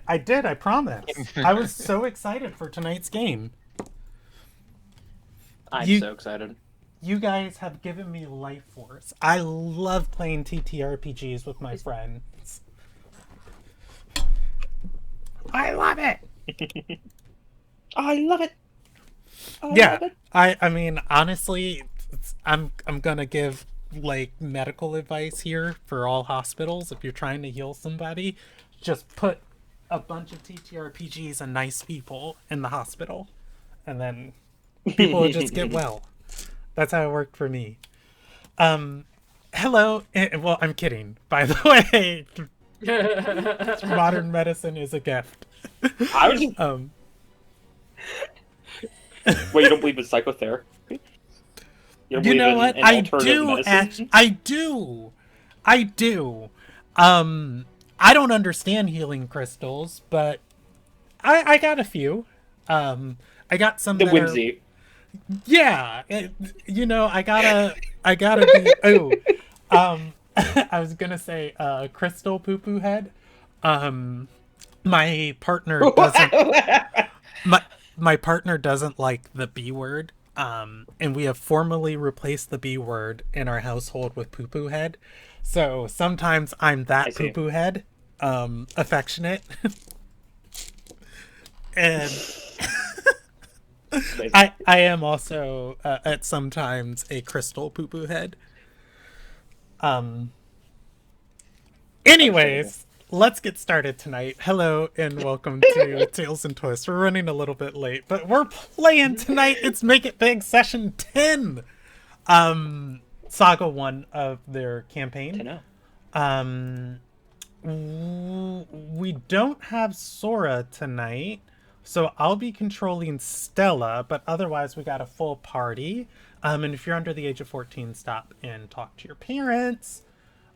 I did, I promise. I was so excited for tonight's game. I'm You so excited. you guys have given me life force. I love playing TTRPGs with my friends. I love it. I love it. I Yeah. love it. I mean, honestly, I'm going to give like medical advice here for all hospitals. If you're trying to heal somebody, just put a bunch of TTRPGs and nice people in the hospital, and then people will just get well. That's how it worked for me. Hello. Well, I'm kidding. By the way, modern medicine is a gift. I was just Um, wait. You don't believe in psychotherapy? You don't you believe know in, what? in alternative medicine? I do. I do. I don't understand healing crystals, but I got a few. I got some The that are whimsy. yeah. I gotta be. Oh, I was gonna say crystal poo poo head. Um, my partner doesn't my my partner doesn't like the B word. And we have formally replaced the B word in our household with poo poo head. So sometimes I'm I that poo see. poo head, affectionate, and Amazing. I am also at sometimes a crystal poo poo head. Um. Understandable. Anyways, let's get started tonight. Hello and welcome to Tales and Twists. We're running a little bit late, but we're playing tonight. It's Make It Big Session 10. Saga 1 of their To campaign. know. Um we don't have Sora tonight, so I'll be controlling Stella, but otherwise we got a full party. And if you're under the age of 14, stop and talk to your parents.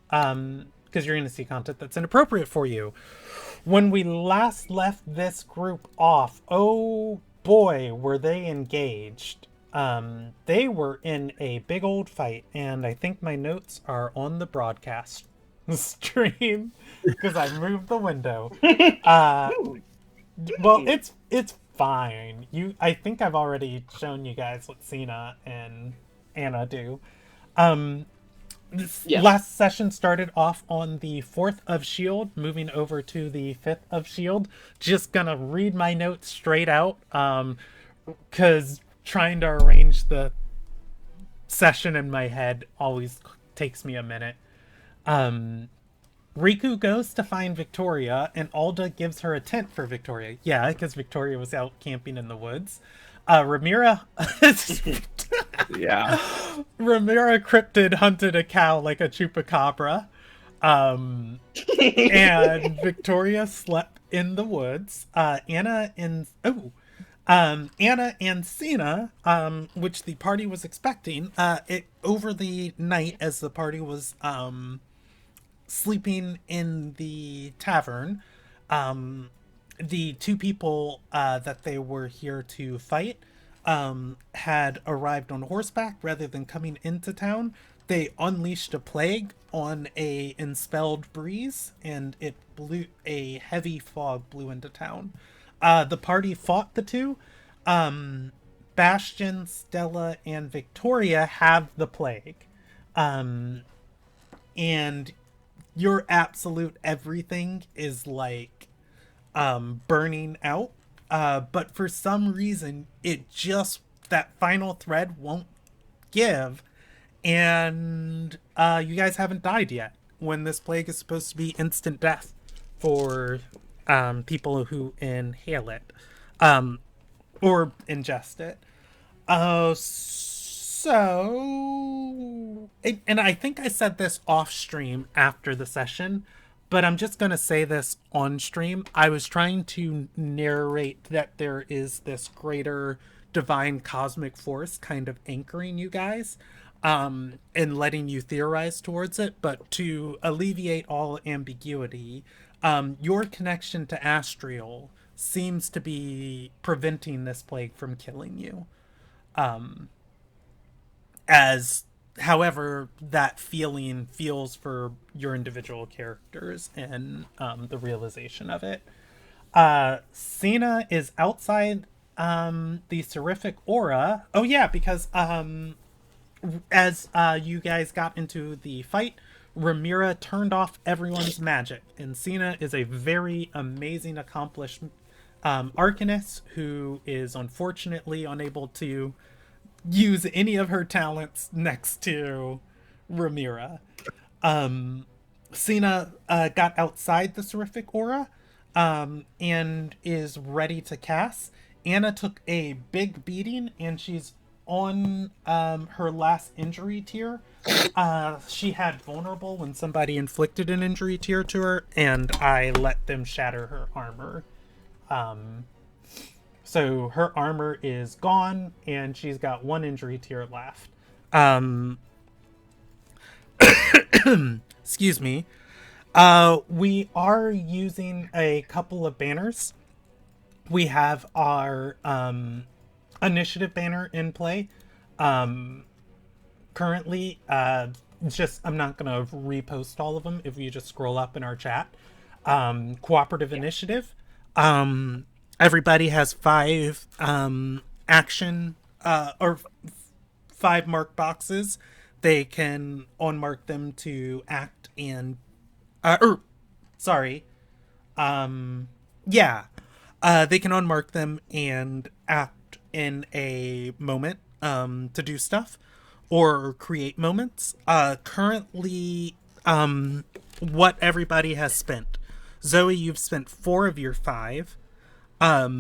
Because you're going to see content that's inappropriate for you. When we last left this group off, oh boy, were they engaged. They were in a big old fight, and I think my notes are on the broadcast stream because I moved the window. Uh, well, it's fine. I think I've already shown you guys what Cena and Anna do. Um, this Yes. last session started off on the 4th of Shield, moving over to the 5th of Shield. Just gonna read my notes straight out, because trying to arrange the session in my head always takes me a minute. Um, Riku goes to find Victoria, and Alda gives her a tent for Victoria. Yeah, because Victoria was out camping in the woods. Ramira Yeah. Ramira cryptid hunted a cow like a chupacabra. Um, and Victoria slept in the woods. Anna and Cena, which the party was expecting, it over the night as the party was sleeping in the tavern. The two people that they were here to fight had arrived on horseback rather than coming into town. They unleashed a plague on a enspelled breeze, and it blew a heavy fog blew into town. The party fought the two. Um, Bastion, Stella, and Victoria have the plague, and your absolute everything is like burning out. But for some reason, it just that final thread won't give, and you guys haven't died yet. When this plague is supposed to be instant death for people who inhale it or ingest it. And I think I said this off stream after the session, but I'm just going to say this on stream. I was trying to narrate that there is this greater divine cosmic force kind of anchoring you guys, and letting you theorize towards it, but to alleviate all ambiguity, your connection to Astriel seems to be preventing this plague from killing you. As however that feeling feels for your individual characters and the realization of it. Cena is outside the Seraphic Aura. Oh yeah, because as you guys got into the fight, Ramira turned off everyone's magic, and Cena is a very amazing, accomplished arcanist who is unfortunately unable to use any of her talents next to Ramira. Cena got outside the Seraphic Aura and is ready to cast. Anna took a big beating and she's on her last injury tier. She had vulnerable when somebody inflicted an injury tier to her, and I let them shatter her armor. So her armor is gone, and she's got one injury tier left. Excuse me. We are using a couple of banners. We have our initiative banner in play. Currently, just I'm not gonna repost all of them. If you just scroll up in our chat, cooperative initiative. Everybody has 5 action or 5 mark boxes. They can unmark them to act and sorry. Yeah. They can unmark them and act in a moment to do stuff or create moments. Currently, what everybody has spent. Zoe, you've spent 4 of your 5. I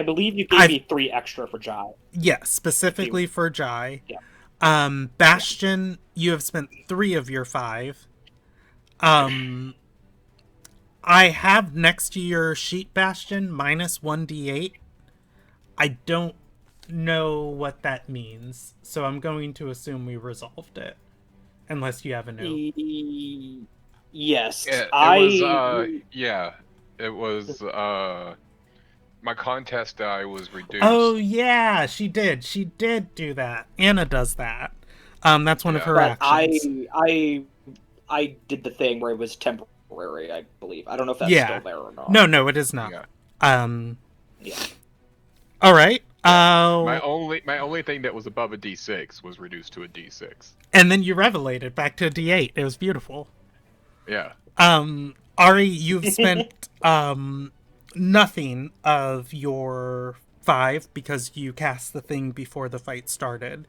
believe you gave me 3 extra for Jai. Yeah, specifically for Jai. Yeah. Bastion, you have spent 3 of your 5. I have next to your sheet, Bastion, minus 1d8. I don't know what that means, so I'm going to assume we resolved it. Unless you have a note. Yes. It was my contest die was reduced. Oh yeah, she did. She did do that. Anna does that. That's one of her actions. I did the thing where it was temporary, I believe. I don't know if that's still there or not. No, it is not. Yeah. Yeah. All right. My only thing that was above a D6 was reduced to a D6. And then you revelated back to a D8. It was beautiful. Yeah. Ari, you've spent nothing of your 5 because you cast the thing before the fight started.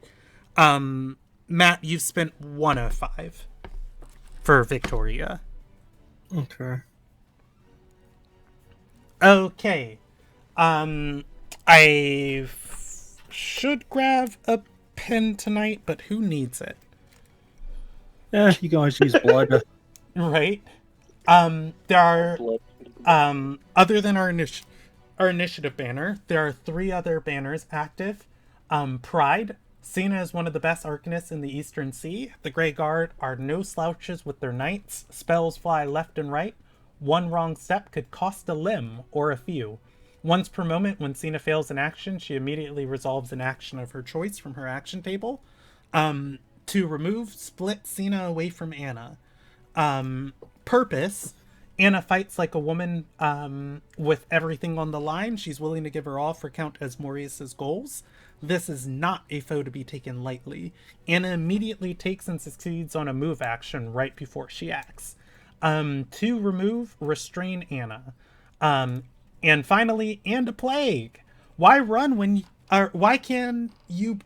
Matt, you've spent 1 of 5 for Victoria. Okay. Okay. I should grab a pen tonight, but who needs it? Yeah, you can always use blood. Right? There are other than our initiative banner, there are 3 other banners active. Pride. Cena is one of the best arcanists in the Eastern Sea. The Grey Guard are no slouches with their knights. Spells fly left and right. One wrong step could cost a limb or a few. Once per moment, when Cena fails an action, she immediately resolves an action of her choice from her action table. To remove, split Cena away from Anna. Purpose. Anna fights like a woman with everything on the line. She's willing to give her all for Count Asmodeus's goals. This is not a foe to be taken lightly. Anna immediately takes and succeeds on a move action right before she acts. To remove, restrain Anna. And finally, and a plague. Why run when why can you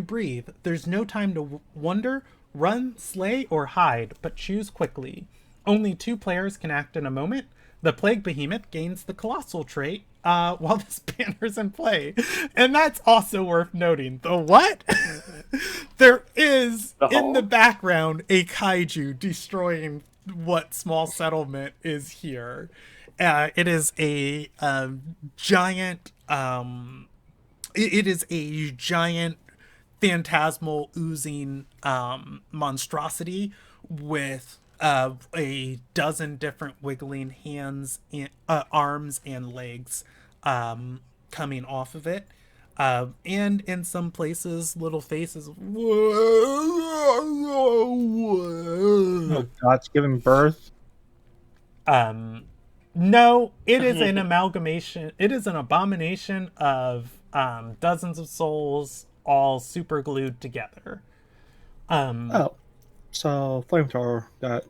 breathe? There's no time to wonder, run, slay, or hide, but choose quickly. Only 2 players can act in a moment. The Plague Behemoth gains the Colossal trait while this banner's in play. And that's also worth noting. The what? There is, in the background, a kaiju destroying what small settlement is here. It is a giant... It is a giant phantasmal oozing monstrosity with a dozen different wiggling hands, and, arms, and legs coming off of it. And in some places, little faces. Oh, God's giving birth. No, it is an amalgamation. It is an abomination of dozens of souls all super glued together. Oh, so flamethrower got.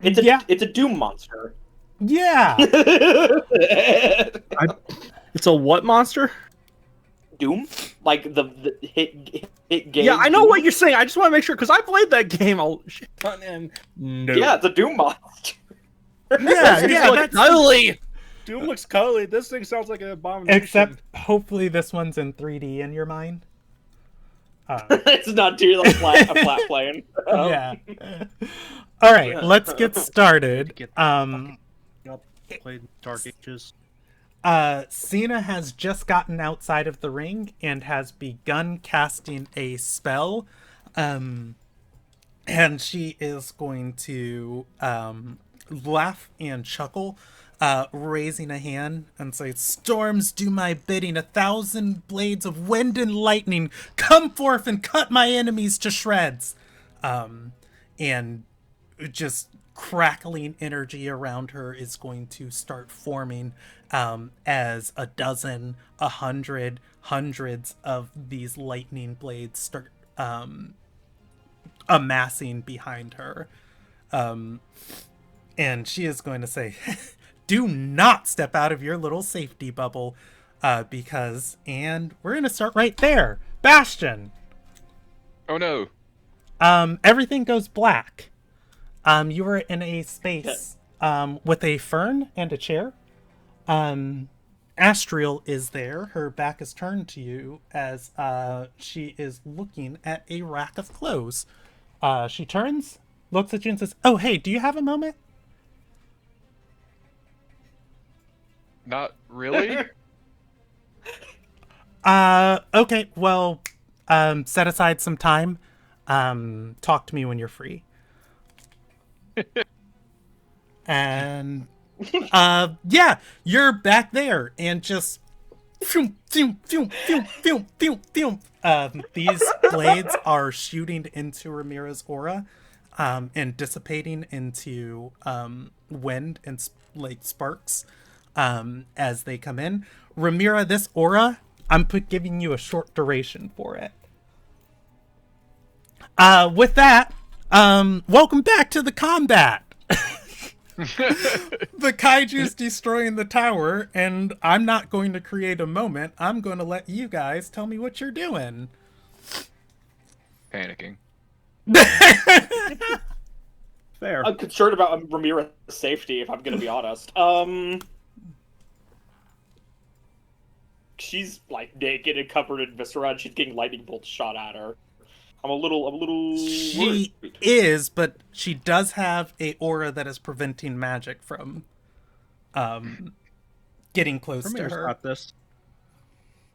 Yeah. It's a Doom monster. Yeah. It's a what monster? Doom, like the hit game. Yeah, I know Doom? what you're saying. I just want to make sure because I played that game a shit ton and no. Yeah, it's a Doom monster. Yeah, yeah. That's cuddly. Doom looks cuddly. This thing sounds like an abomination. Except, hopefully, this one's in 3D in your mind. It's not too like a flat plane. Yeah. All right, let's get started. Played Dark Ages. Cena has just gotten outside of the ring and has begun casting a spell. And she is going to laugh and chuckle, raising a hand and say, "Storms do my bidding, 1,000 blades of wind and lightning, come forth and cut my enemies to shreds." And just crackling energy around her is going to start forming as a dozen, 100, hundreds of these lightning blades start amassing behind her. And she is going to say, "Do not step out of your little safety bubble," because, and we're going to start right there. Bastion. Oh no. Everything goes black. You were in a space with a fern and a chair. Astriel is there. Her back is turned to you as she is looking at a rack of clothes. She turns, looks at you and says, "Oh, hey, do you have a moment?" Not really. Okay, well, set aside some time. Talk to me when you're free. And yeah, you're back there and just these blades are shooting into Ramira's aura and dissipating into wind and like sparks as they come in. Ramira, this aura, I'm giving you a short duration for it. With that, welcome back to the combat. The kaiju's destroying the tower, and I'm not going to create a moment. I'm going to let you guys tell me what you're doing. Panicking. Fair. I'm concerned about Ramira's safety, if I'm going to be honest. She's like naked and covered in viscera, and she's getting lightning bolts shot at her. I'm a little. She is, but she does have a aura that is preventing magic from getting close to her. Got this.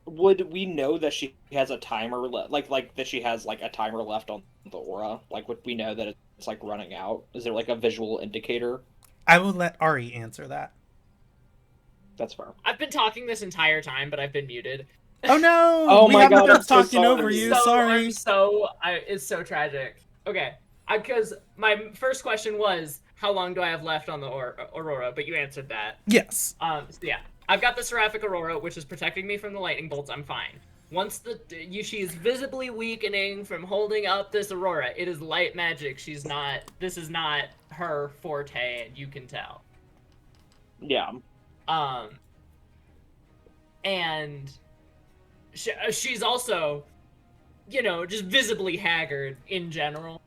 Would we know that she has a timer like that she has like a timer left on the aura? Like, would we know that it's like running out? Is there like a visual indicator? I will let Ari answer that. That's fair. I've been talking this entire time, but I've been muted. Oh no! Oh we my haven't God, been I'm so talking sorry. over you. Sorry. It's so tragic. Okay, because my first question was, how long do I have left on the Aurora? But you answered that. Yes. So yeah, I've got the Seraphic Aurora, which is protecting me from the lightning bolts. I'm fine. Once she is visibly weakening from holding up this Aurora, it is light magic. This is not her forte, and you can tell. Yeah. And she's also, just visibly haggard in general.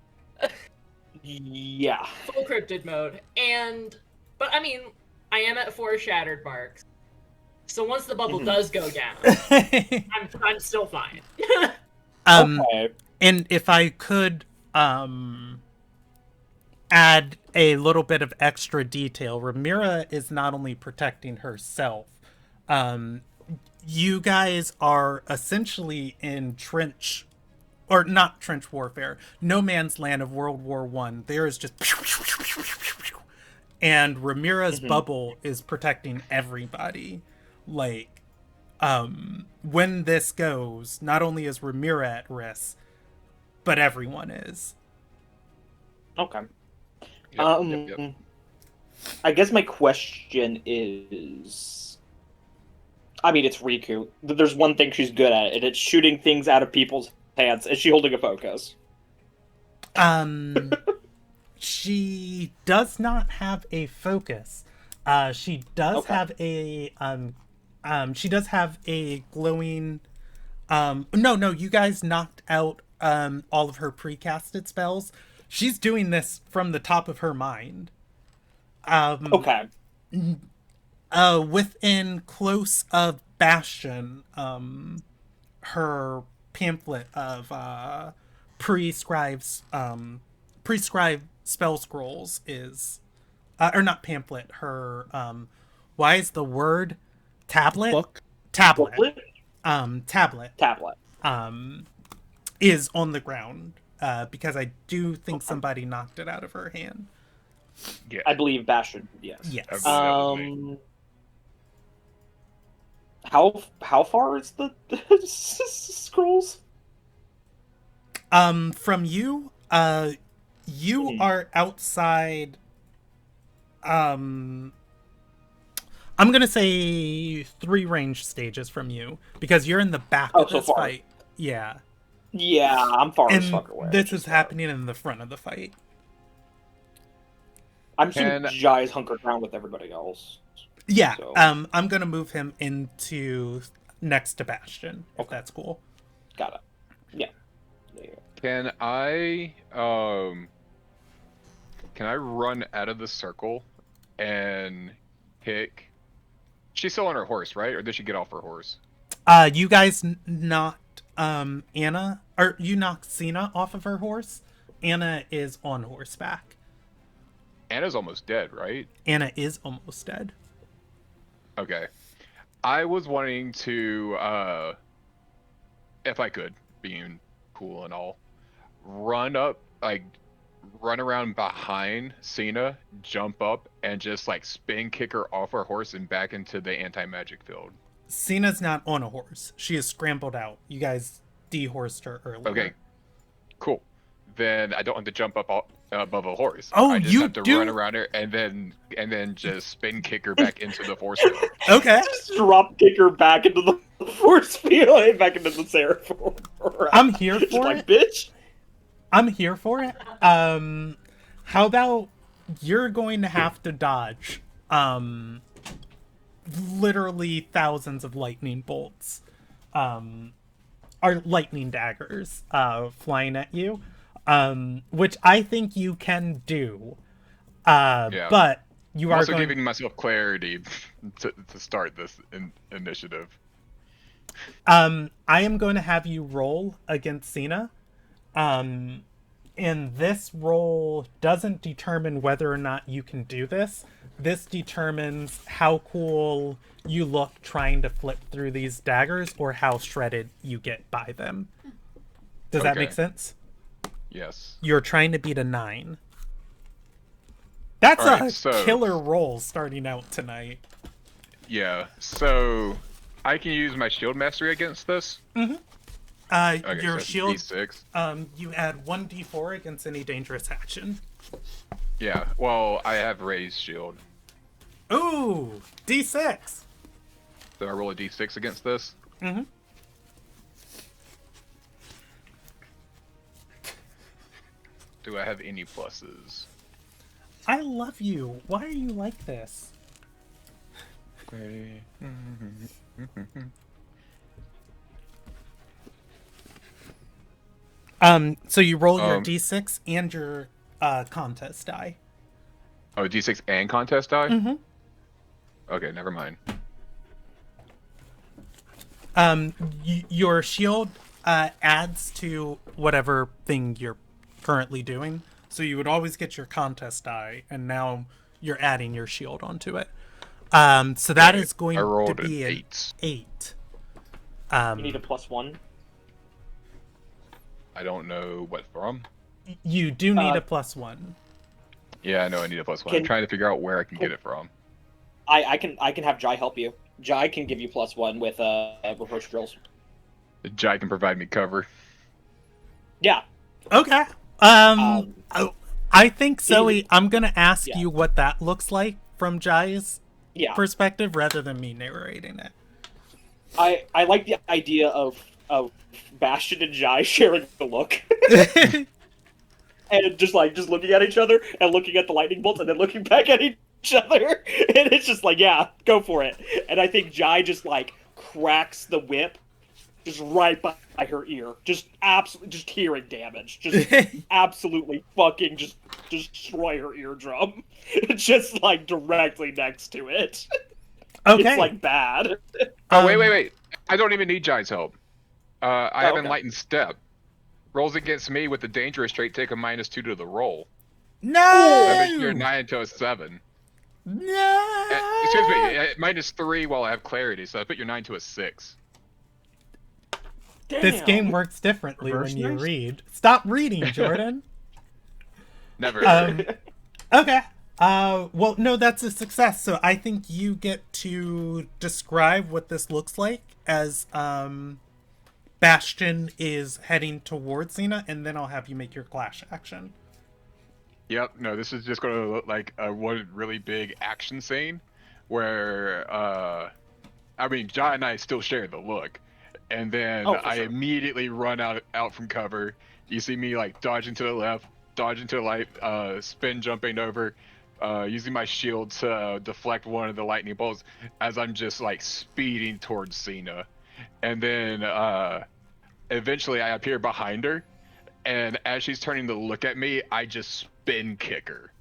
Yeah. Full cryptid mode. But I mean, I am at 4 shattered marks. So once the bubble does go down, I'm still fine. Okay. And if I could add a little bit of extra detail, Ramira is not only protecting herself. You guys are essentially in not trench warfare, no man's land of World War I. There is just, and Ramira's bubble is protecting everybody. Like, when this goes, not only is Ramira at risk, but everyone is. Okay. Yep. I guess my question is, I mean, it's Riku. There's one thing she's good at, and it's shooting things out of people's hands. Is she holding a focus? She does not have a focus. She does Okay. have a she does have a glowing. No, you guys knocked out all of her precasted spells. She's doing this from the top of her mind. Okay. Within close of Bastion, her pamphlet of prescribed spell scrolls is, or not pamphlet. Her why is the word tablet? Book. Tablet. Booklet? Tablet. Tablet. Is on the ground. Because I do think somebody knocked it out of her hand. Yeah. I believe Bastion. Yes. Yes. I believe that was me. How far is the scrolls? From you, you are outside. I'm gonna say 3 range stages from you because you're in the back Oh, of so this far. fight. Yeah, Yeah, I'm far as and fuck away. this is happening in the front of the fight. I'm seeing And- Jai's hunkered down with everybody else. Yeah. So- I'm gonna move him into next to Bastion if Okay. that's cool. Got it. Yeah. There you go. Can I run out of the circle and pick? She's still on her horse, right? Or did she get off her horse? You guys knocked Anna, or you knocked Cena off of her horse. Anna is on horseback. Anna's almost dead, right? Anna is almost dead. Okay. I was wanting to, if I could, being cool and all, run around behind Cena, jump up, and just like spin kick her off her horse and back into the anti-magic field. Cena's not on a horse. She is scrambled out. You guys dehorsed her earlier. Okay, cool. Then I don't have to jump up above a horse. Oh, I just you have to do- run around her and then just spin kick her back into the force field. Okay. Just drop kick her back into the force field, back into the Seraphim. I'm here Just for like, it. bitch. I'm here for it. How about you're going to have to dodge literally thousands of lightning bolts, or lightning daggers, flying at you, which I think you can do. Yeah. But you I'm are also going. giving myself clarity to start this initiative. I am going to have you roll against Cena. And this roll doesn't determine whether or not you can do this. This determines how cool you look trying to flip through these daggers or how shredded you get by them. Does that Okay. make sense? Yes. You're trying to beat a 9. That's Alright, a so- killer roll starting out tonight. Yeah. So I can use my shield mastery against this. Okay, Your so shield, D6. you add 1d4 against any dangerous action. Yeah. Well, I have raised shield, Ooh, d6. so I roll a D6 against this. Mm-hmm. Do I have any pluses? I love you. Why are you like this? So you roll your d6 and your contest die. Oh, D6 and contest die? Mm-hmm. Okay, never mind. Your shield adds to whatever thing you're currently doing. So you would always get your contest die, and now you're adding your shield onto it. So that Okay, is going I to rolled be an an 8. 8. You need a +1. I don't know what from. You do need Uh, a +1. Yeah, I know I need a +1. I'm Can- trying to figure out where I can get it from. I can have Jai help you. Jai can give you +1 with reverse drills. Jai can provide me cover. Yeah. Okay. Um, I think, Zoe, I'm going to ask Yeah. you what that looks like from Jai's Yeah, perspective rather than me narrating it. I like the idea of Bastion and Jai sharing the look. And just looking at each other and looking at the lightning bolts and then looking back at each other, and it's just like, yeah, go for it. And I think Jai just like cracks the whip just right by her ear, just absolutely just hearing damage, just absolutely fucking just destroy her eardrum, just like directly next to it. Okay. It's like bad. Oh, wait. I don't even need Jai's help. I have okay. Enlightened Step. Rolls against me with the dangerous trait, take a -2 to the roll. No! That makes your 9 to a 7. No! Excuse me, -3 while I have clarity, so I put your 9 to a 6. Damn. This game works differently Reverse when you nice? read. Stop reading, Jordan. Never. Okay. Well, no, that's a success. So I think you get to describe what this looks like as Bastion is heading towards Xena, and then I'll have you make your clash action. Yep, no, this is just going to look like one really big action scene where, I mean, Jai and I still share the look. And then Oh, for I sure. immediately run out from cover. You see me like dodging to the left, dodging to the right, spin jumping over, using my shield to deflect one of the lightning bolts as I'm just like speeding towards Cena. And then eventually I appear behind her, and as she's turning to look at me, I just spin kick her.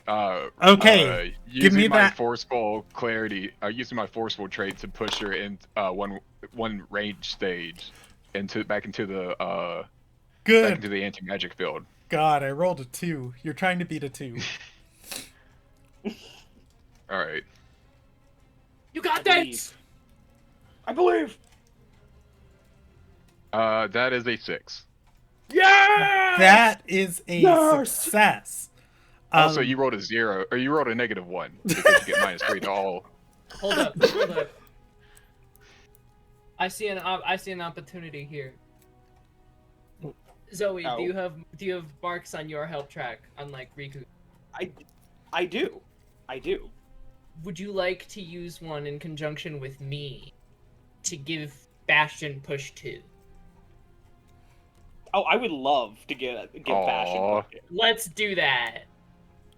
Okay, give using me my that. forceful clarity, using my forceful trait to push her in one range stage back into the Good. anti-magic field. God, I rolled a 2. You're trying to beat a 2. All right. You got I that! believe. I believe. That is a 6. Yeah. That is a Yes! success. Also, you rolled a 0, or you rolled a -1 because you get -3 to all. Hold up. I see an opportunity here. Zoe, Oh. do you have marks on your help track, unlike Riku? I do. Would you like to use one in conjunction with me to give Bastion push 2? Oh, I would love to get Bastion. Aw. Let's do that.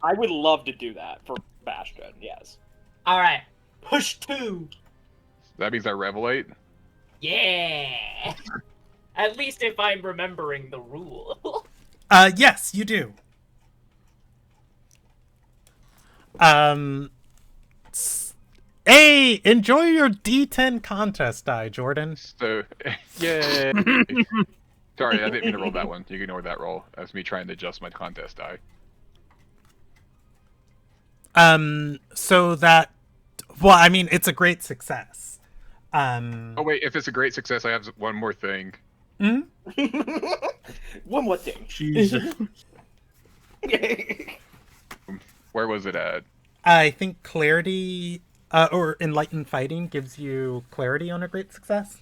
I would love to do that for Bastion. Yes. All right, push 2. That means I revelate. Yeah. At least if I'm remembering the rule. Yes, you do. Hey, enjoy your D10 contest die, Jordan. So, yay! Sorry, I didn't mean to roll that one. You can ignore that roll. That's me trying to adjust my contest die. So that, well, I mean, it's a great success. Oh wait, if it's a great success, I have one more thing. One more thing. Jesus. Where was it at? I think clarity, or enlightened fighting gives you clarity on a great success.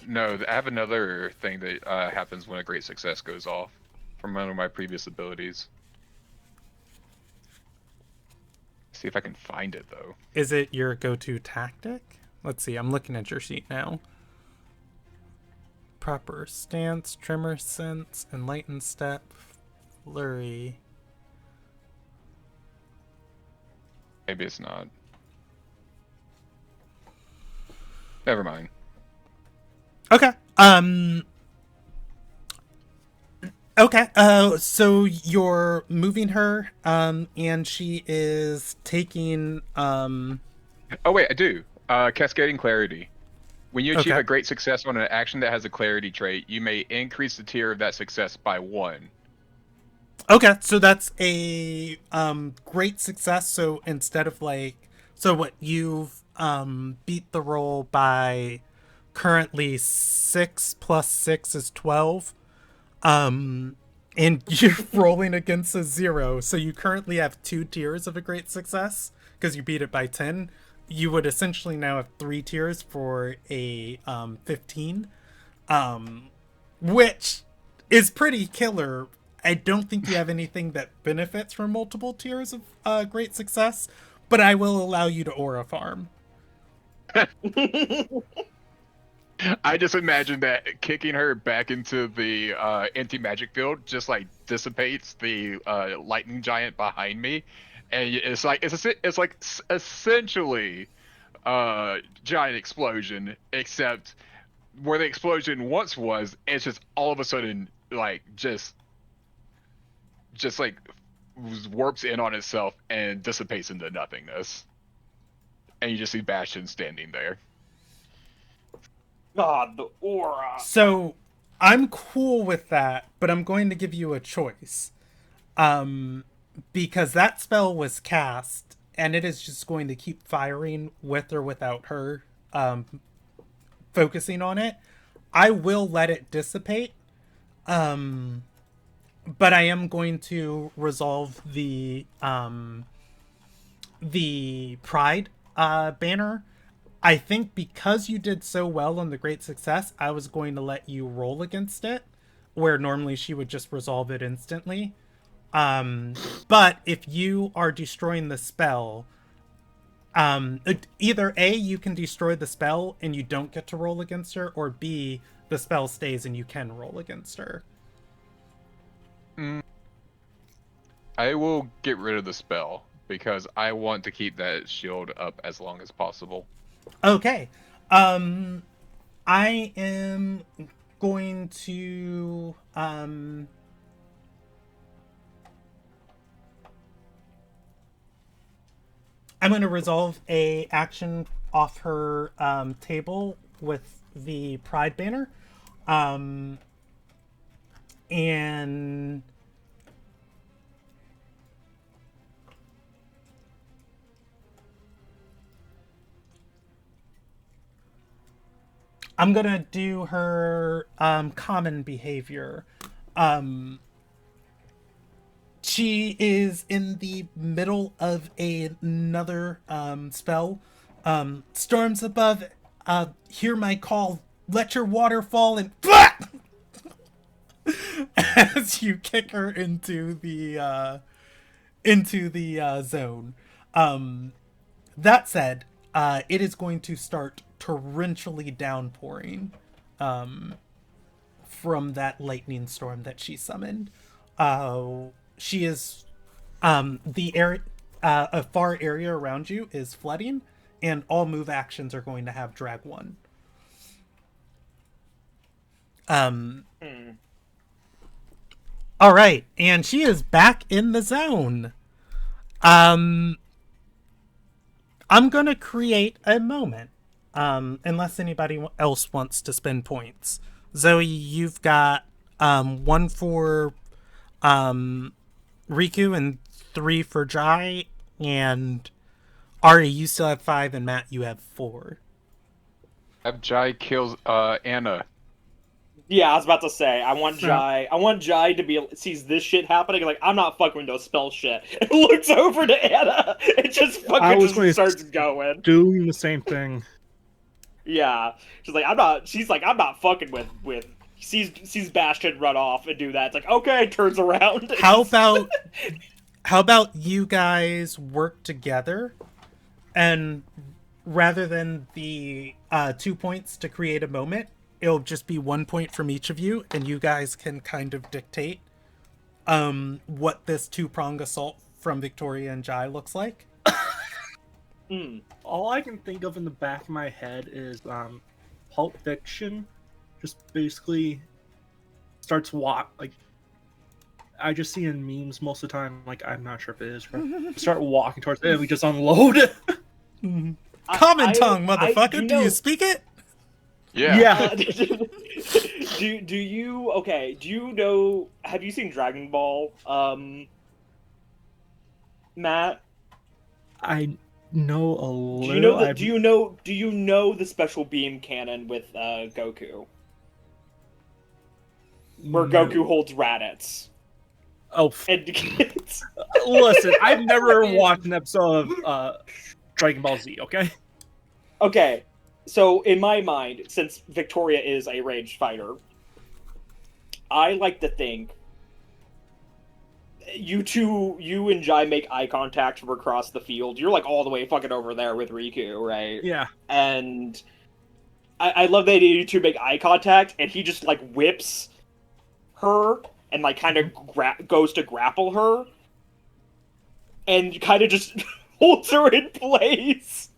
No, I have another thing that happens when a great success goes off from one of my previous abilities. See if I can find it though. Is it your go-to tactic? Let's see, I'm looking at your sheet now. Proper stance, tremor sense, enlightened step, flurry. Maybe it's not. Never mind. Okay. Okay. So you're moving her, and she is taking, Oh wait, I do. Cascading clarity. When you achieve Okay. a great success on an action that has a clarity trait, you may increase the tier of that success by 1. Okay, so that's a great success. So instead of so what you've beat the roll by currently 6 plus 6 is 12. And you're rolling against a 0, so you currently have 2 tiers of a great success because you beat it by 10. You would essentially now have 3 tiers for a 15, which is pretty killer I don't think you have anything that benefits from multiple tiers of great success, but I will allow you to aura farm. I just imagine that kicking her back into the empty magic field just like dissipates the lightning giant behind me, and it's like essentially giant explosion, except where the explosion once was, it's just all of a sudden like just like warps in on itself and dissipates into nothingness, and you just see Bastion standing there. God, the aura. So I'm cool with that, but I'm going to give you a choice. Because that spell was cast, and it is just going to keep firing with or without her focusing on it. I will let it dissipate. But I am going to resolve the pride banner. I think because you did so well on the great success, I was going to let you roll against it, where normally she would just resolve it instantly. But if you are destroying the spell, either A, you can destroy the spell and you don't get to roll against her, or B, the spell stays and you can roll against her. I will get rid of the spell because I want to keep that shield up as long as possible. Okay. I am going to I'm going to resolve a action off her table with the pride banner. And I'm gonna do her common behavior. She is in the middle of another spell. Storms above, hear my call. Let your water fall and as you kick her into the zone. That said, it is going to start torrentially downpouring from that lightning storm that she summoned. She is the area, a far area around you is flooding, and all move actions are going to have drag 1. All right, and she is back in the zone. I'm gonna create a moment. Unless anybody else wants to spend points. Zoe, you've got 1 for Riku and 3 for Jai, and Ari, you still have 5, and Matt, you have 4. Have Jai kills Anna. Yeah, I was about to say, I want Jai to be sees this shit happening, like, I'm not fucking with no spell shit. And looks over to Anna and just fucking just starts going. Doing the same thing. Yeah. I'm not fucking with sees Bastion run off and do that. It's like, okay, turns around. How about you guys work together, and rather than the 2 points to create a moment, it'll just be 1 point from each of you, and you guys can kind of dictate what this 2-prong assault from Victoria and Jai looks like. All I can think of in the back of my head is Pulp Fiction. Just basically starts like I just see in memes most of the time. Like, I'm not sure if it is. Right? Start walking towards it, and we just unload it. Common tongue, motherfucker. Do you speak it? Yeah. Do you know? Have you seen Dragon Ball, Matt? I know a little. Do you know the special beam cannon with Goku? Where Goku holds Raditz. Oh, And listen, I've never watched an episode of Dragon Ball Z. Okay, so in my mind, since Victoria is a ranged fighter, I like to think you and Jai make eye contact from across the field. You're like all the way fucking over there with Riku, right? Yeah. And I love that you two make eye contact, and he just like whips her and like kind of goes to grapple her, and kind of just holds her in place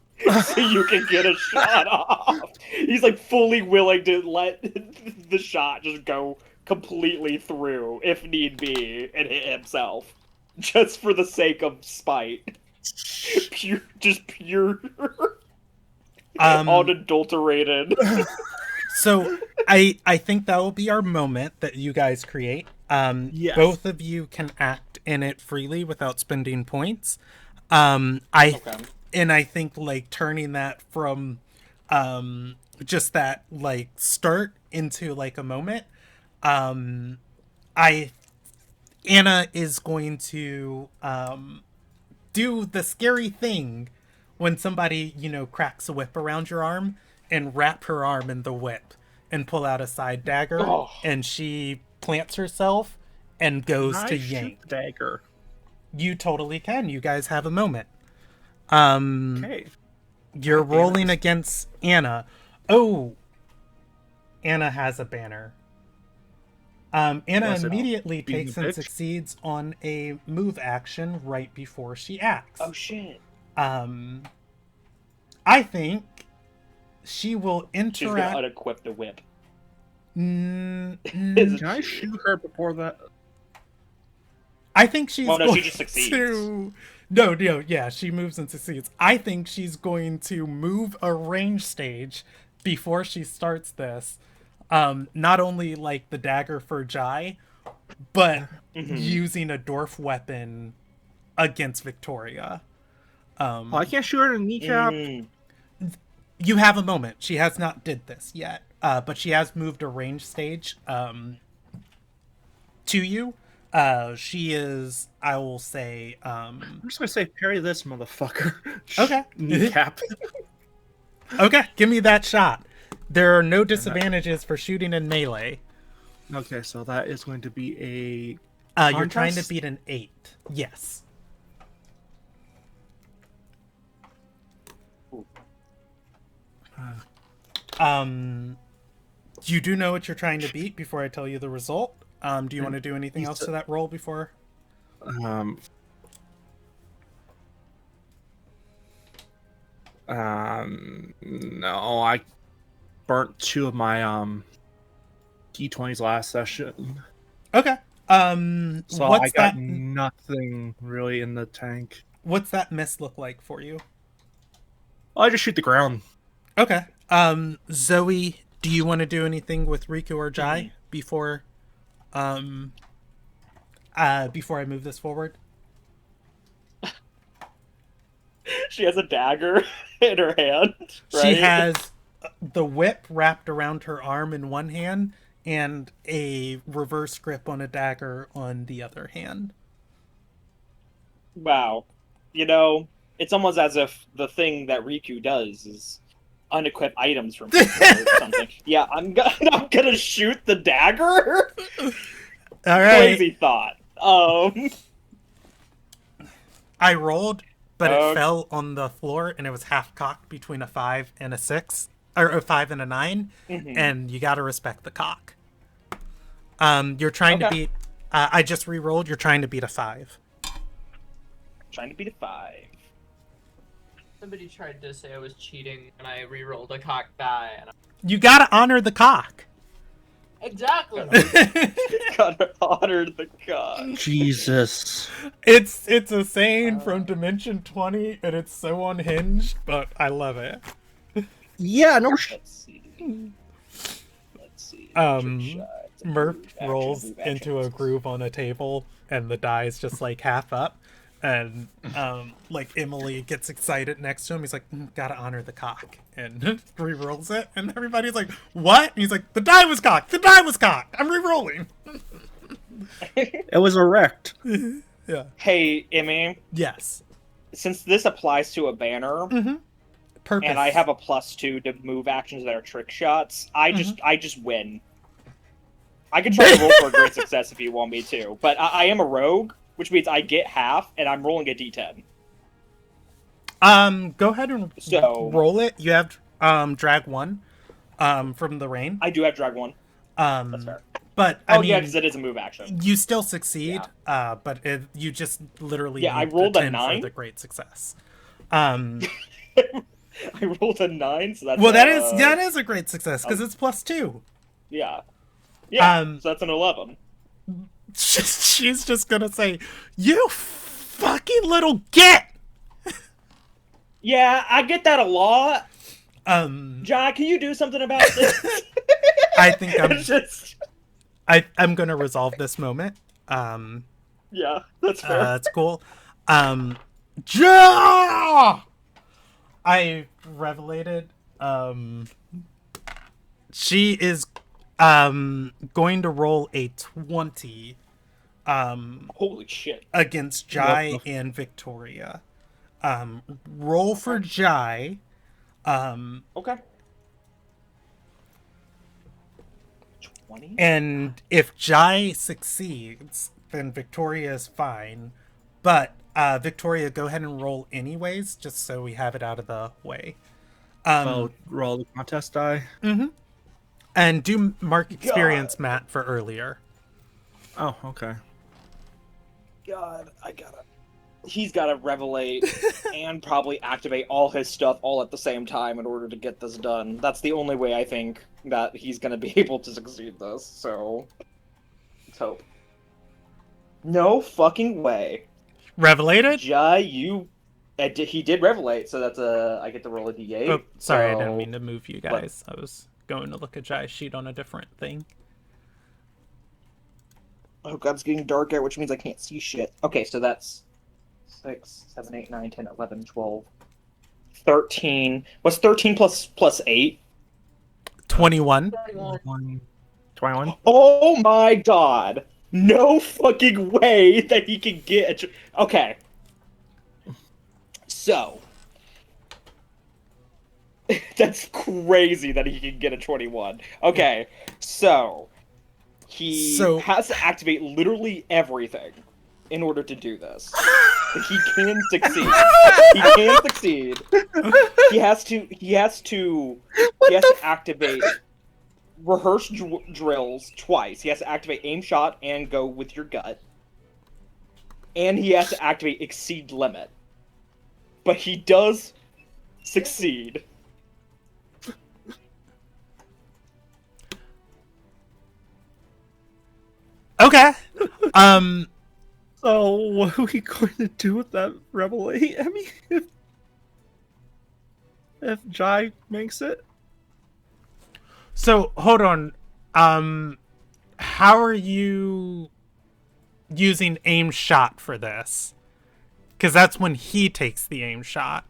so you can get a shot off. He's like fully willing to let the shot just go completely through if need be and hit himself, just for the sake of spite. Pure, unadulterated. So I think that will be our moment that you guys create. Yes. Both of you can act in it freely without spending points. I think like turning that from just that like start into like a moment. Anna is going to do the scary thing when somebody, cracks a whip around your arm, and wrap her arm in the whip and pull out a side dagger, and she plants herself and goes to yank. Shoot the dagger. Mm-hmm. You totally can. You guys have a moment. Okay. You're rolling against Anna. Oh, Anna has a banner. Anna immediately takes and succeeds on a move action right before she acts. Oh shit. I think she will interact. She's gonna unequip the whip. Can I shoot her before that? I think she's Well, no, going she just succeeds. to... No, yeah, she moves and succeeds. I think she's going to move a range stage before she starts this. Not only like the dagger for Jai, but using a dwarf weapon against Victoria. I can't shoot her in the kneecap. You have a moment. She has not did this yet, but she has moved a range stage to you. She is, I will say... I'm just gonna say, parry this motherfucker. Okay. Kneecap. Okay, give me that shot. There are no disadvantages for shooting in melee. Okay, so that is going to be You're trying to contest? beat an 8. Yes. You do know what you're trying to beat before I tell you the result. Do you want to do anything else to that roll before? No, I burnt 2 of my D20s last session. Okay. So what's I got that? nothing really in the tank. What's that miss look like for you? I just shoot the ground. Okay. Zoe, do you want to do anything with Riku or Jai before I move this forward? She has a dagger in her hand. Right? She has the whip wrapped around her arm in one hand and a reverse grip on a dagger on the other hand. Wow. It's almost as if the thing that Riku does is unequip items from people or something. Yeah, I'm gonna shoot the dagger. All right. Crazy thought. I rolled, but it fell on the floor, and it was half cocked between a 5 and a 6, or a 5 and a 9, and you got to respect the cock. You're trying to beat. I just re-rolled. You're trying to beat a 5. Trying to beat a 5. Somebody tried to say I was cheating and I re-rolled a cock die. And You got to honor the cock. Exactly. Gotta honor the god. Jesus. It's a saying from Dimension 20, and it's so unhinged, but I love it. Yeah, no Let's see. Murph rolls into a groove on a table, and the die is just like half up. And like Emily gets excited next to him. He's like, "Gotta honor the cock," and re-rolls it. And everybody's like, "What?" And he's like, "The die was cocked. The die was cocked. I'm re-rolling." It was erect. Yeah. Hey, Emmy. Yes. Since this applies to a banner, Purpose. and I have a +2 to move actions that are trick shots, I just win. I can try to roll for a great success if you want me to, but I am a rogue, which means I get half, and I'm rolling a d10. Go ahead and So- roll it. You have drag 1 from the rain. I do have drag 1. That's That's fair. But Oh, I mean, yeah, because it is a move action. you still succeed. But you just literally Yeah, I need rolled the a 10 for 9. the great success. I rolled a 9, so that's Well, that is a great success because it's +2. Yeah. Yeah, Um, so that's an 11. She's just gonna say, "You fucking little git." Yeah, I get that a lot. Um, John, can you do something about this? I think I'm It's just... I'm gonna resolve this moment. Yeah, that's fair. That's cool. Ja! I revelated. She is going to roll a 20 Holy shit. against Jai and Victoria. Roll for Jai. Okay. 20? And if Jai succeeds, then Victoria is fine. But Victoria, go ahead and roll anyways, just so we have it out of the way. Roll the contest die. And do mark experience, Matt, for earlier. Oh, okay. God, he's gotta revelate and probably activate all his stuff all at the same time in order to get this done. That's the only way I think that he's gonna be able to succeed this, so... Let's hope. No fucking way. Revelated? Jai, he did revelate, so that's I get to roll a d8. Oh, sorry, I so... didn't mean to move you guys. I was going to look at Jai's sheet on a different thing. Oh god, it's getting dark out, which means I can't see shit. Okay, so that's 6, 7, 8, 9, 10, 11, 12, 13. What's 13 plus 8? 21. 21. Oh my god! No fucking way that he can get okay. So... That's crazy that he can get a 21. Okay, so... He has to activate literally everything in order to do this. He can succeed. He can succeed. He has to activate rehearse drills twice. He has to activate aim shot and go with your gut. And he has to activate exceed limit. But he does succeed. Okay. So what are we going to do with that revelation? I mean, if Jai makes it, So, hold on. How are you using aim shot for this? Because that's when he takes the aim shot.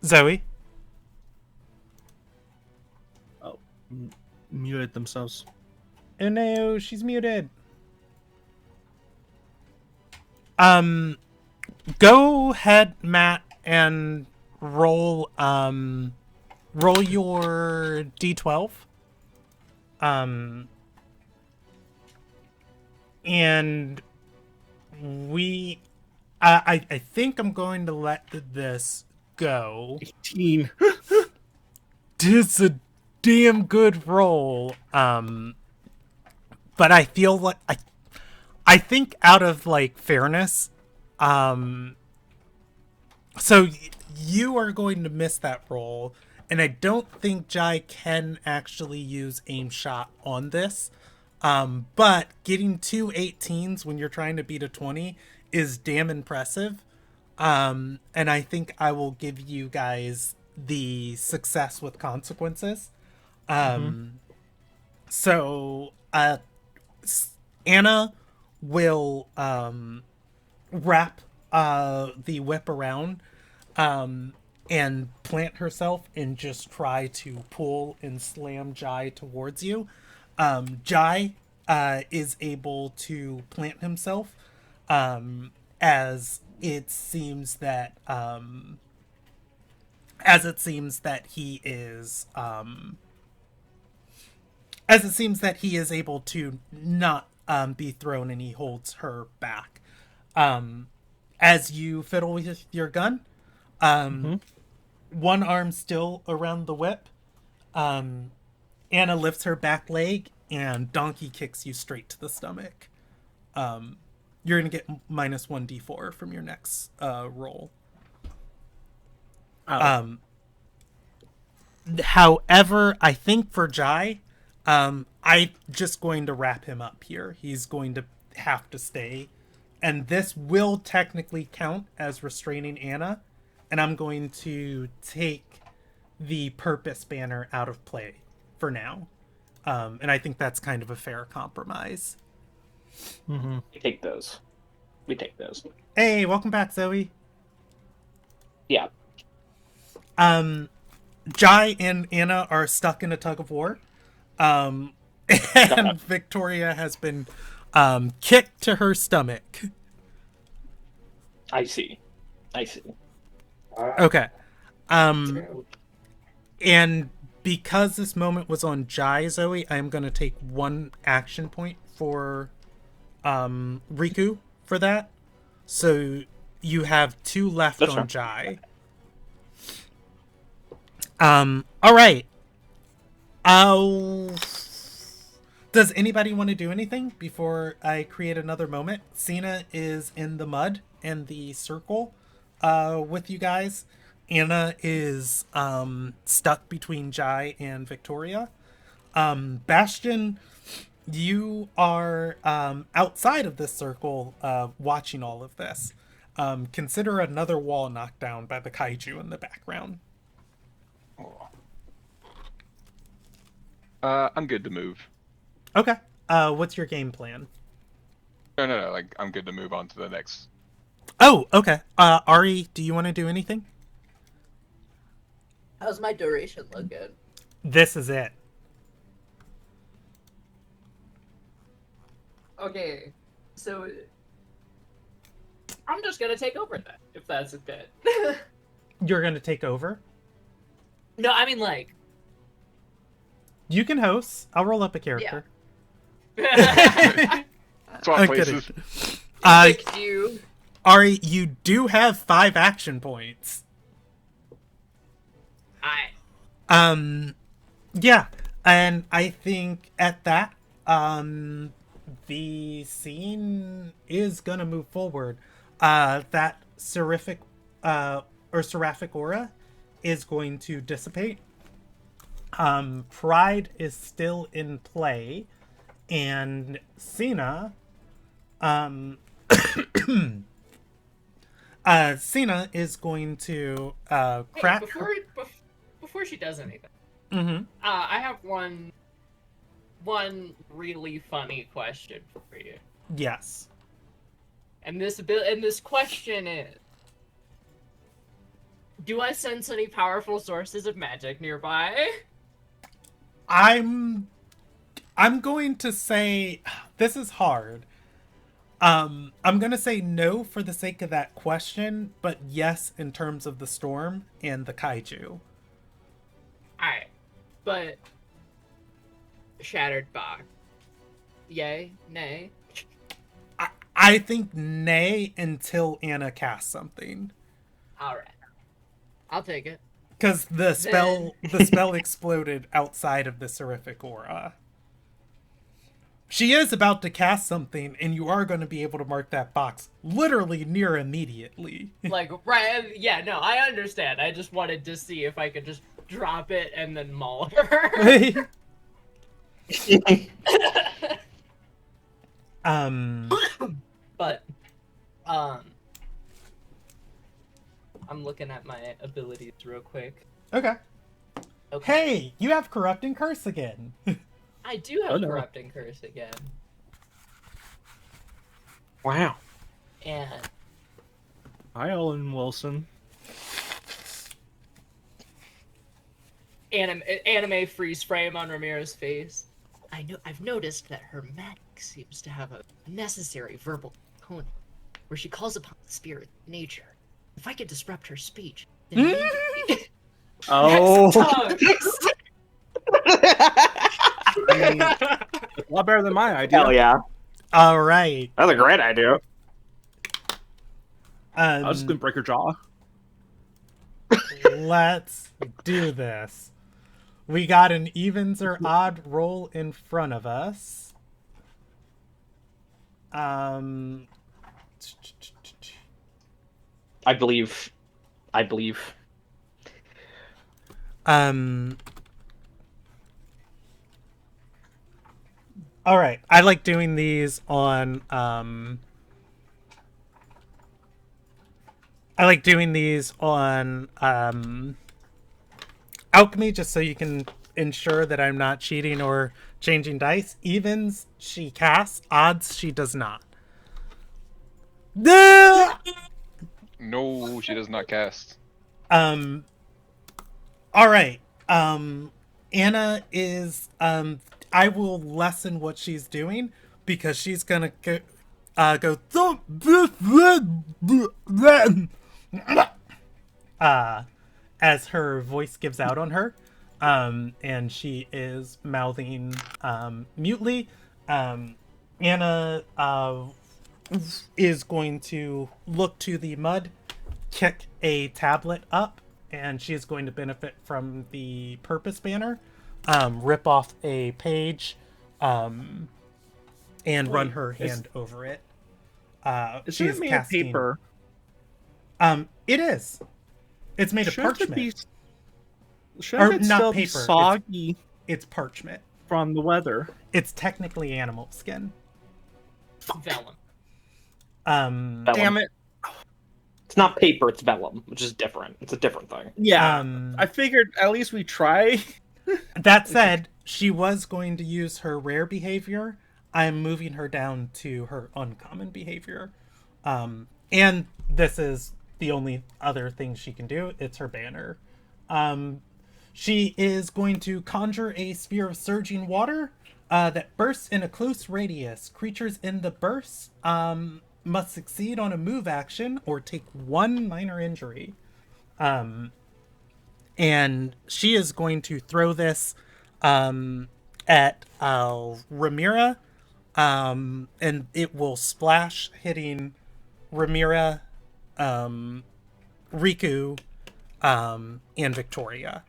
Zoe? muted themselves. Oh no, she's muted. Go ahead, Matt, and roll your D12. And I think I'm going to let this go. 18. It's a damn good roll. But I feel like I think out of like fairness, so you are going to miss that roll, and I don't think Jai can actually use aim shot on this. But getting 2 18s when you're trying to beat a 20 is damn impressive. And I think I will give you guys the success with consequences. So Anna will wrap the whip around and plant herself and just try to pull and slam Jai towards you. Jai is able to plant himself as it seems that as it seems that he is able to not be thrown, and he holds her back. As you fiddle with your gun, one arm still around the whip, Anna lifts her back leg and Donkey kicks you straight to the stomach. You're gonna get minus 1d4 from your next roll. However, I think for Jai, I'm just going to wrap him up here. He's going to have to stay. And this will technically count as restraining Anna. And I'm going to take the purpose banner out of play for now. And I think that's kind of a fair compromise. We take those. Hey, welcome back, Zoe. Yeah. Jai and Anna are stuck in a tug of war. And Victoria has been kicked to her stomach. I see. Okay. And because this moment was on Jai, Zoe, I'm going to take 1 action point for Riku for that. So you have 2 left. That's on fine. Jai. All right. Does anybody want to do anything before I create another moment? Cena is in the mud and the circle with you guys. Anna is stuck between Jai and Victoria. Bastion, you are outside of this circle watching all of this. Consider another wall knocked down by the kaiju in the background. I'm good to move. Okay. What's your game plan? No. Like, I'm good to move on to the next. Oh, okay. Ari, do you want to do anything? How's my duration looking? This is it. Okay, so I'm just gonna take over then, if that's a bit. You're gonna take over? No, I mean like. You can host. I'll roll up a character. Yeah. Swap places. Picked you. Ari, you do have 5 action points. Yeah, and I think at that, the scene is gonna move forward. That seraphic aura is going to dissipate. Pride is still in play, and Cena, Cena is going to crack. Hey, before she does anything, Mm-hmm. I have one really funny question for you. Yes. And this question is: do I sense any powerful sources of magic nearby? I'm going to say this is hard. I'm going to say no for the sake of that question, but yes in terms of the storm and the kaiju. Alright. But shattered box. Yay? Nay? I think nay until Anna casts something. Alright. I'll take it. Because the spell exploded outside of the seraphic aura. She is about to cast something, and you are going to be able to mark that box literally near immediately. Like, right? Yeah, no, I understand. I just wanted to see if I could just drop it and then maul her. But, I'm looking at my abilities real quick. Okay. Hey, you have Corrupting Curse again. I do have Corrupting Curse again. Wow. And hi, Ellen Wilson. Anime freeze frame on Ramira's face. I've noticed that her magic seems to have a necessary verbal component, where she calls upon the spirit of nature. If I could disrupt her speech, then maybe... Oh, Tongues. I mean, it's a lot better than my idea. Hell yeah. All right. That's a great idea. I was just gonna break her jaw. Let's do this. We got an evens or odd roll in front of us. I believe. All right. I like doing these on alchemy, just so you can ensure that I'm not cheating or changing dice. Evens she casts, odds she does not. No, she does not cast. All right. Anna is I will lessen what she's doing because she's gonna go as her voice gives out on her. And she is mouthing mutely. Anna is going to look to the mud, kick a tablet up, and she is going to benefit from the purpose banner, rip off a page, and run her hand over it. Is She it is made casting of paper? It is. It's made of Shouldn't it parchment. Shouldn't Or it not still be paper, it's- soggy It's parchment. from the weather? It's technically animal skin. Vellum. Vellum. Damn it! It's not paper, it's vellum, which is different. It's a different thing. Yeah, I figured at least we try. That said, she was going to use her rare behavior. I'm moving her down to her uncommon behavior. And this is the only other thing she can do. It's her banner. She is going to conjure a sphere of surging water that bursts in a close radius. Creatures in the burst must succeed on a move action or take 1 minor injury. And she is going to throw this at Ramira, and it will splash, hitting Ramira, Riku, and Victoria.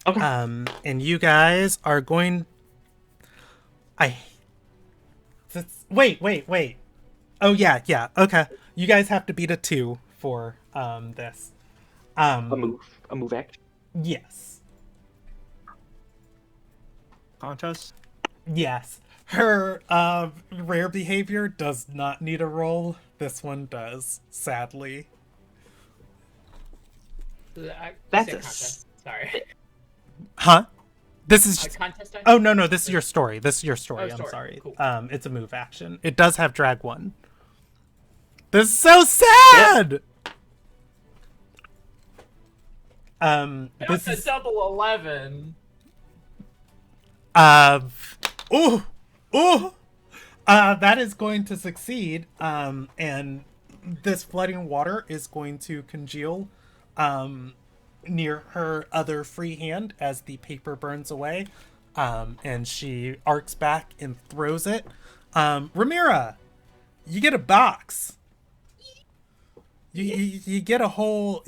Okay. And you guys are going. Wait. Oh yeah. Okay, you guys have to beat a 2 for this. A move action. Yes. Contest. Yes. Her rare behavior does not need a roll. This one does, sadly. I That's said a contest. Sorry. Huh? This is A contest. Oh no, this is your story. This is your story. Oh, I'm story. sorry. Cool. It's a move action. It does have drag 1. This is so sad. This That's a is double 11. that is going to succeed. And this flooding water is going to congeal near her other free hand as the paper burns away. And she arcs back and throws it. Ramira, you get a box. You get a whole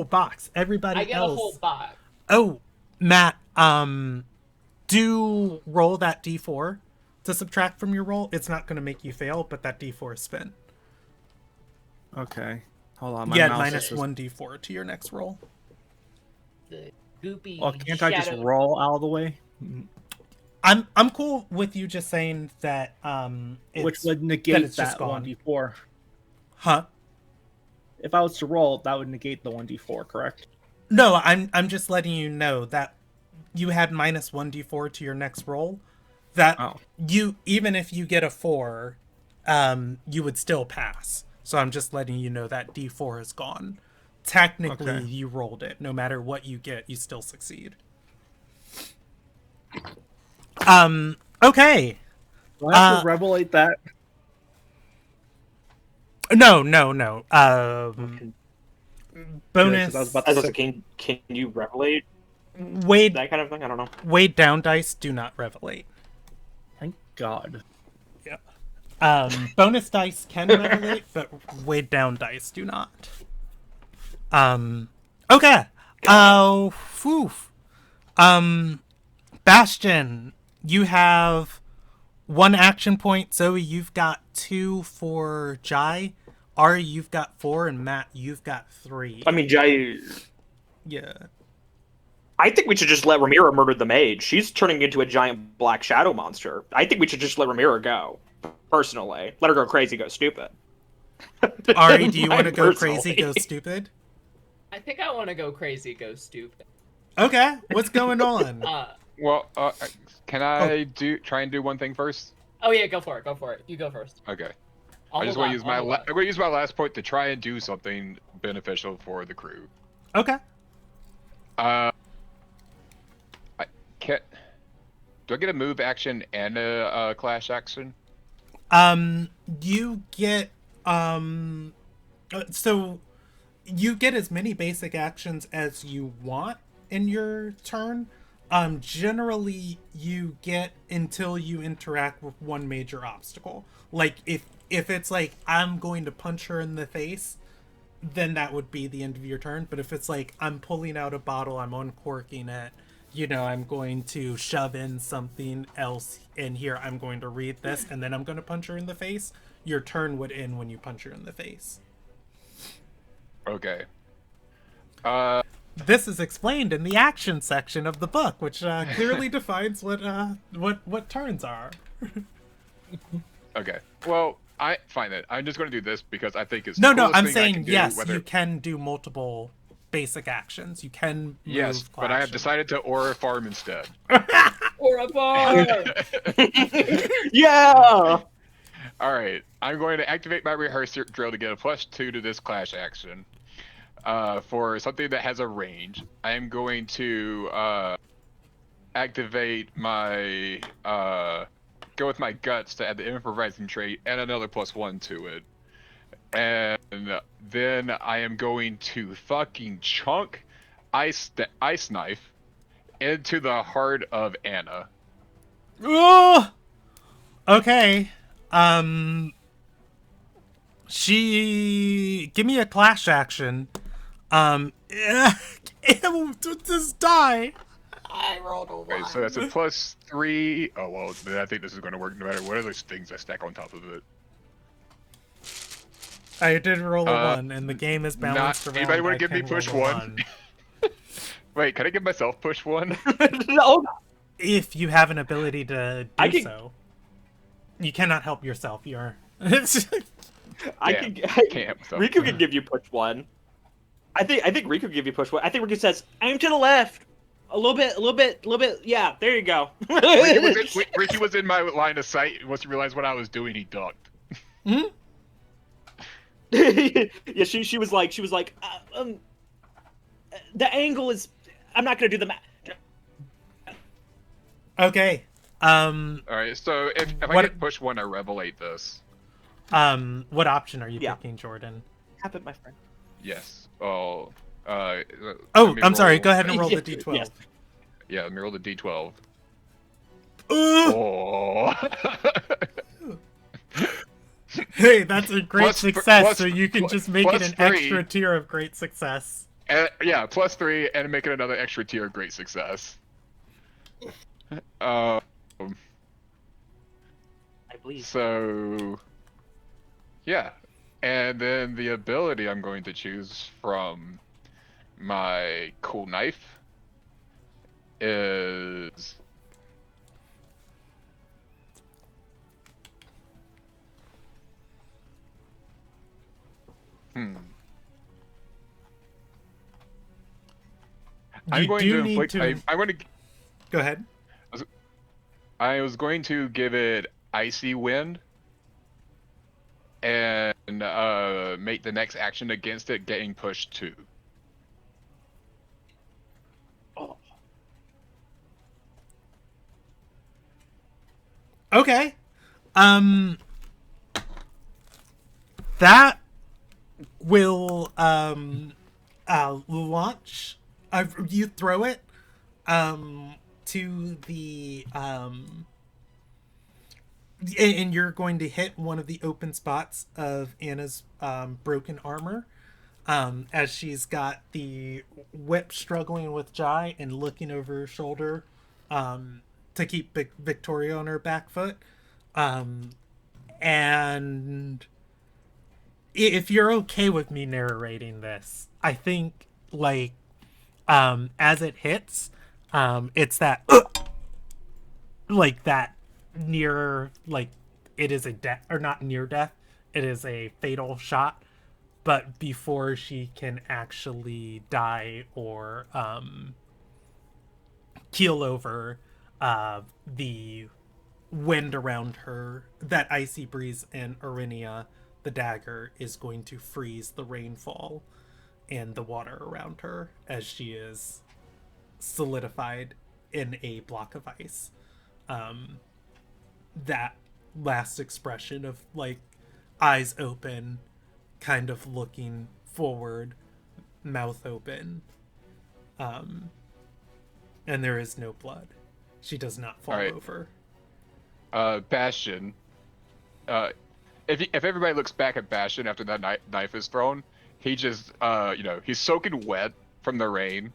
box. Everybody I get else. a whole box. Oh, Matt, do roll that d4 to subtract from your roll. It's not going to make you fail, but that d4 is spent. Okay, hold on. Yeah, mouse minus is- 1 d4 to your next roll. The goopy. Oh, can't I just shadow- roll out of the way? I'm cool with you just saying that Which would that negate it's just that gone. 1d4. Huh? If I was to roll, that would negate the 1d4, correct? No, I'm just letting you know that you had minus 1 d4 to your next roll. That Oh. you, even if you get a 4, you would still pass. So I'm just letting you know that d4 is gone. Technically, Okay. you rolled it. No matter what you get, you still succeed. Okay. Do I have to revelate that? No. Bonus. 'cause I was about I to was say, like, can you revelate Weighed that kind of thing? I don't know. weighed down dice do not revelate. thank God. Bonus dice can revelate, but weighed down dice do not. Okay. Whew. Bastion, you have 1 action point. Zoe, you've got 2 for Jai. Ari, you've got 4, and Matt, you've got 3. I mean, Jai. Yeah. I think we should just let Ramira murder the mage. She's turning into a giant black shadow monster. I think we should just let Ramira go. Personally, let her go crazy, go stupid. Ari, do you want to go Personally. crazy, go stupid? I think I want to go crazy, go stupid. Okay, what's going on? Well, can I try and do one thing first? Oh yeah, go for it. Go for it. You go first. Okay. I'll I just hold want on, to use I'll my hold on. I'm going to use my last point to try and do something beneficial for the crew. Okay. I can't. Do I get a move action and a clash action? You get so you get as many basic actions as you want in your turn. Generally you get until you interact with one major obstacle. Like if it's like I'm going to punch her in the face, then that would be the end of your turn. But if it's like I'm pulling out a bottle, I'm uncorking it, I'm going to shove in something else in here, I'm going to read this, and then I'm going to punch her in the face, your turn would end when you punch her in the face. Okay. This is explained in the action section of the book, which clearly defines what turns are. Okay. Well, fine then. I'm just going to do this because I think it's No, the coolest I'm thing I saying can do, yes, whether... you can do multiple basic actions. You can move Yes, but I have clashes. decided to aura farm instead. Or a bar. Yeah. All right, I'm going to activate my rehearsal drill to get a +2 to this clash action. For something that has a range, I am going to activate my go with my guts to add the improvising trait and another +1 to it, and then I am going to fucking chunk ice knife into the heart of Anna. Oh! Okay. Give me a clash action. Just die. I rolled a 1. Okay, so that's a +3. Oh well, then I think this is going to work no matter what other things I stack on top of it. I did roll a 1, and the game is balanced around. Anybody want I to give me can push roll a 1? Wait, can I give myself push 1? No. If you have an ability to I do can- so. You cannot help yourself. You're. I Damn, can. can't help myself. Riku can give you push 1. I think Riku can give you push 1. I think Riku says, "Aim to the left, a little bit. Yeah, there you go." Ricky was in my line of sight. Once he realized what I was doing, he ducked. Yeah, she was like, the angle is. I'm not gonna do the math. Okay. All right, so if I What- get push 1, I revelate this. What option are you Yeah. picking, Jordan? Happen, my friend. Yes. Oh. Oh, let me I'm sorry. roll- Go ahead and roll the d12. Yes. Yeah, let me roll the d12. Ooh! Oh. Hey, that's a great Plus- success, plus- so you can plus- just make it plus an 3. extra tier of great success. Yeah, +3, and make it another extra tier of great success. I believe. So, yeah, and then the ability I'm going to choose from my cool knife is I'm You going do to need inflict. to- I'm going to. Go ahead. I was going to give it icy wind, and make the next action against it getting pushed 2. Oh. Okay. That will launch. You throw it to the and you're going to hit one of the open spots of Anna's broken armor. As she's got the whip struggling with Jai and looking over her shoulder to keep Victoria on her back foot. And if you're okay with me narrating this, I think, like, as it hits, it's that, like, that near, like, it is a death, or not near death, it is a fatal shot. But before she can actually die or keel over, the wind around her, that icy breeze, and Arinia, the dagger, is going to freeze the rainfall and the water around her as she is solidified in a block of ice. That last expression of, like, eyes open, kind of looking forward, mouth open, and there is no blood. She does not fall over. Bastion. If everybody looks back at Bastion after that knife is thrown, he just he's soaking wet from the rain.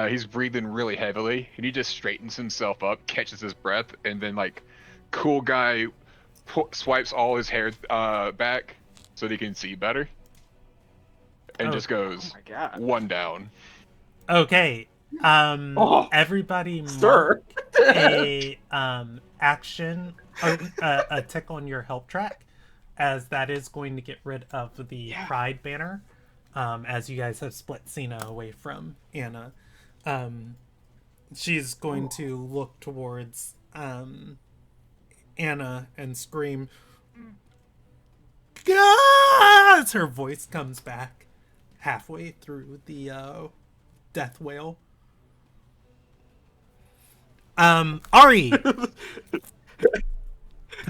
He's breathing really heavily, and he just straightens himself up, catches his breath, and then, like, cool guy swipes all his hair back so that he can see better, and just goes, Oh my God. one down. Okay. Everybody Sir. mark a action, or a tick on your help track, as that is going to get rid of the Pride banner, as you guys have split Cena away from Anna. She's going to look towards Anna and scream, "God!" as her voice comes back halfway through the death wail. Ari,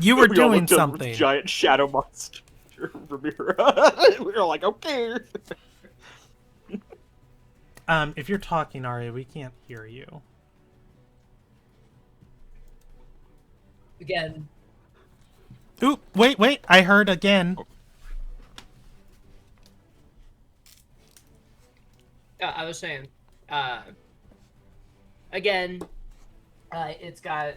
you were We all doing looked at something. Giant shadow monster, Ramira. We were like, okay. If you're talking, Ari, we can't hear you. Again, Ooh, wait, I heard again. I was saying, again, it's got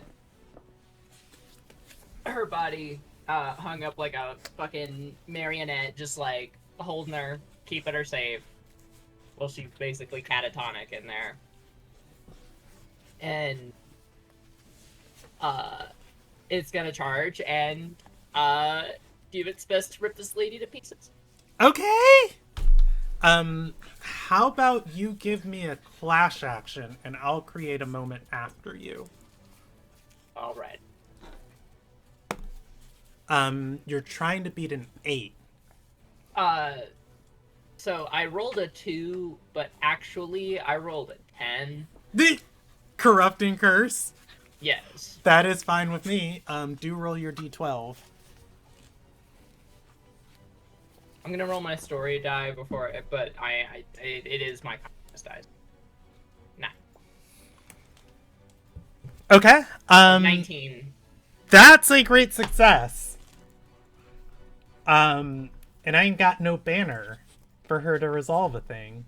her body hung up like a fucking marionette, just like holding her, keeping her safe. Well, she's basically catatonic in there. And it's gonna charge and do its best to rip this lady to pieces. Okay. How about you give me a clash action, and I'll create a moment after you. All right. You're trying to beat an 8. So I rolled a 2, but actually I rolled a 10. The corrupting curse. Yes. That is fine with me. Do roll your d12. I'm gonna roll my story die before it, but it is my kindness dice. Nah. Okay. 19. That's a great success. And I ain't got no banner for her to resolve a thing.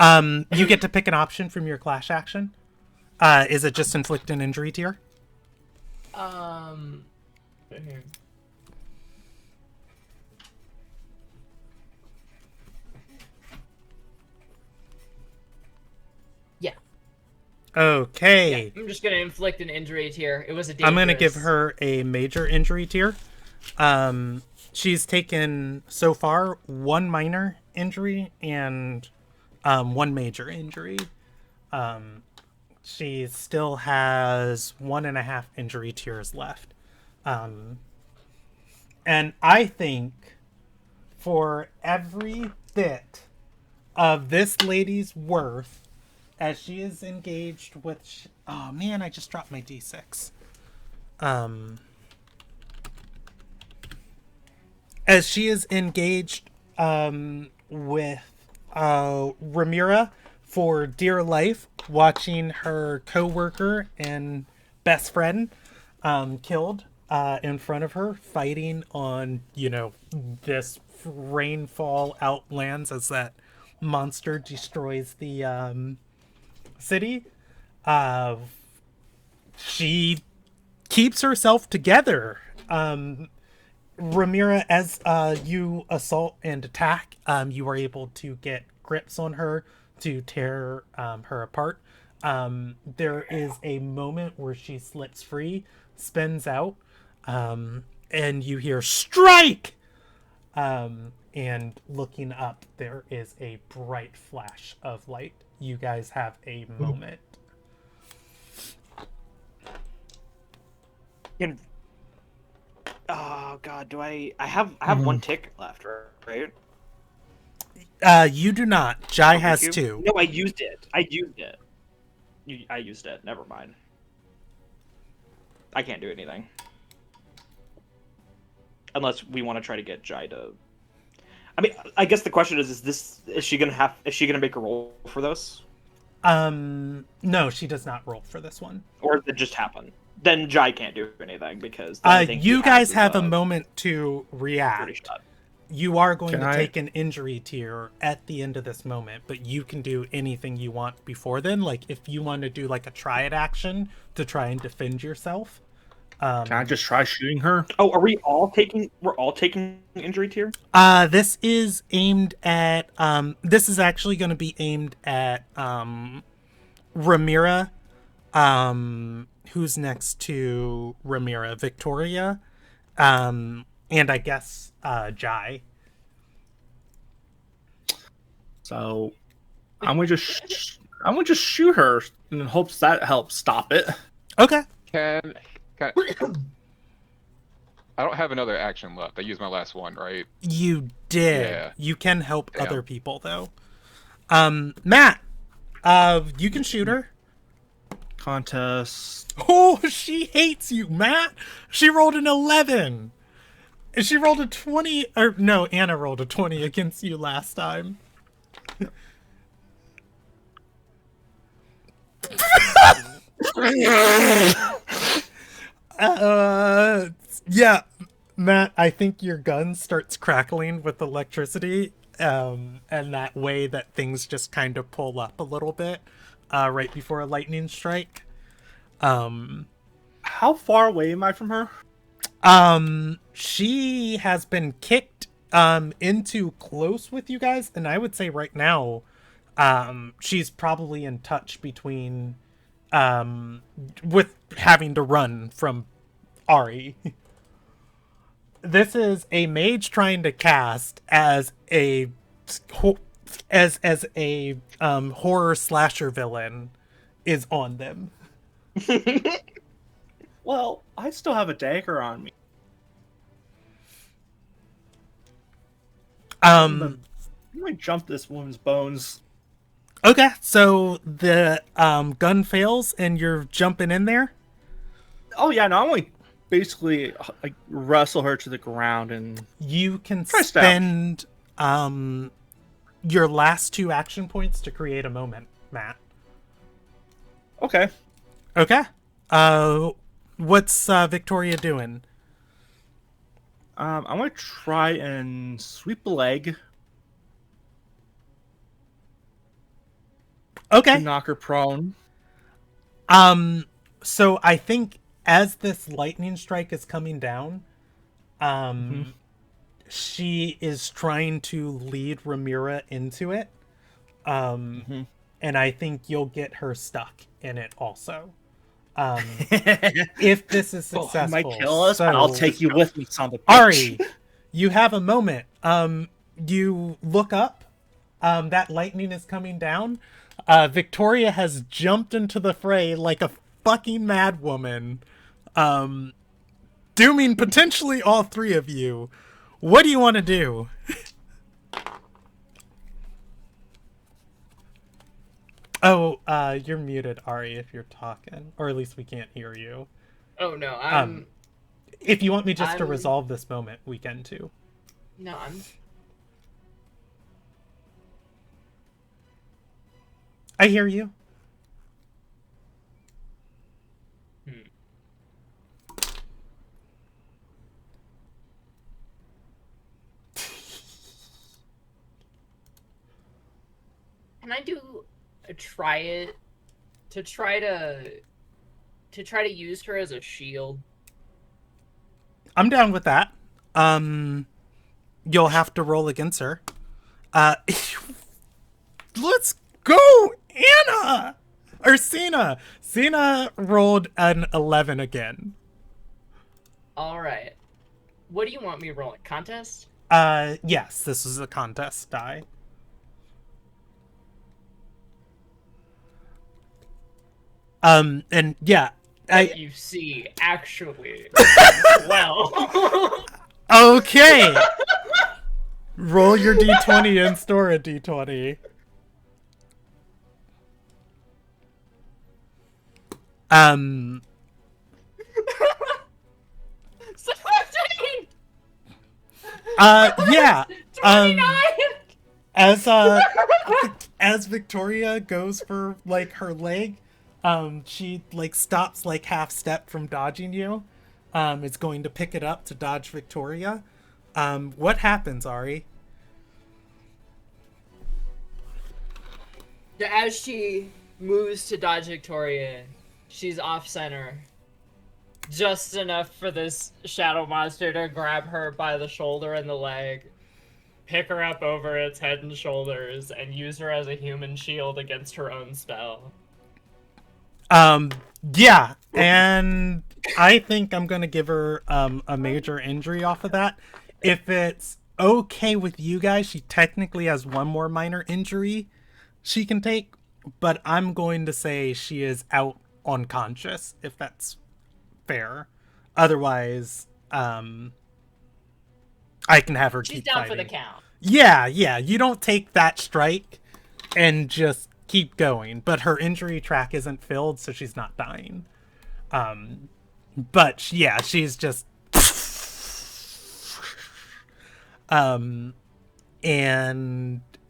You get to pick an option from your clash action. Is it just inflict an injury tier? Here. Yeah. Okay. Yeah, I'm just gonna inflict an injury tier. It was a I'm gonna give dangerous- her a major injury tier. She's taken so far 1 minor injury and 1 major injury. She still has 1.5 injury tiers left. And I think for every bit of this lady's worth, as she is engaged with... Oh man, I just dropped my d6. as she is engaged with Ramira for dear life, watching her co-worker and best friend killed in front of her, fighting on, this rainfall outlands as that monster destroys the city. She keeps herself together. Ramira, as you assault and attack, you are able to get grips on her to tear her apart. There is a moment where she slips free, spins out, and you hear strike! And looking up, there is a bright flash of light. You guys have a moment. And oh god, do I have one tick left, right? You do not. Jai has You? 2. No, I used it. I used it. Never mind. I can't do anything. Unless we want to try to get Jai to... I mean, I guess the question is she gonna make a roll for this? No, she does not roll for this one. Or did it just happen? Then Jai can't do anything because the only thing he you guys has have is a moment to react. dirty shot. You are going Can to I- take an injury tier at the end of this moment, but you can do anything you want before then. Like, if you want to do, like, a triad action to try and defend yourself. Can I just try shooting her? Oh, we're all taking injury tier? This is aimed at, this is actually going to be aimed at, Ramira, who's next to Ramira? Victoria, and I guess, Jai. So I'm gonna just shoot her in hopes that helps stop it. Okay. Can I don't have another action left. I used my last one, right? You did. Yeah. You can help Yeah. other people, though. Matt, you can shoot her. Contest. Oh, she hates you, Matt. She rolled an 11. And she rolled a 20. Or, no, Anna rolled a 20 against you last time. Yeah, Matt, I think your gun starts crackling with electricity, and that way that things just kind of pull up a little bit, right before a lightning strike. How far away am I from her? She has been kicked, into close with you guys, and I would say right now, she's probably in touch between, with having to run from Ari. This is a mage trying to cast as a horror slasher villain is on them. Well, I still have a dagger on me. I might jump this woman's bones. Okay, so the gun fails and you're jumping in there. Oh yeah, no, I'm like basically like wrestle her to the ground and You can Try stab. spend your last 2 action points to create a moment, Matt. okay. Okay. What's Victoria doing? I'm gonna try and sweep a leg to Okay. knock her prone. So I think as this lightning strike is coming down, she is trying to lead Ramira into it. And I think you'll get her stuck in it also. If this is You successful. might kill us, but I'll take you with me, son of a bitch. Ari, you have a moment. You look up. That lightning is coming down. Victoria has jumped into the fray like a fucking mad woman, dooming potentially all 3 of you. What do you want to do? Oh, you're muted, Ari, if you're talking. Or at least we can't hear you. Oh no, I'm If you want me just to I'm- resolve this moment, we can too. No, I'm. I hear you. Hmm. Can I do a try it to try to use her as a shield? I'm down with that. You'll have to roll against her. Let's go, Anna! Or Cena. Cena rolled an 11 again. All right. What do you want me rolling? Contest? Yes, this is a contest die. And yeah, You see, actually, well. Okay. Roll your d20 and store a d20. 17! Yeah. 29! As as Victoria goes for like her leg, she like stops like half step from dodging you. Is going to pick it up to dodge Victoria. What happens, Ari? As she moves to dodge Victoria, she's off center. Just enough for this shadow monster to grab her by the shoulder and the leg, pick her up over its head and shoulders, and use her as a human shield against her own spell. Yeah, and I think I'm gonna give her a major injury off of that. If it's okay with you guys, she technically has one more minor injury she can take, but I'm going to say she is out unconscious, if that's fair. Otherwise, I can have her She's keep down fighting. for the count. Yeah, you don't take that strike and just keep going, but her injury track isn't filled, so she's not dying. But yeah, she's just and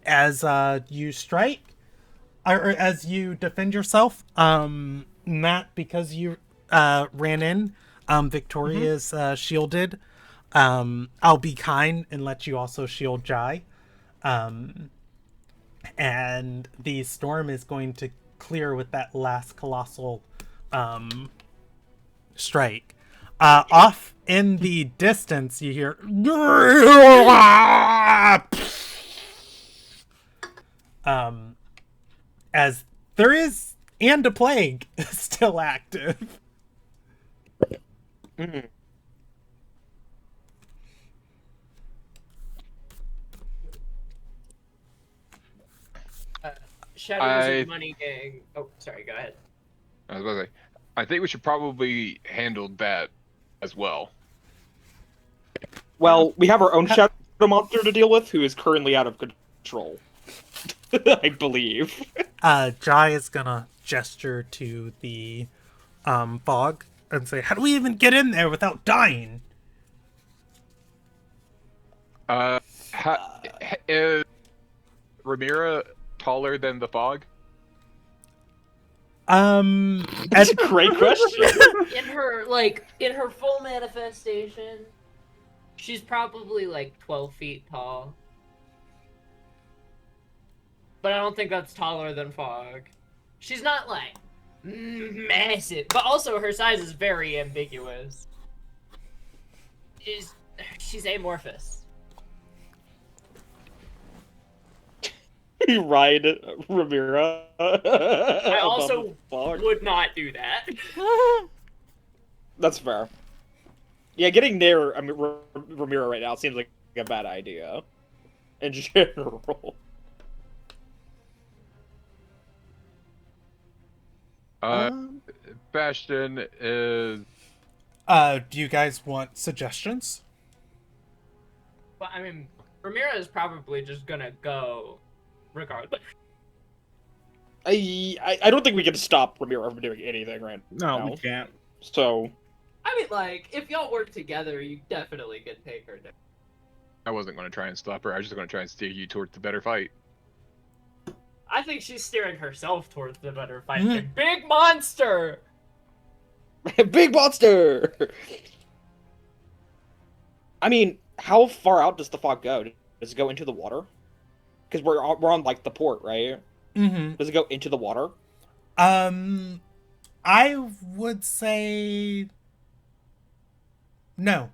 as you strike or as you defend yourself, not because you ran in, Victoria's shielded. I'll be kind and let you also shield Jai. And the storm is going to clear with that last colossal strike. Off in the distance, you hear as there is and a plague still active. Mm. Shadows I- of Money Gang. Oh, sorry, go ahead. I was about to say, I think we should probably handle that as well. Well, we have our own shadow monster to deal with, who is currently out of control. I believe. Jai is gonna gesture to the fog and say, "How do we even get in there without dying?" Is Ramira taller than the fog? That's a great question. In her full manifestation, she's probably like 12 feet tall. But I don't think that's taller than Fog. She's not like massive, but also her size is very ambiguous. She's amorphous. You ride Ramira. I also would not do that. That's fair. Yeah, getting near Ramira right now seems like a bad idea. In general. Bastion is. Do you guys want suggestions? But I mean, Ramira is probably just gonna go regardless. I don't think we can stop Ramira from doing anything right No, now. we can't. So, I mean, like, if y'all work together, you definitely could take her down. I wasn't going to try and stop her. I was just going to try and steer you towards the better fight. I think she's steering herself towards the better fight. Mhm. The big monster! Big monster! I mean, how far out does the fog go? Does it go into the water? Because we're on like the port, right? Mm-hmm. Does it go into the water? I would say no.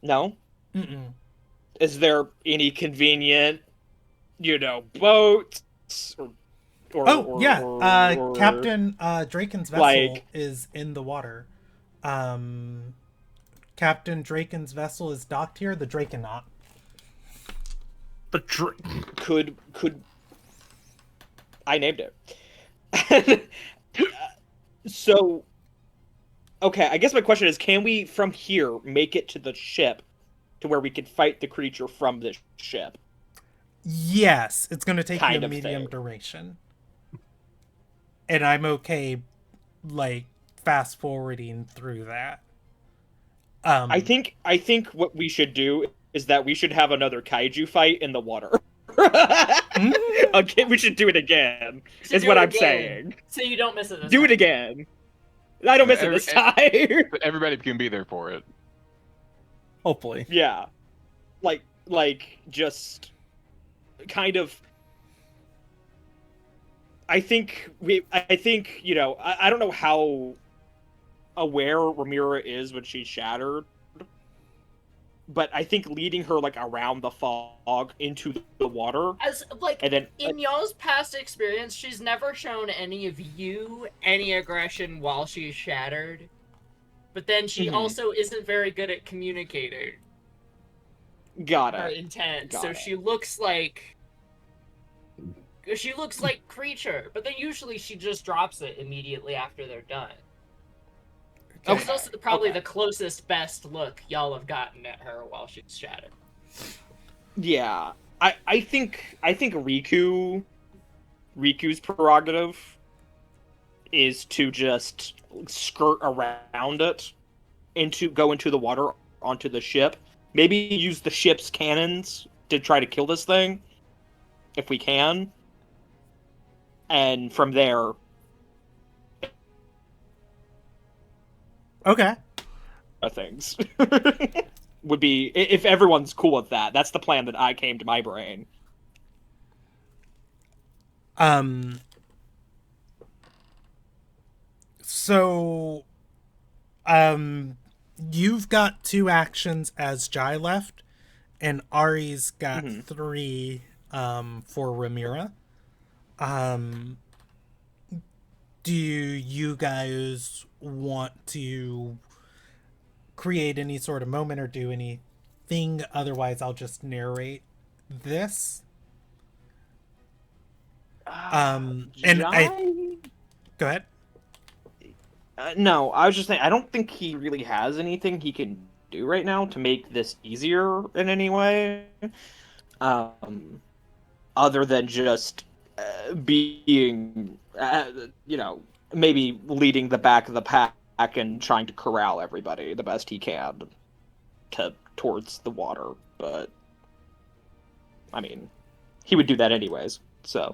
No. Mm-mm. Is there any convenient, boats or Captain Draken's vessel like- is in the water. Captain Draken's vessel is docked here. The Drakenaut. The could I named it. So, okay, I guess my question is, can we from here make it to the ship to where we can fight the creature from the ship? Yes, it's going to take Kind you a of medium thing. duration. And I'm okay, like, fast forwarding through that. I think what we should do is that we should have another kaiju fight in the water. Okay, we should do it again. So Is do what it I'm again, saying. So you don't miss it this Do it time. again. I don't miss it this time. But everybody can be there for it. hopefully. Yeah. Like just kind of I think I don't know how aware Ramira is when she's shattered, but I think leading her like around the fog into the water As like and then in y'all's past experience, she's never shown any of you any aggression while she's shattered. But then she Mhm. also isn't very good at communicating got her it. intent. Got So it. she looks like creature, but then usually she just drops it immediately after they're done. Okay. It's also probably okay. the closest best look y'all have gotten at her while she's shattered. Yeah. I think Riku's prerogative is to just skirt around it go into the water onto the ship. Maybe use the ship's cannons to try to kill this thing if we can. And from there Okay. things would be if everyone's cool with that. That's the plan that I came to my brain. So, you've got 2 actions as Jai left, and Ari's got 3, for Ramira. Do you guys want to create any sort of moment or do anything? Otherwise, I'll just narrate this. And go ahead. No, I was just saying, I don't think he really has anything he can do right now to make this easier in any way. Other than just being, maybe leading the back of the pack and trying to corral everybody the best he can towards the water. But, I mean, he would do that anyways, so.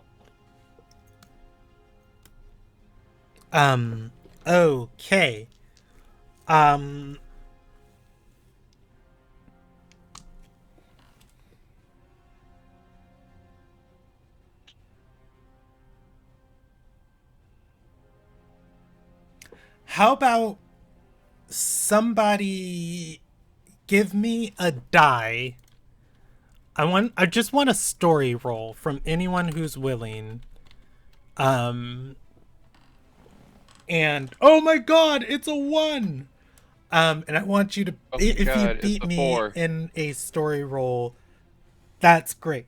Okay. How about somebody give me a die? I just want a story roll from anyone who's willing. And oh my god, it's a 1. And I want you to if God, you it's beat a me 4. in a story roll, that's great.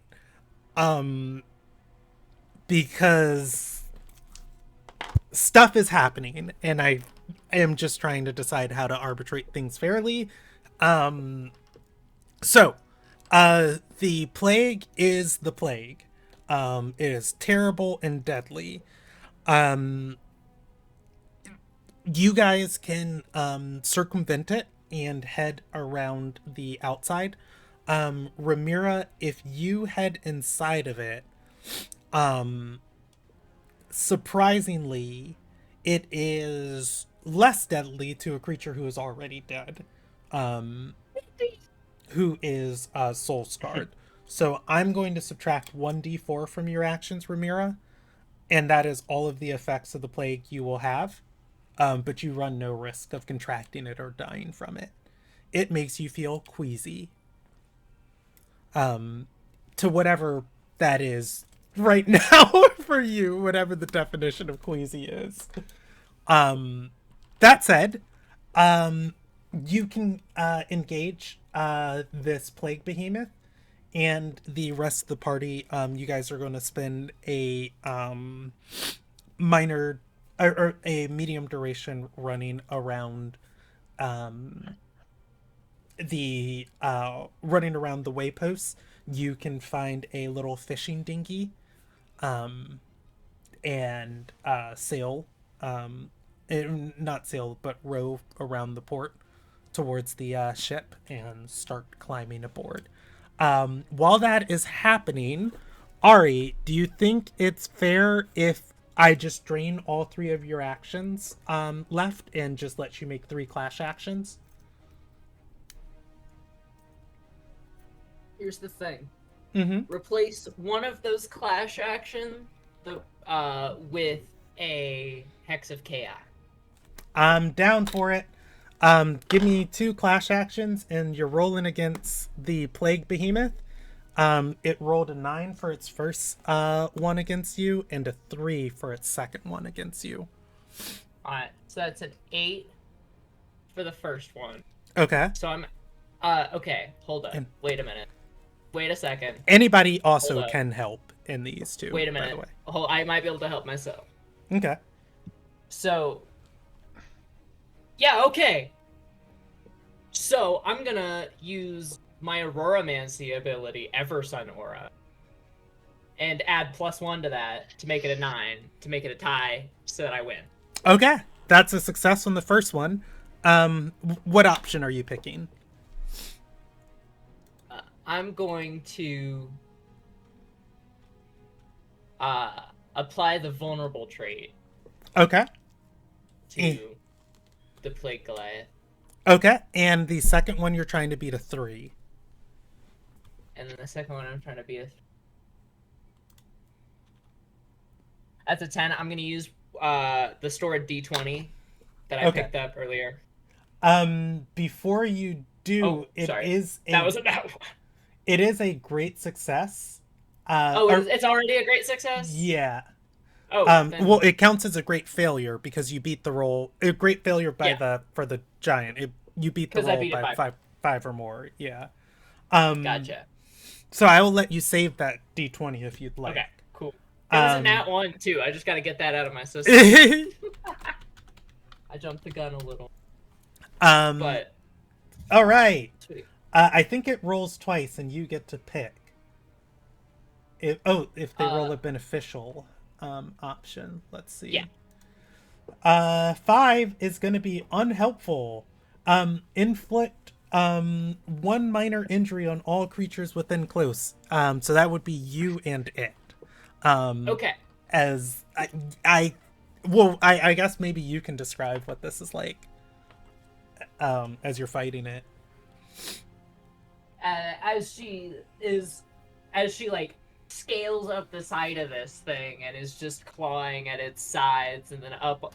Because stuff is happening and I am just trying to decide how to arbitrate things fairly. So, the plague is the plague. It is terrible and deadly. You guys can circumvent it and head around the outside. Ramira, if you head inside of it, surprisingly, it is less deadly to a creature who is already dead, who is soul scarred. So I'm going to subtract 1d4 from your actions, Ramira, and that is all of the effects of the plague you will have. But you run no risk of contracting it or dying from it. It makes you feel queasy. To whatever that is right now for you, whatever the definition of queasy is. That said, you can engage this plague behemoth, and the rest of the party, you guys are going to spend a minor or a medium duration running around the wayposts. You can find a little fishing dinghy and sail, not sail, but row around the port towards the ship and start climbing aboard. While that is happening, Ari, do you think it's fair if I just drain all 3 of your actions left and just let you make 3 clash actions? Here's the thing. Mm-hmm. Replace one of those clash actions with a Hex of Chaos. I'm down for it. Give me 2 clash actions, and you're rolling against the Plague Behemoth. It rolled a 9 for its first one against you, and a 3 for its second one against you. Alright, so that's an 8 for the first one. Okay. So I'm... okay, hold up. Wait a minute. Wait a second. Anybody also can help in these two. Wait a minute. By the way. I might be able to help myself. Okay. So... yeah, okay. So, I'm gonna use my Auroramancy ability, Eversun Aura, and add +1 to that to make it a 9, to make it a tie, so that I win. Okay. That's a success on the first one. What option are you picking? I'm going to apply the vulnerable trait. Okay. To the Plague Goliath. Okay, and the second one you're trying to beat a 3. And then the second one I'm trying to beat a... That's a 10. I'm going to use the stored D20 that I picked up earlier. Before you do, that was a bad one. It is a great success. It's already a great success? Yeah. Oh, well, it counts as a great failure because you beat the roll. A great failure for the giant. You beat the roll by five or more. Yeah. Gotcha. So I will let you save that D20 if you'd like. Okay, cool. It was a nat 1 too. I just got to get that out of my system. I jumped the gun a little. But all right. Sweet. I think it rolls twice, and you get to pick. If they roll a beneficial option. Let's see. Yeah. 5 is going to be unhelpful. Inflict 1 minor injury on all creatures within close. So that would be you and it. Okay. As I guess maybe you can describe what this is like. As you're fighting it. As she like scales up the side of this thing and is just clawing at its sides and then up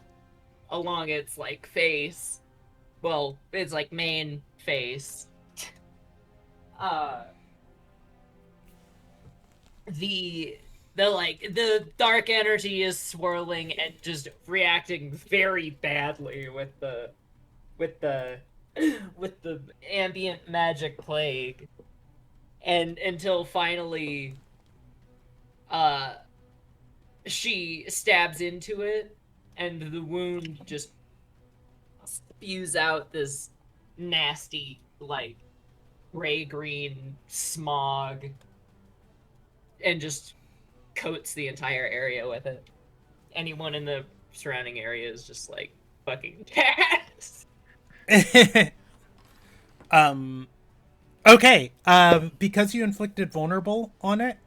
along its like face. Well, its like main face. The dark energy is swirling and just reacting very badly with the ambient magic plague, and until finally she stabs into it and the wound just spews out this nasty like gray-green smog and just coats the entire area with it. Anyone in the surrounding area is just like fucking cats. Okay. Because you inflicted vulnerable on it,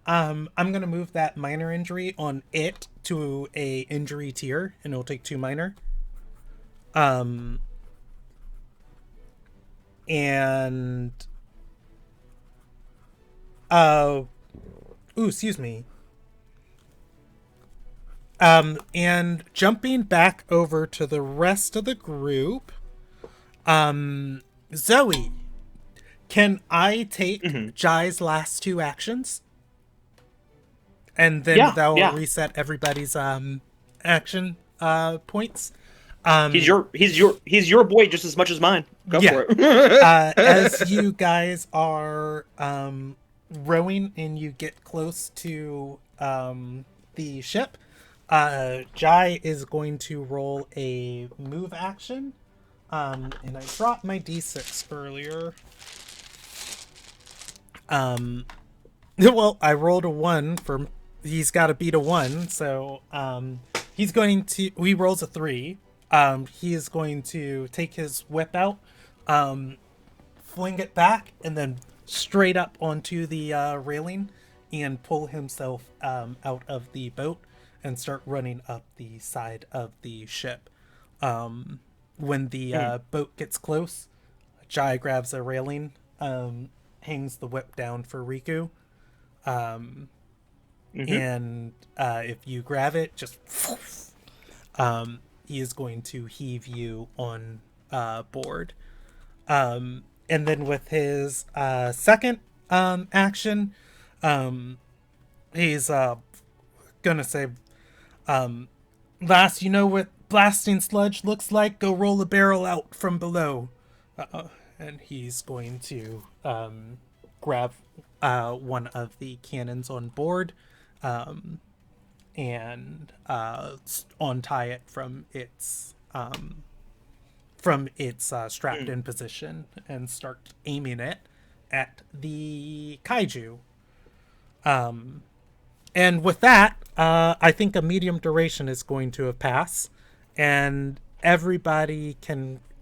I'm gonna move that minor injury on it to a injury tier, and it'll take 2 minor. And excuse me. And jumping back over to the rest of the group, Zoe, can I take Jai's last 2 actions? And then that'll reset everybody's action points. He's your boy just as much as mine. Go for it. As you guys are rowing and you get close to the ship, Jai is going to roll a move action. And I dropped my d6 earlier. Well, I rolled a 1 for... He's got to beat a 1, so he's going to... He rolls a 3. He is going to take his whip out, fling it back, and then straight up onto the railing and pull himself out of the boat and start running up the side of the ship. When the boat gets close, Jai grabs a railing, hangs the whip down for Riku. And if you grab it, just he is going to heave you on board. And then with his second action, he's gonna say, "Last, you know what blasting sludge looks like? Go roll a barrel out from below." And he's going to grab one of the cannons on board and untie it from its strapped in position and start aiming it at the kaiju. And with that, I think a medium duration is going to have passed, and everybody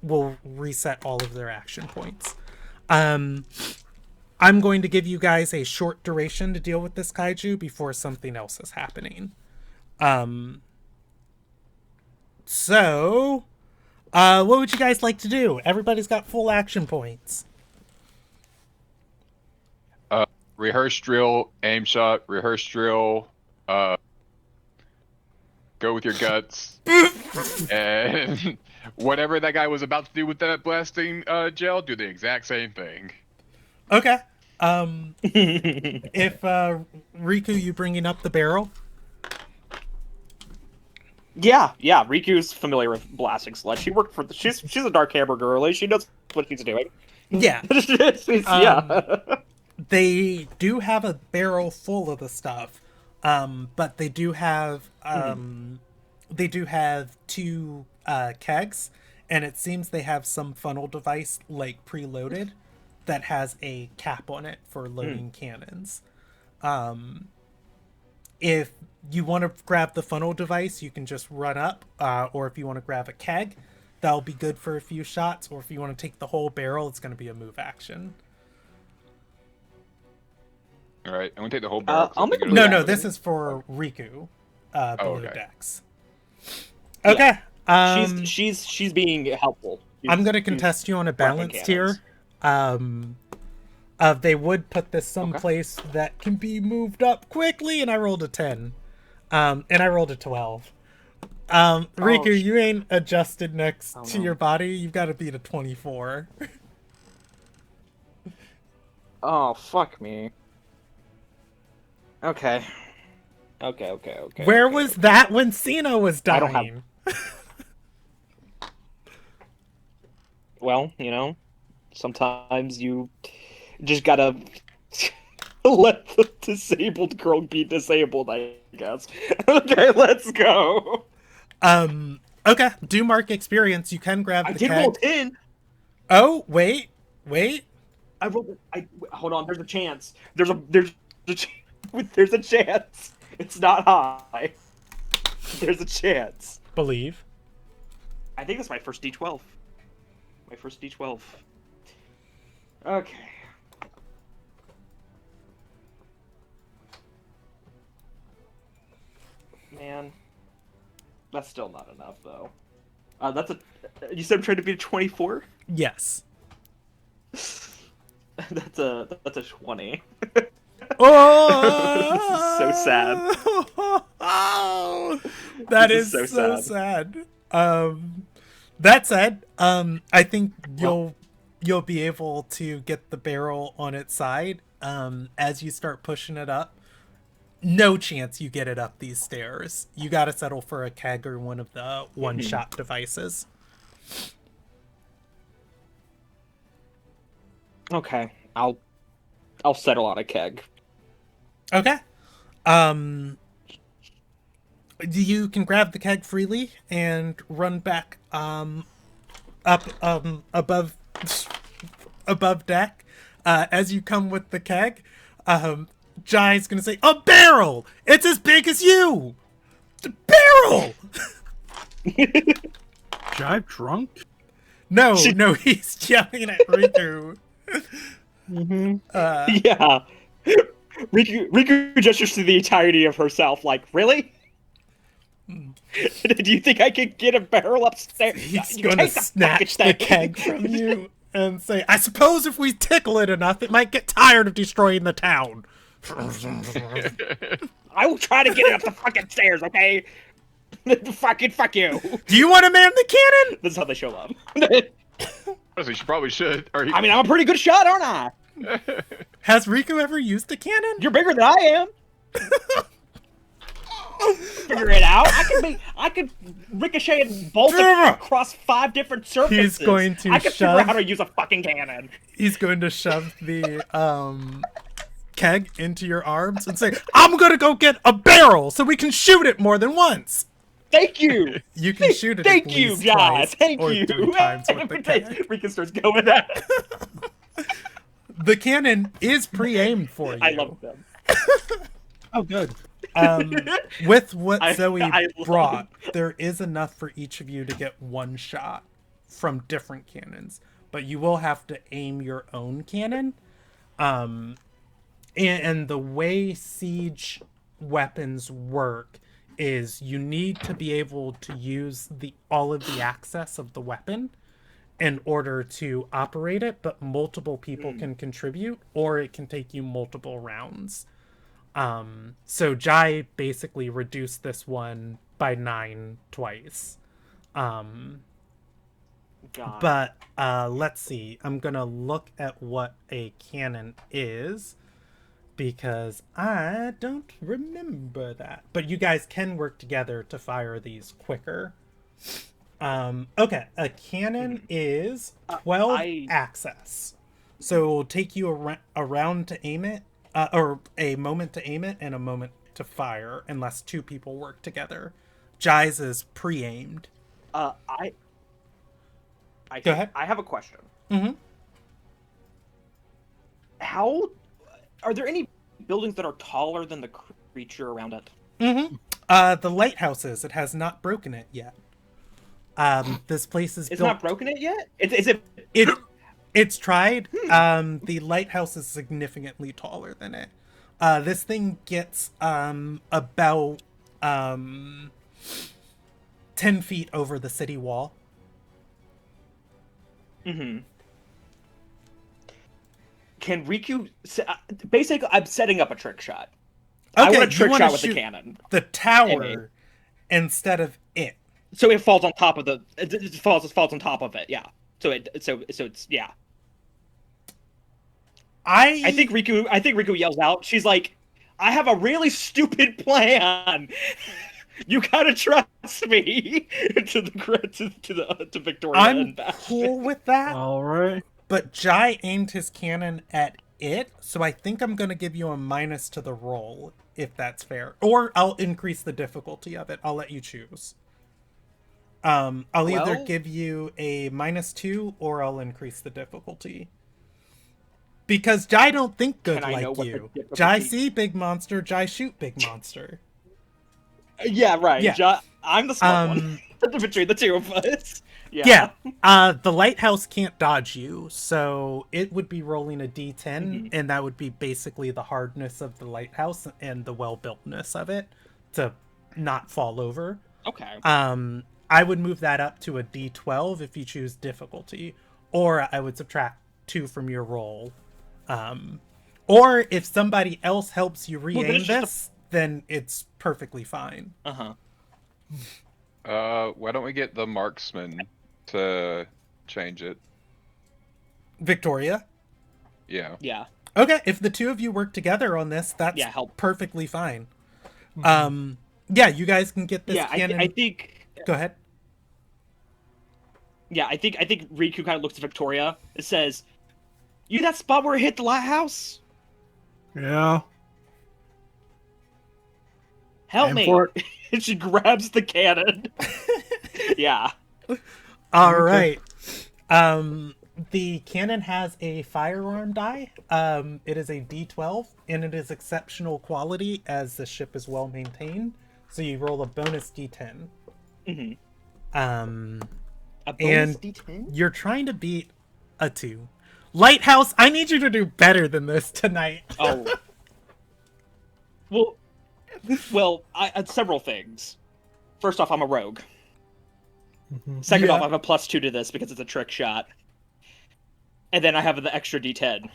will reset all of their action points. I'm going to give you guys a short duration to deal with this kaiju before something else is happening. So, what would you guys like to do? Everybody's got full action points. Rehearse drill, aim shot, rehearse drill, go with your guts, and whatever that guy was about to do with that blasting gel, do the exact same thing. Okay. If Riku, you bringing up the barrel? Yeah. Riku's familiar with blasting sludge. She worked for she's a Dark Hammer girly. She knows what she's doing. Yeah. Yeah. They do have a barrel full of the stuff, but they do have 2 kegs, and it seems they have some funnel device like preloaded that has a cap on it for loading cannons. If you want to grab the funnel device, you can just run up, or if you want to grab a keg, that'll be good for a few shots, or if you want to take the whole barrel, it's going to be a move action. All right, I'm gonna take the whole barrel. No, this is for Riku, below decks. Okay. Yeah. She's being helpful. I'm gonna contest you on a balance tier. They would put this someplace that can be moved up quickly, and I rolled a 10. And I rolled a 12. Riku, you ain't adjusted next to your body. You've got to beat a 24. Oh, fuck me. Okay. Where was that when Cena was dying? Well, sometimes you just gotta let the disabled girl be disabled, I guess. Okay, let's go. Okay, do mark experience. You can grab the keg. I did roll 10. Oh, wait. Hold on, there's a chance. There's a chance. It's not high. There's a chance. Believe. I think that's my first D12. My first D12. Okay. Man, that's still not enough though. That's a. You said I'm trying to beat a 24. Yes. That's a 20. Oh, This is so sad. That This is is so so sad. That said, I think you'll be able to get the barrel on its side. As you start pushing it up, no chance you get it up these stairs. You got to settle for a keg or one of the one-shot devices. Okay, I'll settle on a keg. Okay. You can grab the keg freely and run back up above deck. As you come with the keg, Jai's gonna say, "A barrel! It's as big as you! The barrel!" Jive drunk? No, he's yelling at Riku. Yeah. Riku gestures to the entirety of herself, like, really? Do you think I could get a barrel upstairs? He's You going to take the snatch the fucking thing. keg from you and say, "I suppose if we tickle it enough, it might get tired of destroying the town." I will try to get it up the fucking stairs, okay? Fuck you. Do you want to man the cannon? This is how they show up. Honestly, she probably should. Or I mean, I'm a pretty good shot, aren't I? Has Riku ever used a cannon? You're bigger than I am. Figure it out. I could ricochet and bolt it across 5 different surfaces. He's going to I can figure shove- out how to use a fucking cannon. He's going to shove the keg into your arms and say, "I'm going to go get a barrel so we can shoot it more than once." Thank you. You can shoot it Thank at you, least John. twice Thank or you. 3 times with the keg. Rika starts going at it. The cannon is pre-aimed for you. I love them. Oh, good. With what I Zoe love brought, there is enough for each of you to get one shot from different cannons, but you will have to aim your own cannon. And the way siege weapons work is you need to be able to use all of the access of the weapon in order to operate it, but multiple people can contribute, or it can take you multiple rounds. So Jai basically reduced this one by 9 twice. God. But let's see. I'm gonna look at what a cannon is, because I don't remember that. But you guys can work together to fire these quicker. Okay, a cannon is 12 access. So it will take you a round to aim it, or a moment to aim it and a moment to fire, unless 2 people work together. Jai's is pre-aimed. Go ahead. I have a question. Mm-hmm. How are there any buildings that are taller than the creature around it? Mm-hmm. The lighthouses. It has not broken it yet. This place is It's built... not broken it yet? Is it? It's tried. The lighthouse is significantly taller than it. This thing gets about 10 feet over the city wall. Mm-hmm. Can Riku... Basically, I'm setting up a trick shot. I want a trick shot with the cannon. The tower instead of it. So it falls on top of the... It falls on top of it, yeah. So it's... Yeah. I think Riku yells out. She's like, "I have a really stupid plan. You gotta trust me." to Victoria. I'm and Bash. cool with that. All right. But Jai aimed his cannon at it, so I think I'm gonna give you a minus to the roll, if that's fair. Or I'll increase the difficulty of it. I'll let you choose. I'll either give you a -2 or I'll increase the difficulty. Because Jai don't think good like you. Jai see big monster, Jai shoot big monster. Yeah, right. Yeah. I'm the smart one between the 2 of us. Yeah. The lighthouse can't dodge you, so it would be rolling a d10, and that would be basically the hardness of the lighthouse and the well-builtness of it to not fall over. Okay. I would move that up to a d12 if you choose difficulty, or I would subtract 2 from your roll. Or if somebody else helps you re-aim this, then it's perfectly fine. Uh-huh. Why don't we get the marksman to change it? Victoria? Yeah. Yeah. Okay, if the two of you work together on this, that's help. perfectly fine. Yeah, you guys can get this cannon. I think. Go ahead. Yeah, I think Riku kind of looks at Victoria and says, "You that spot where it hit the lighthouse? Yeah. Help Aim me!" for it. And she grabs the cannon. Yeah. All Okay. right. The cannon has a firearm die. It is a D12, and it is exceptional quality as the ship is well maintained. So you roll a bonus D10. Mm-hmm. A And bonus D10? you're trying to beat a 2. Lighthouse, I need you to do better than this tonight. Oh. Well, I several things. First off, I'm a rogue. Second off, I have a +2 to this because it's a trick shot. And then I have the extra D10. Do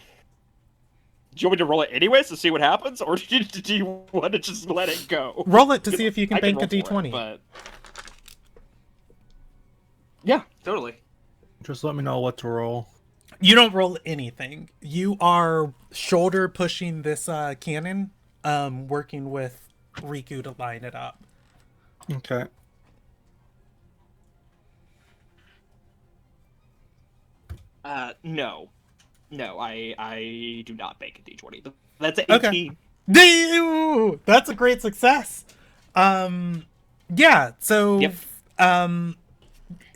you want me to roll it anyways to see what happens, or do you want to just let it go? Roll it to see if you can I bank a roll for D20. it, but... Yeah, totally. Just let me know what to roll. You don't roll anything. You are shoulder pushing this cannon, working with Riku to line it up. Okay. No. No, I do not bank a D20. That's an Okay. 18. Ew! That's a great success. Yeah, so Yep.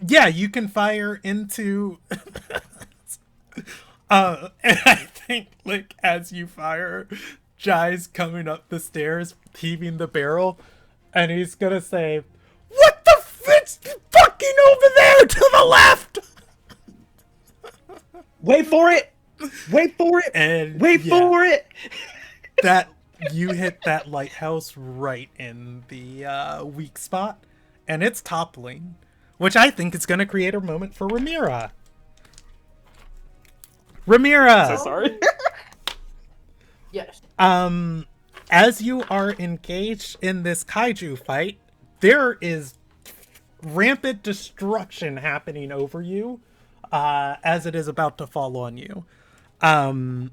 yeah, you can fire into and I think like as you fire, Jai's coming up the stairs, heaving the barrel, and he's gonna say, "What the fit's fucking over there to the left?" Wait for it! Wait for it! And Wait yeah, for it! that you hit that lighthouse right in the weak spot, and it's toppling, which I think is going to create a moment for Ramira. Ramira, So sorry. Yes. as you are engaged in this kaiju fight, there is rampant destruction happening over you, as it is about to fall on you. I'm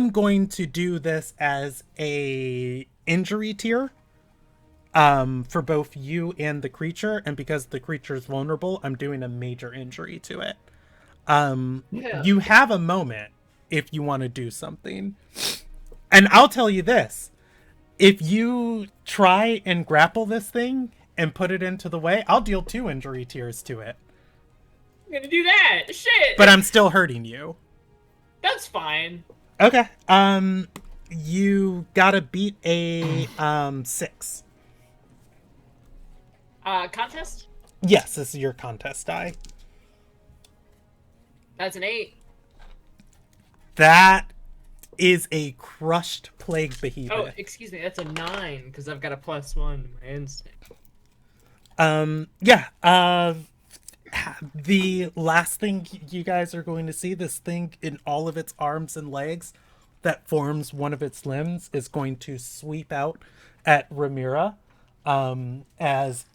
going to do this as a injury tier, for both you and the creature, and because the creature is vulnerable, I'm doing a major injury to it. Yeah. You have a moment if you want to do something. And I'll tell you this. If you try and grapple this thing and put it into the way, I'll deal 2 injury tiers to it. I'm gonna do that. Shit. But I'm still hurting you. That's fine. Okay. You gotta beat a 6. Contest? Yes, this is your contest die. That's an 8. That is a crushed plague Oh, behemoth. excuse me, that's a 9, because I've got a +1 to my instinct. Yeah, the last thing you guys are going to see, this thing in all of its arms and legs that forms one of its limbs, is going to sweep out at Ramira, as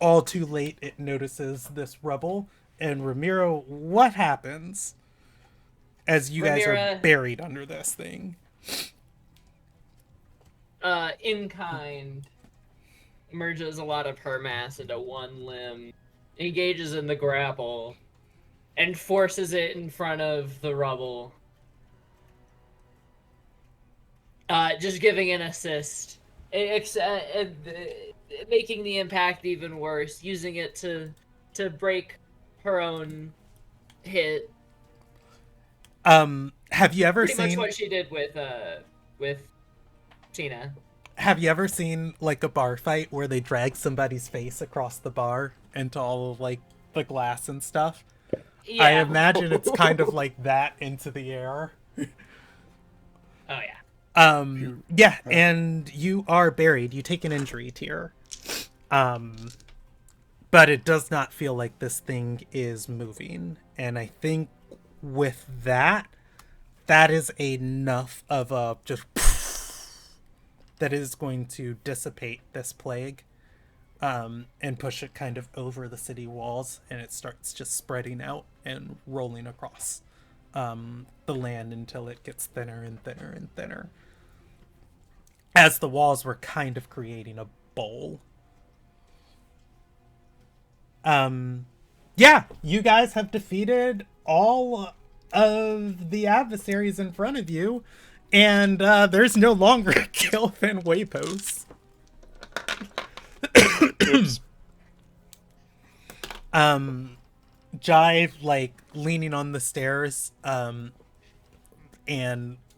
all too late it notices this rubble. And Ramiro, what happens as you guys are Ramira- buried under this thing? In kind, merges a lot of her mass into one limb, engages in the grapple, and forces it in front of the rubble. Just giving an assist, making the impact even worse, using it to break her own hit. Have you ever Pretty much seen? what she did with Tina. Have you ever seen like a bar fight where they drag somebody's face across the bar into all of like the glass and stuff? Yeah. I imagine it's kind of like that into the air. Oh yeah. Yeah, and you are buried. You take an injury tier. But it does not feel like this thing is moving. And I think with that, that is enough of a just that is going to dissipate this plague, and push it kind of over the city walls, and it starts just spreading out and rolling across the land until it gets thinner and thinner and thinner. As the walls were kind of creating a bowl. Yeah, you guys have defeated all of the adversaries in front of you, and there's no longer a Kelvin waypost. Oops. Jive, like, leaning on the stairs, and,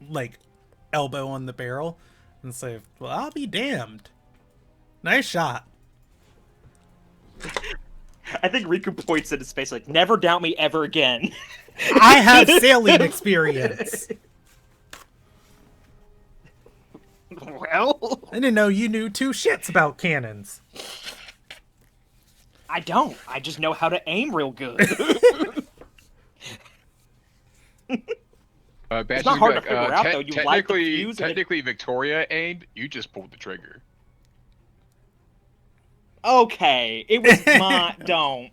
like, elbow on the barrel, and say, well, I'll be damned. Nice shot. I think Riku points at his face like, never doubt me ever again. I have sailing experience. Well, I didn't know you knew two shits about cannons. I don't. I just know how to aim real good. Badger, not hard to like, figure out, though. You light the technically, fuse and it- technically, Victoria aimed. You just pulled the trigger. Okay, it was my... Don't.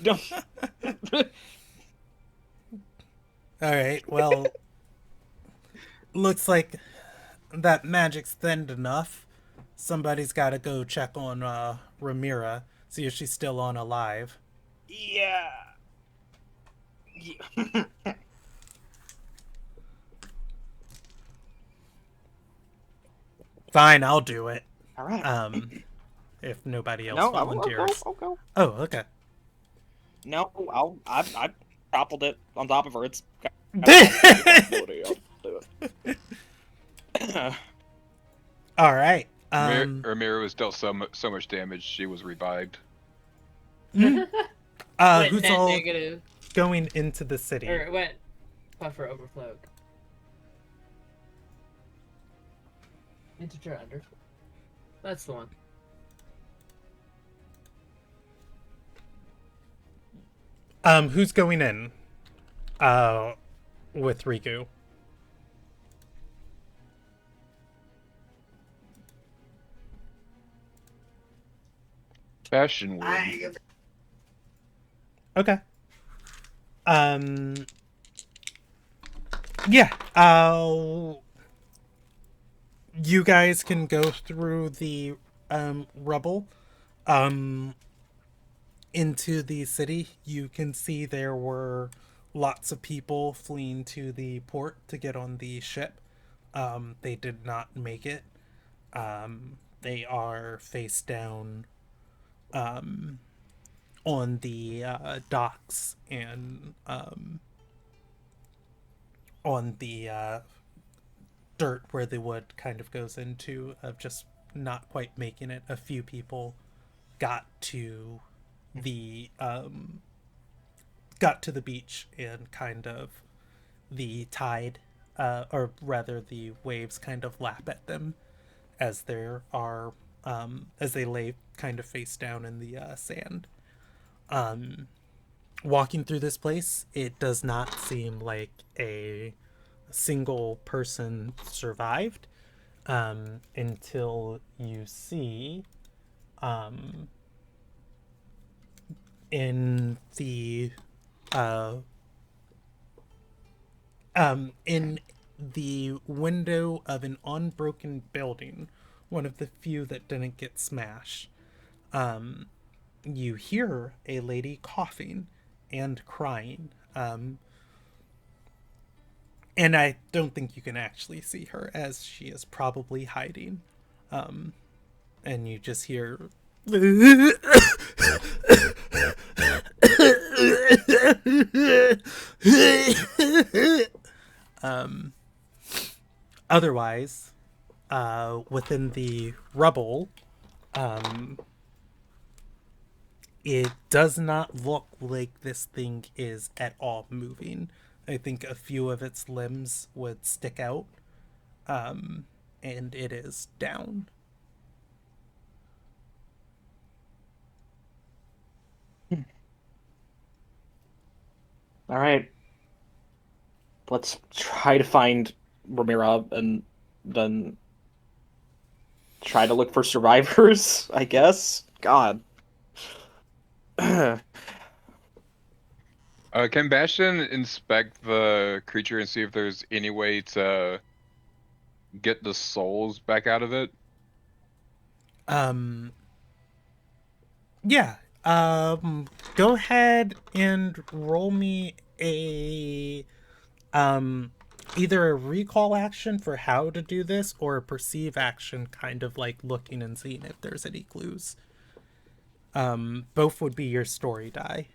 Don't. Alright, well... looks like that magic's thinned enough. Somebody's gotta go check on Ramira, see if she's still on alive. Yeah. Fine, I'll do it. All right. If nobody else No, volunteers. I'll go. Oh, okay. No, I toppled it on top of her. It's... Alright. Ramira was dealt so much damage, she was revived. Went Who's net all negative. going into the city? Or it went buffer overflowed. Integer under. That's the one. Who's going in? With Riku. Bastion would. Okay. Yeah. You guys can go through the rubble into the city. You can see there were lots of people fleeing to the port to get on the ship. They did not make it. They are face down on the docks and on the dirt where the wood kind of goes into, of just not quite making it. A few people got to the beach, and kind of the tide, or rather the waves, kind of lap at them as there are as they lay kind of face down in the sand. Walking through this place, it does not seem like a single person survived, until you see in the in the window of an unbroken building, one of the few that didn't get smashed, you hear a lady coughing and crying. And I don't think you can actually see her, as she is probably hiding. And you just hear... otherwise, within the rubble, it does not look like this thing is at all moving. I think a few of its limbs would stick out, and it is down. All right. Let's try to find Ramira and then try to look for survivors, I guess. God. Can Bastion inspect the creature and see if there's any way to get the souls back out of it? Yeah. Go ahead and roll me a either a recall action for how to do this or a perceive action, kind of like looking and seeing if there's any clues. Both would be your story die.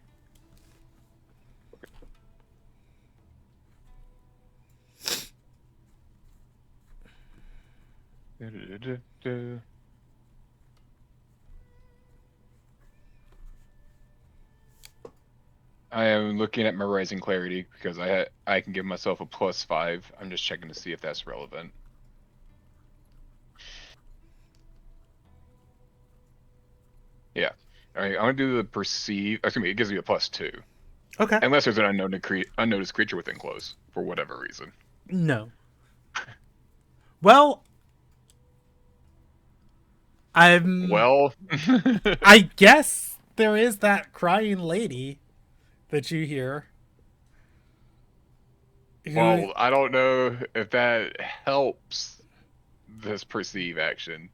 I am looking at my Rising Clarity because I can give myself a +5. I'm just checking to see if that's relevant. Yeah. All right, I'm gonna do the perceive. Excuse me, it gives me a +2. Okay. Unless there's an unnoticed creature within close for whatever reason. No. Well, Well, I guess there is that crying lady that you hear. well, I don't know if that helps this perceive action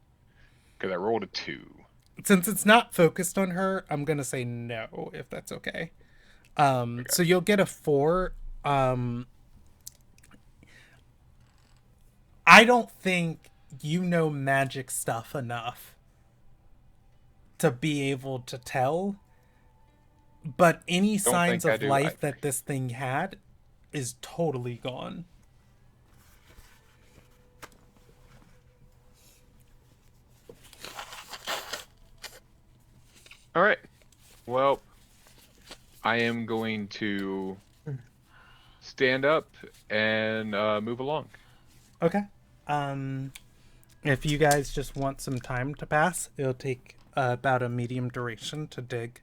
because I rolled a 2. Since it's not focused on her, I'm gonna say no, if that's okay. So you'll get a 4. I don't think you know magic stuff enough to be able to tell, but any Don't signs think I of do life either. that this thing had is totally gone. All right. Well, I am going to stand up and move along. Okay. If you guys just want some time to pass, it'll take about a medium duration to dig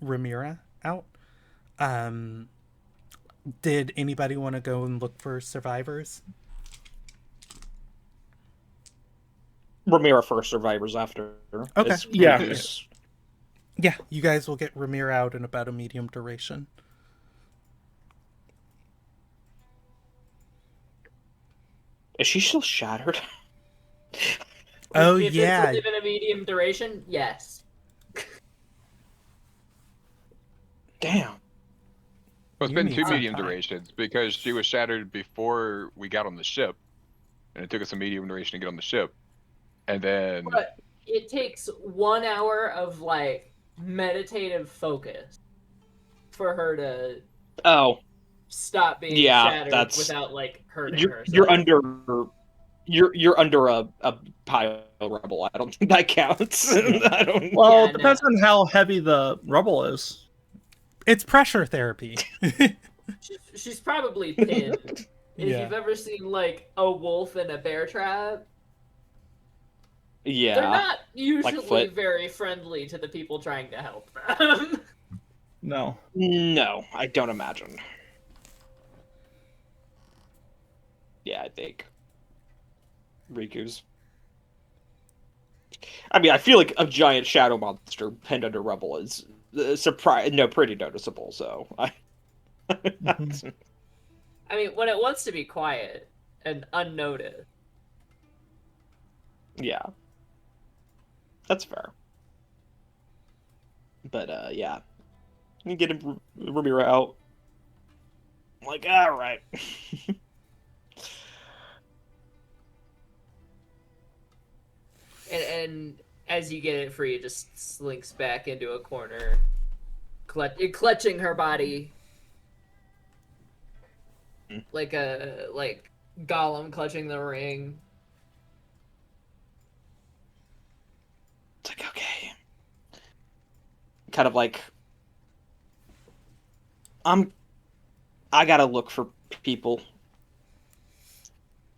Ramira out. Did anybody want to go and look for survivors? Ramira first, survivors after. Okay. It's- Yeah. it's- Yeah, you guys will get Ramira out in about a medium duration. Is she still shattered? Oh, If yeah. it's within a medium duration, yes. Damn. Well, it's You been need 2 some medium time. durations because she was shattered before we got on the ship, and it took us a medium duration to get on the ship, and then But it takes 1 hour of like meditative focus for her to Oh, stop being Yeah, shattered that's- without like hurting you're herself. you're under a pile rebel. I don't think that counts. I don't. Well, Yeah, it depends on how heavy the rubble is. It's pressure therapy. She's probably pinned. If Yeah. you've ever seen like a wolf in a bear trap, Yeah. they're not usually Foot. very friendly to the people trying to help them. No. No, I don't imagine. Yeah, I think Riku's. I mean, I feel like a giant shadow monster pinned under rubble is pretty noticeable. So I. Mhm. I mean, when it wants to be quiet and unnoticed. Yeah, that's fair. But yeah, you get Ramira out. I'm like, all right. And as you get it free, it just slinks back into a corner, clutching her body. like Gollum clutching the ring. It's like, okay. Kind of like, I gotta look for people.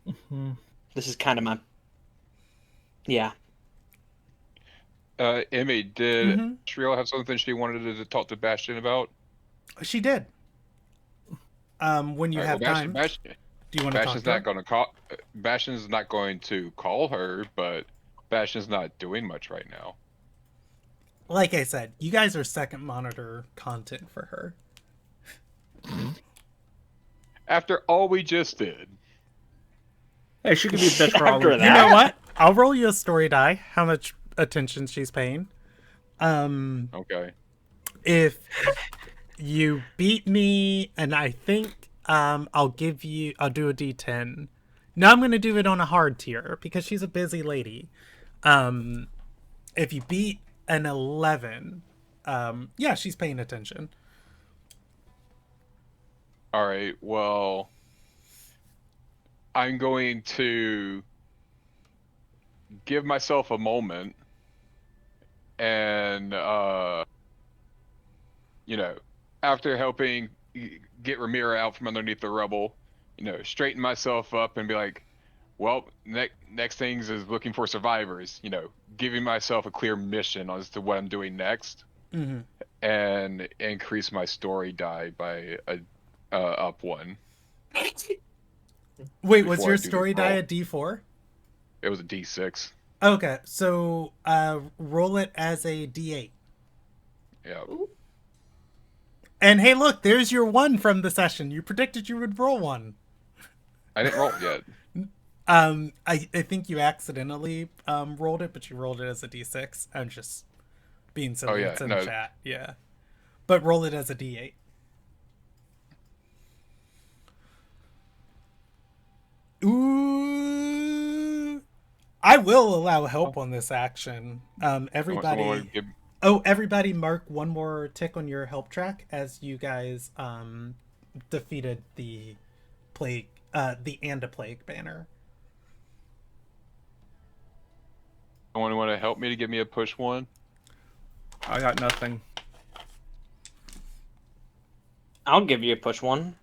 Mhm. This is kind of my, yeah. Emmy, did Mm-hmm. Shriel have something she wanted to talk to Bastion about? She did. When you All right, have well, time, do you want to talk Bastion's to her? not going to call. Bastion's not going to call her, but Bastion's not doing much right now. Like I said, you guys are second monitor content for her. After all we just did. Hey, she could be a bitch for all After we You that. know what? I'll roll you a story die. How much attention she's paying. Okay. If you beat me, and I think I'll do a D10. Now I'm gonna do it on a hard tier because she's a busy lady. If you beat an 11, yeah, she's paying attention. All right. Well, I'm going to give myself a moment and after helping get Ramira out from underneath the rubble, straighten myself up and be like, well, next things is looking for survivors, giving myself a clear mission as to what I'm doing next, Mm-hmm. and increase my story die by a up one. Wait, was Before I your do this story die roll. a D4? It was a D6. Okay, so roll it as a D8. Yeah. And hey, look, there's your 1 from the session. You predicted you would roll 1. I didn't roll yet. I think you accidentally rolled it, but you rolled it as a D6. I'm just being silly. Oh, yeah, It's in no. chat. Yeah. But roll it as a D8. Ooh. I will allow help on this action. Everybody. Someone give, Oh, everybody mark one more tick on your help track as you guys defeated the plague, the and a plague banner. someone want to help me to give me a push one? I got nothing. I'll give you a push one.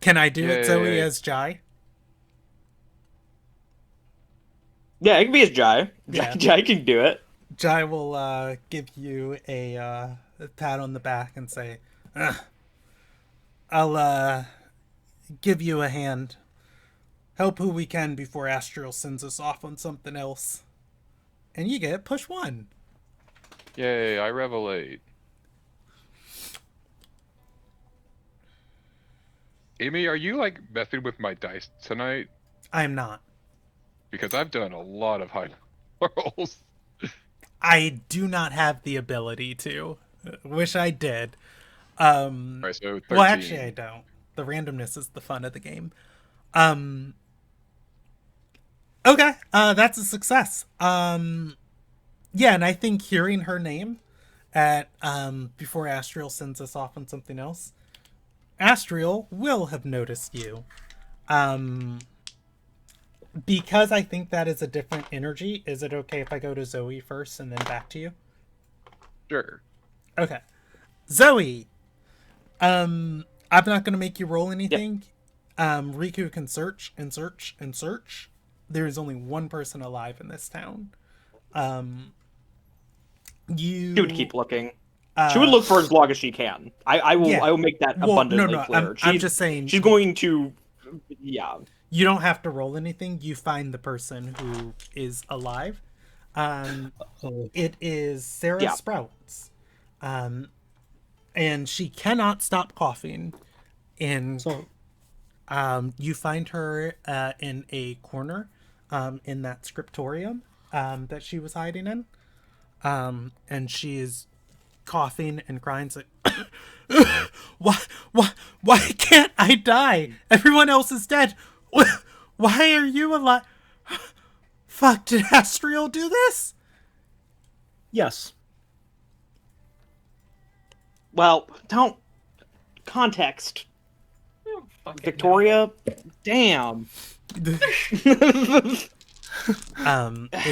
Can I do it, Zoe, Yay. as Jai? Yeah, it can be as Jai. Yeah. Jai can do it. Jai will give you a pat on the back and say, I'll give you a hand. Help who we can before Astral sends us off on something else. And you get push 1. Yay, I revelate. Amy, are you like messing with my dice tonight? I am not. Because I've done a lot of high rolls. I do not have the ability to. Wish I did. Alright, so 13. Well, actually, I don't. The randomness is the fun of the game. Okay, that's a success. Yeah, and I think hearing her name at before Astriel sends us off on something else, Astriel will have noticed you. Because I think that is a different energy, is it okay if I go to Zoe first and then back to you? Sure. Okay. Zoe! I'm not gonna make you roll anything. Riku can search and search and search. There is only one person alive in this town. She would keep looking. She would look for as long as she can. I will. Yeah. I will make that Well, abundantly no, clear. I'm just saying. She's going to. Yeah. You don't have to roll anything. You find the person who is alive. It is Sarah Sprouts. And she cannot stop coughing. And So you find her in a corner in that scriptorium that she was hiding in. And she is coughing and crying. It's like, why can't I die? Everyone else is dead. Why are you alive? Fuck, did Astriel do this? yes, Well, don't. context. Fucking Victoria, damn. It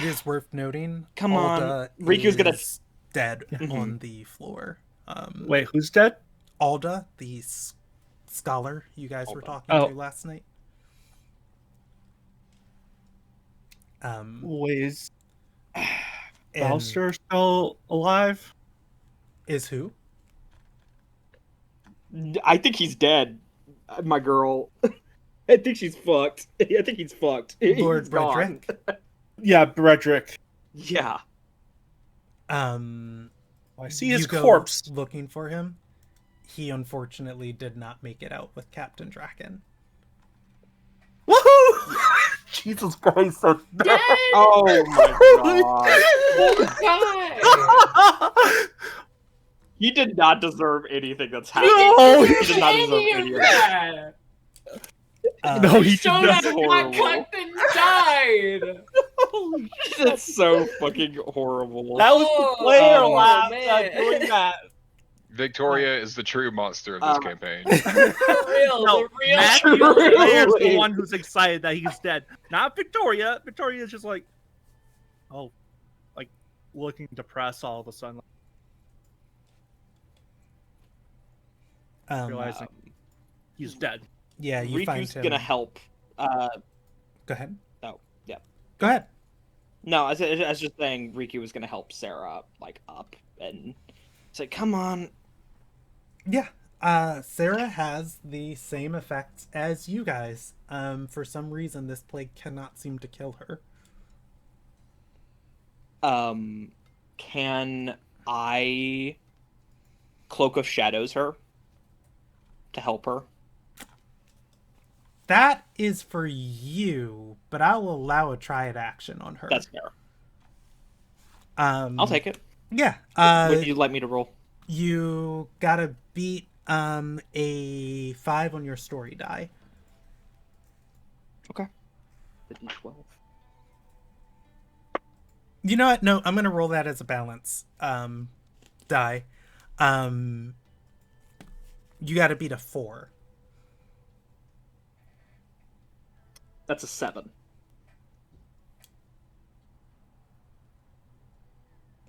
is worth noting. Come on. Alda Riku's gonna- is dead Mhm. on the floor. Wait, who's dead? Alda, the scholar you guys were Alda. talking Oh. to last night. Wait, is And Balster still alive? is who? I think he's dead, my girl. I think she's fucked. I think he's fucked. Lord He's gone. Bredrick. Yeah, Bredrick. Yeah. I see his you go corpse. looking for him. He unfortunately did not make it out with Captain Draken. Woohoo! Jesus Christ, so Dead! Oh my god. God! He did not deserve anything that's happened. No, he did not deserve Any any of of that. that! No, he Showed did up, not. got horrible. cucked, and died! That's so fucking horrible. That was Oh, the player oh, lab man. doing that. Victoria is the true monster of this campaign. For real, No, the real Matthew True. Player's the one who's excited that he's dead. Not Victoria. Victoria's just like, oh, like looking depressed all of a sudden, realizing he's dead. Yeah, you find Riku's him. gonna help. Go ahead. Oh, yeah. Go ahead. No, I was just saying Riku was gonna help Sarah, like, up and say, come on. Yeah. Sarah has the same effects as you guys. For some reason, this plague cannot seem to kill her. Can I Cloak of Shadows her to help her? That is for you, but I will allow a triad action on her. That's fair. I'll I'll take it. Yeah. Would you like me to roll? You gotta beat a 5 on your story die. Okay. The D12. You know what? No, I'm gonna roll that as a balance die. You gotta beat a 4. That's a 7.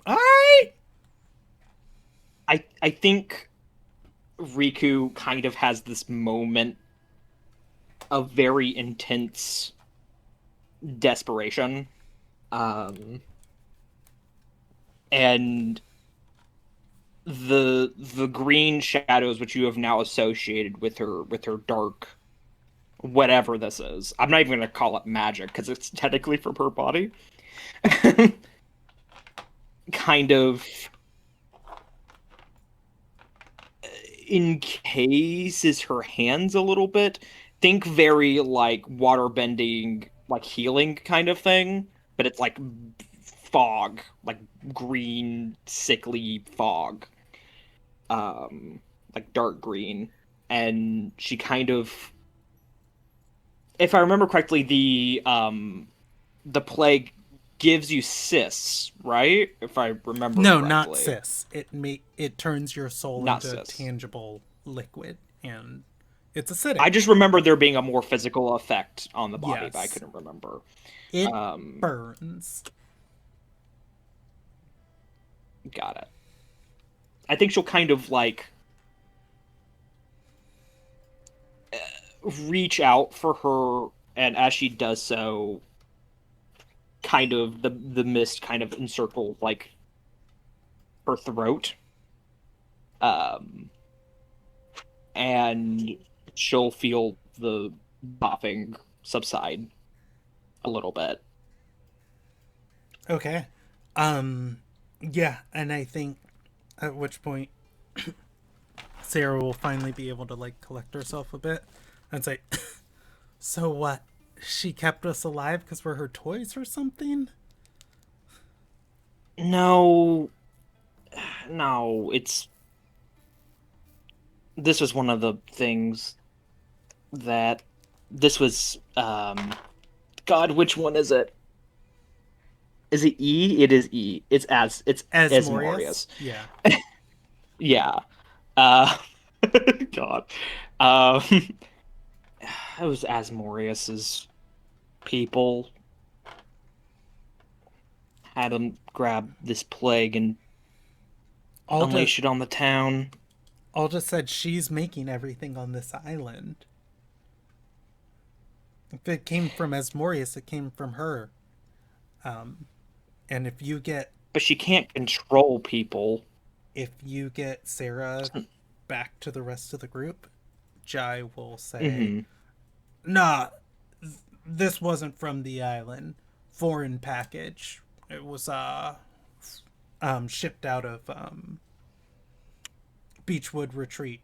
All right. I think Riku kind of has this moment of very intense desperation. And the green shadows which you have now associated with her dark whatever this is. I'm not even going to call it magic because it's technically from her body. Kind of encases her hands a little bit. Think very like water bending, like healing kind of thing, but it's like fog, like green, sickly fog, like dark green, and she kind of, if I remember correctly, the plague gives you cysts, right? If I remember No, correctly. not cis. It turns your soul Not into cis. tangible liquid, and it's acidic. I just remember there being a more physical effect on the body, but I Yes. couldn't remember. It Um, burns. Got it. I think she'll kind of like reach out for her, and as she does so, kind of the mist kind of encircles like her throat, and she'll feel the coughing subside a little bit. Okay. Yeah, and I think at which point Sarah will finally be able to like collect herself a bit and say, "So what? She kept us alive because we're her toys or something?" No, it's. This was one of the things that. This was. God, which one is it? Is it E? It is E. It's Asmodeus? Asmodeus. Yeah. Yeah. God. It was Asmodeus's people had him grab this plague and Alda, unleash it on the town. Alda said she's making everything on this island. If it came from Asmodeus, it came from her. And But she can't control people. if you get Sarah back to the rest of the group, Jai will say, "Nah, this wasn't from the island. Foreign package. It was shipped out of Beechwood Retreat.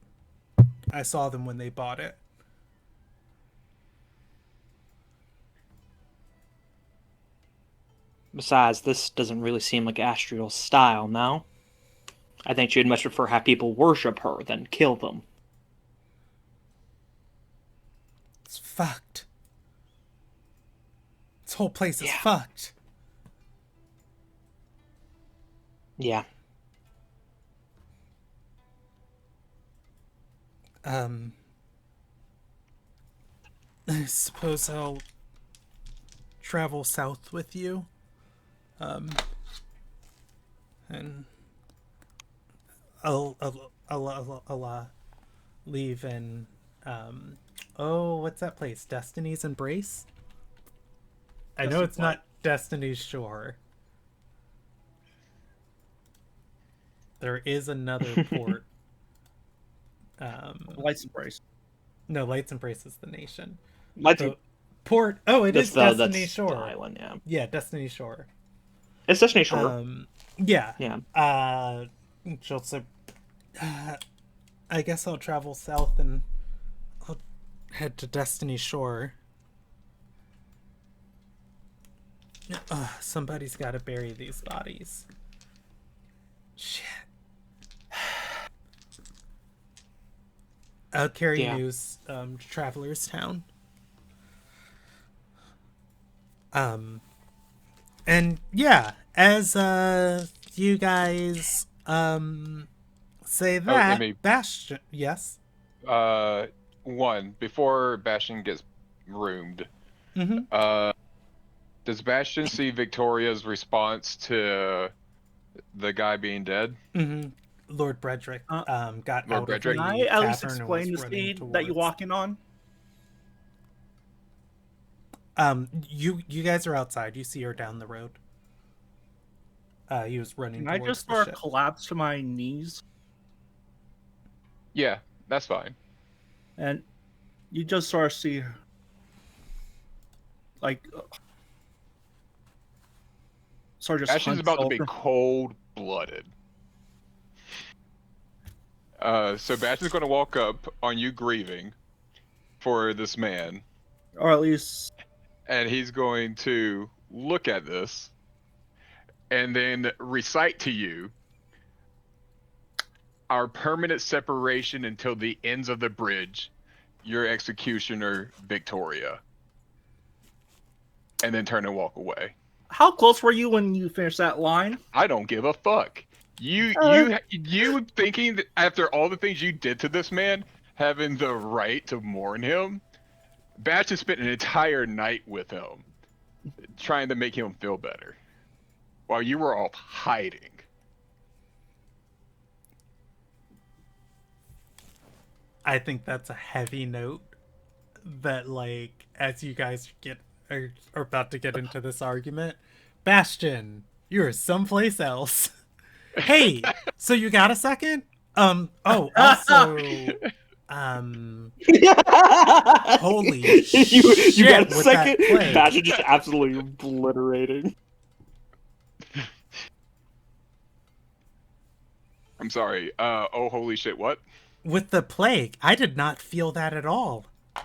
I saw them when they bought it." Besides, this doesn't really seem like Astriel's style, no? I think she'd much prefer have people worship her than kill them. It's fucked. This whole place is Yeah. fucked. Yeah. I suppose I'll travel south with you. And I'll leave in, what's that place? Destiny's Embrace? I know it's not Destiny's Shore. There is another port. Lights Embrace. No, Lights Embrace is the nation. Let's, The port. Oh, it is that's Destiny the Shore. island, yeah. Yeah, Destiny Shore. It's Destiny Shore. Yeah. Yeah. She'll say, I guess I'll travel south and I'll head to Destiny Shore. Somebody's got to bury these bodies. Shit. I'll carry news to Traveler's Town. And yeah, as you guys say that, me- Bastion, yes. One, before Bastion gets roomed, does Bastion see Victoria's response to the guy being dead? Lord Bredrick got Lord out Bredrick. of the Can I at least tavern and explain was the running speed that you're towards- walking on? You guys are outside. You see her down the road. He was running Can I towards just the start ship. collapse to my knees? Yeah, that's fine. And you just sort of see, like, sort of just Bastion's hunched about to be over. cold-blooded. So Bastion's going to walk up on you grieving for this man, Or at least, and he's going to look at this and then recite to you our permanent separation until the ends of the bridge, your executioner, Victoria. And then turn and walk away. how close were you when you finished that line? I don't give a fuck. You thinking that after all the things you did to this man, having the right to mourn him, Batch has spent an entire night with him, trying to make him feel better, while you were all hiding. I think that's a heavy note that, like, as you guys are about to get into this argument, Bastion, you're someplace else. Hey, so you got a second? Also, holy you shit got a with that second? plague. Bastion just absolutely obliterating. I'm sorry. Oh, holy shit! What? With the plague, I did not feel that at all. What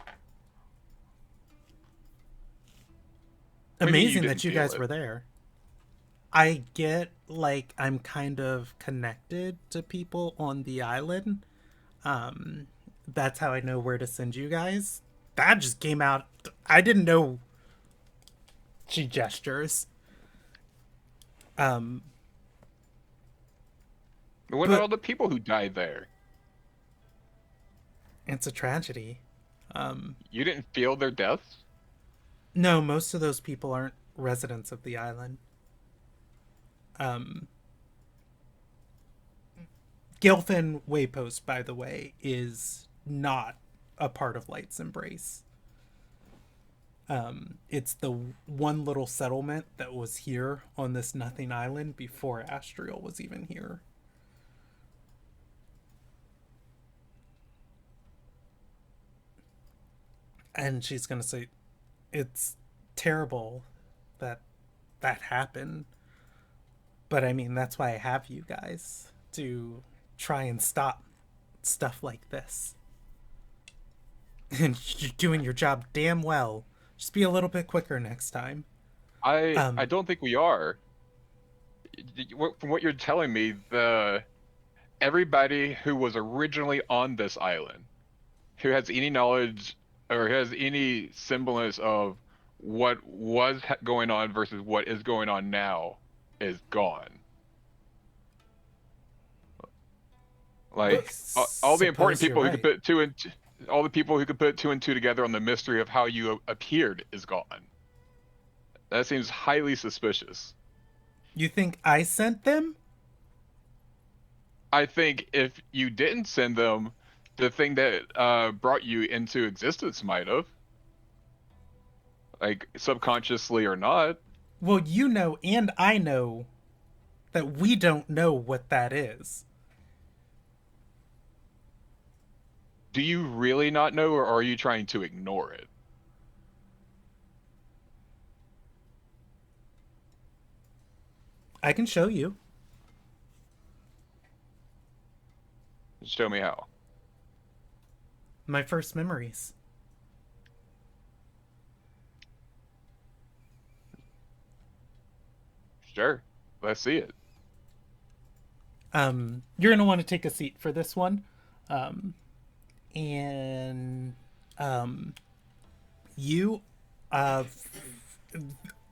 do you mean you Amazing didn't that you feel guys it? were there. I get, like, I'm kind of connected to people on the island. That's how I know where to send you guys. That just came out. I didn't know. She gestures. What But- about all the people who died there? It's a tragedy. You didn't feel their deaths? No, most of those people aren't residents of the island. Um, Gilfin Waypost, by the way, is not a part of Light's Embrace. It's the one little settlement that was here on this nothing island before Astriel was even here. And she's gonna say, it's terrible that that happened. But I mean, that's why I have you guys to try and stop stuff like this. And you're doing your job damn well. Just be a little bit quicker next time. I don't think we are. From what you're telling me, the everybody who was originally on this island, who has any knowledge or has any semblance of what was going on versus what is going on now, is gone. Like all the important Suppose people you're who could right. put all the people who could put two and two together on the mystery of how you appeared is gone. That seems highly suspicious. You think I sent them? I think if you didn't send them, the thing that brought you into existence might have, like subconsciously or not. Well, you know, and I know that we don't know what that is. Do you really not know, or are you trying to ignore it? I can show you. Show me how. My first memories. Sure, let's see it. You're gonna want to take a seat for this one. Um, and you, uh,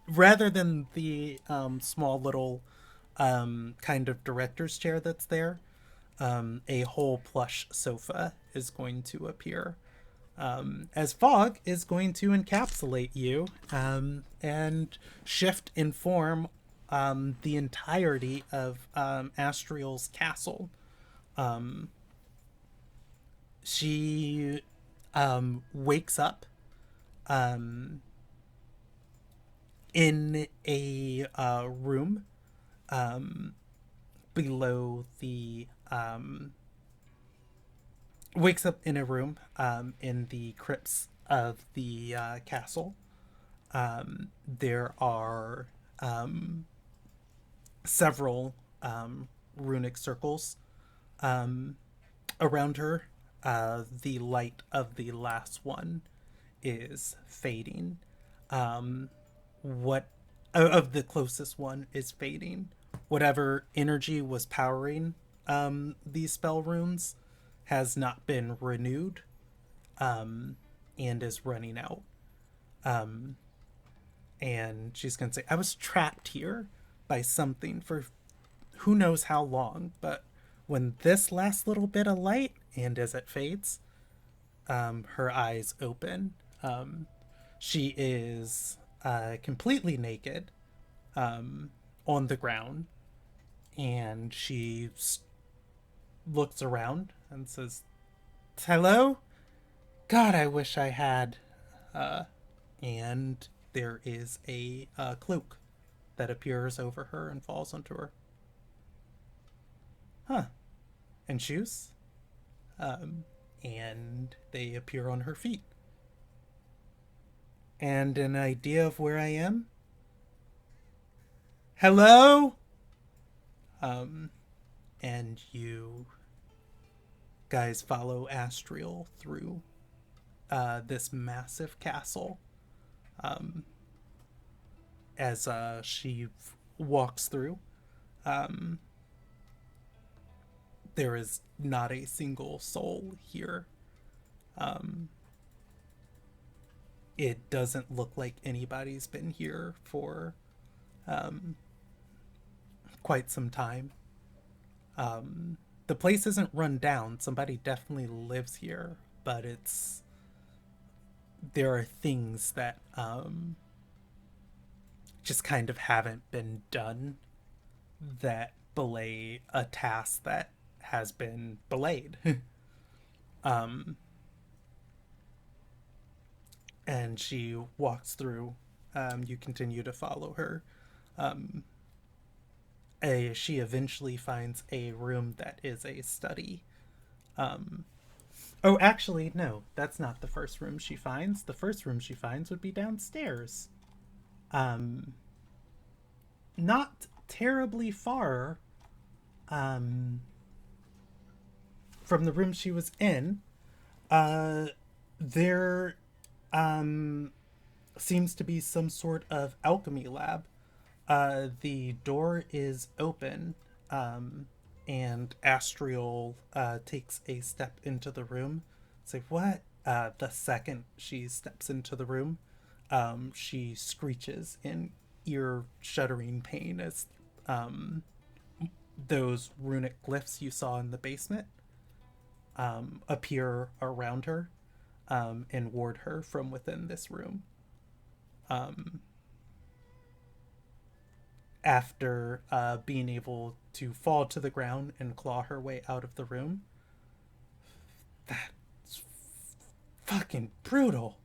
rather than the small little kind of director's chair that's there, a whole plush sofa is going to appear. As fog is going to encapsulate you and shift in form the entirety of Astriel's castle. She wakes up in a room below the wakes up in a room in the crypts of the castle. There are several runic circles around her. The light of the last one is fading. What of the closest one is fading. Whatever energy was powering these spell runes has not been renewed and is running out. And she's going to say, I was trapped here by something for who knows how long, but when this last little bit of light, and as it fades, her eyes open. She is completely naked on the ground, and she looks around and says, hello? God, I wish I had. And there is a cloak that appears over her and falls onto her. Huh. And shoes? And they appear on her feet. And an idea of where I am? Hello? And you guys follow Astriel through this massive castle. As she walks through, there is not a single soul here. It doesn't look like anybody's been here for quite some time. The place isn't run down. Somebody definitely lives here. but there are things that just kind of haven't been done that belay a task that has been belayed. um, and she walks through. You continue to follow her. She eventually finds a room that is a study. Oh, actually, no, that's not the first room she finds. The first room she finds would be downstairs. Not terribly far from the room she was in. There seems to be some sort of alchemy lab. The door is open, and Astriel takes a step into the room. Say, what? The second she steps into the room, she screeches in ear-shuddering pain as those runic glyphs you saw in the basement appear around her and ward her from within this room. After being able to fall to the ground and claw her way out of the room. That's fucking brutal.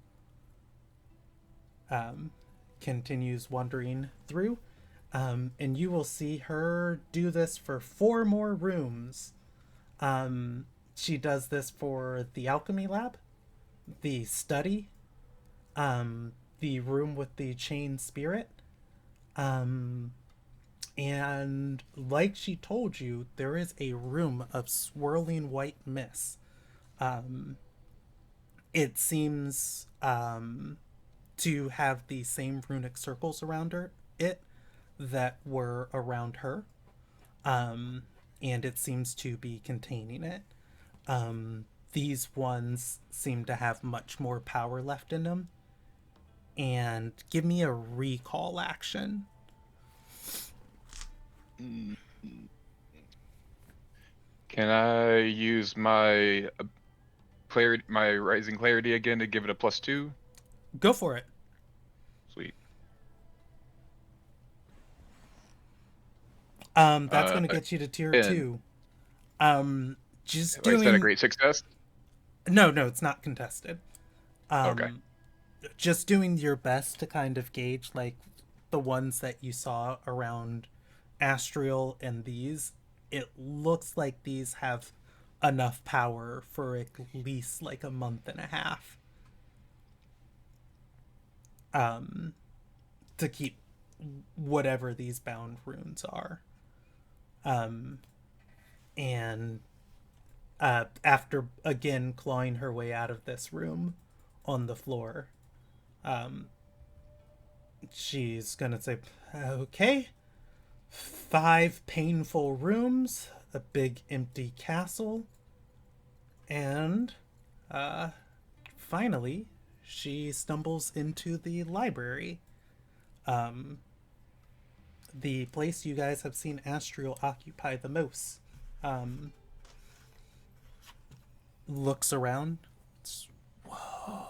Continues wandering through. And you will see her do this for 4 more rooms. She does this for the alchemy lab, the study, the room with the chained spirit, and like she told you, there is a room of swirling white mist. It seems to have the same runic circles around it that were around her. And it seems to be containing it. These ones seem to have much more power left in them. And give me a recall action. Can I use my clarity, my rising clarity again to give it a +2? Go for it. Sweet. That's going to get you to tier 2. Just doing. Is that a great success? No, it's not contested. Okay. Just doing your best to kind of gauge like the ones that you saw around Astriel and these. It looks like these have enough power for at least like a month and a half. To keep whatever these bound runes are. And after again clawing her way out of this room on the floor, she's gonna say, okay, 5 painful rooms, a big empty castle, and finally she stumbles into the library. The place you guys have seen Astriel occupy the most. Looks around. Whoa.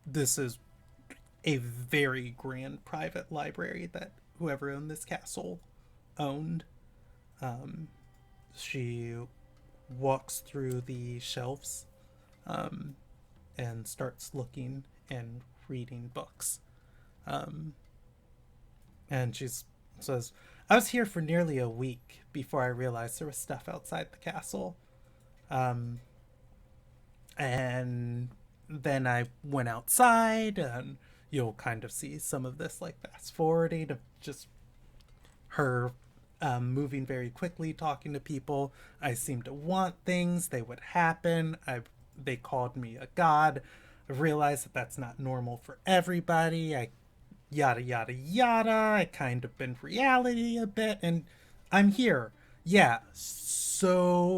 This is a very grand private library that whoever owned this castle owned. She walks through the shelves and starts looking and reading books. And she says, I was here for nearly a week before I realized there was stuff outside the castle. And then I went outside, and you'll kind of see some of this like fast forwarding of just her moving very quickly, talking to people. I seemed to want things, they would happen. They called me a god. I realized that that's not normal for everybody. Yada yada yada. I kind of been reality a bit, and I'm here. Yeah, so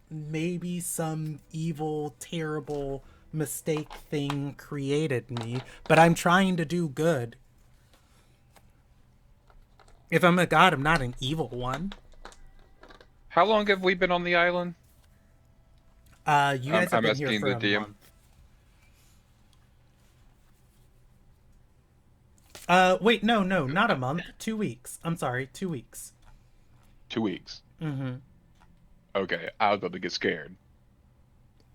maybe some evil, terrible mistake thing created me, but I'm trying to do good. If I'm a god, I'm not an evil one. How long have we been on the island? You guys have I'm been here asking for the a DM. month. Wait, no, not a month. 2 weeks. I'm sorry, 2 weeks. 2 weeks. Mm-hmm. Okay, I was about to get scared.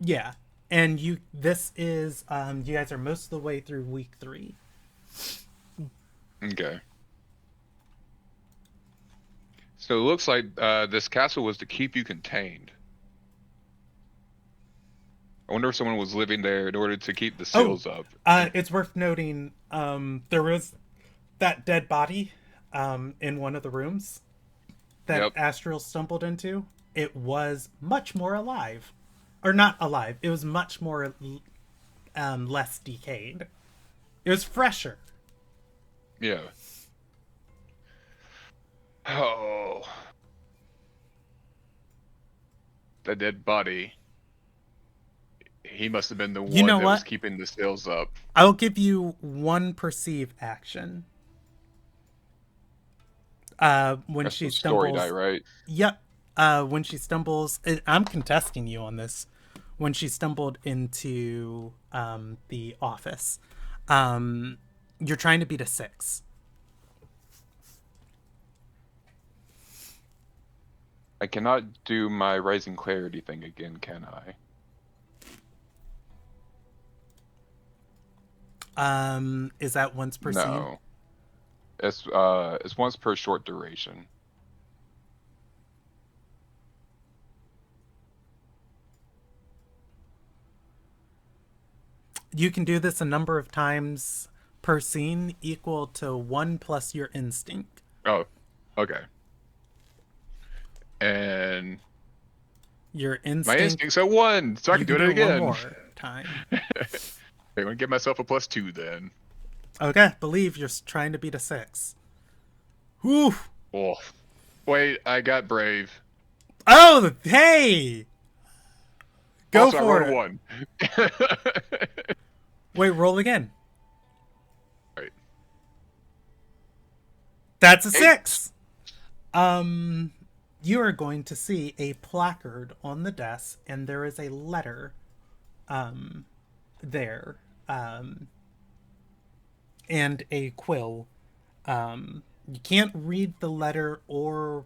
Yeah. And this is, you guys are most of the way through week 3. Okay. So it looks like this castle was to keep you contained. I wonder if someone was living there in order to keep the Oh, seals up. it's worth noting, there was that dead body, in one of the rooms that Yep. Astral stumbled into. It was much more alive. Or not alive. It was much more, less decayed. It was fresher. Yeah. Oh. The dead body. He must have been the You one know that was what? keeping the seals up. I'll give you one perceive action. When That's she the story die, stumbles. right? Yep. When she stumbles, I'm contesting you on this. When she stumbled into the office, you're trying to beat a 6. I cannot do my rising clarity thing again, can I? Is that once per scene? No. It's once per short duration. You can do this a number of times per scene, equal to 1 plus your instinct. Oh, okay. And Your my instinct. instinct's a 1, so I You can do can it do it one again. more time. I'm gonna give myself a +2 then. Okay, believe you're trying to beat a 6. Whew. Oh, wait, I got brave. Oh, hey! Go Also, for I rolled it. a 1. Wait, roll again. Right. That's a 8. 6. You are going to see a placard on the desk, and there is a letter, there, and a quill. You can't read the letter or,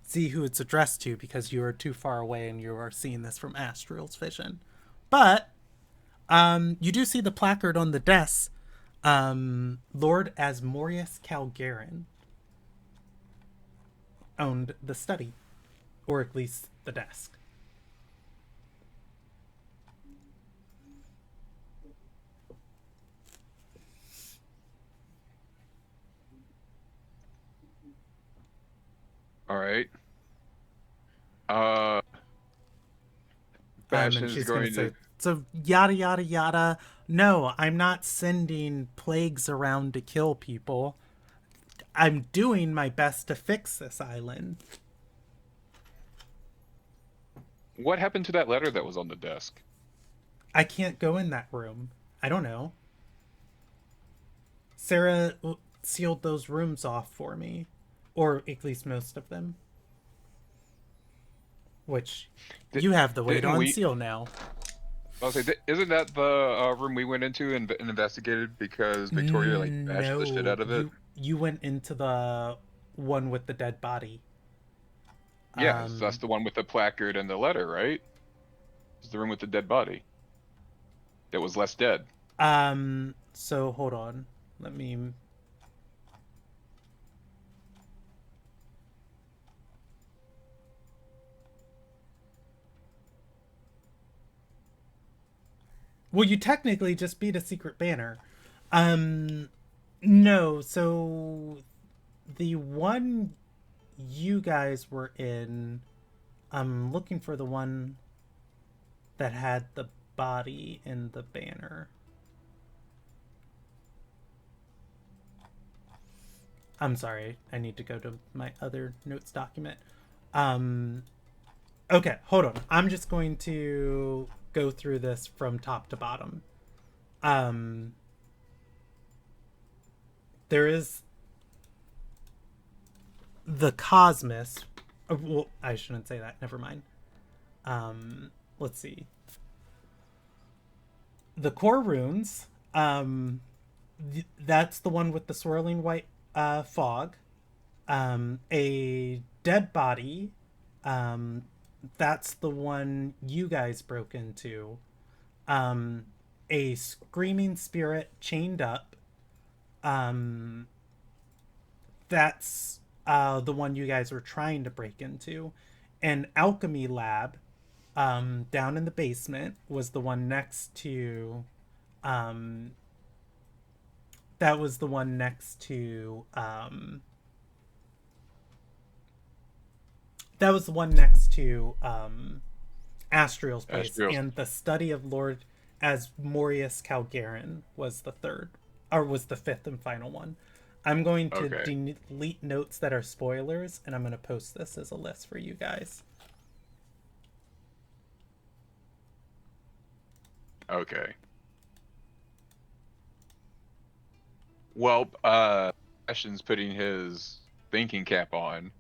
see who it's addressed to because you are too far away and you are seeing this from Astral's vision. But, you do see the placard on the desk. Lord Asmorius Calgarin owned the study, or at least the desk. All right. And Bastion is she's going going to say, to. so yada yada yada. No, I'm not sending plagues around to kill people. I'm doing my best to fix this island. What happened to that letter that was on the desk? I can't go in that room. I don't know. Sarah sealed those rooms off for me, or at least most of them. Which you have the way to Didn't we? unseal now. I'll say, isn't that the room we went into and investigated because Victoria bashed the shit out of it? You went into the one with the dead body. Yes, that's the one with the placard and the letter, right? It's the room with the dead body. That was less dead. So hold on. Let me. Well, you technically just beat a secret banner. No, so the one you guys were in, I'm looking for the one that had the body in the banner. I'm sorry, I need to go to my other notes document. Okay, hold on. I'm just going to go through this from top to bottom. There is the Cosmos, Well, I shouldn't say that. Never mind. Let's see. The core runes. That's the one with the swirling white fog. A dead body. Um, that's the one you guys broke into. A screaming spirit chained up. Um, that's the one you guys were trying to break into. An alchemy lab down in the basement was the one next to. That was the one next to. That was the one next to Astriel's place, Astriel's. and the study of Lord Asmodeus Calgarin was the third, or was the fifth and final one. I'm going to Okay. delete notes that are spoilers, and I'm going to post this as a list for you guys. Okay. Well, Ashton's putting his thinking cap on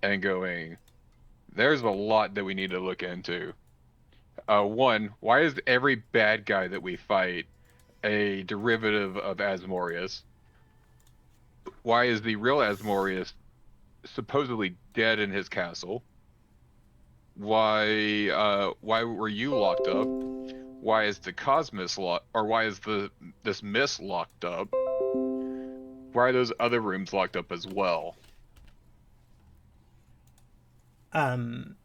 and going, there's a lot that we need to look into. One, why is every bad guy that we fight a derivative of Asmodeus? Why is the real Asmodeus supposedly dead in his castle? Why were you locked up? Why is the Cosmos locked, or why is this mist locked up? Why are those other rooms locked up as well? Um,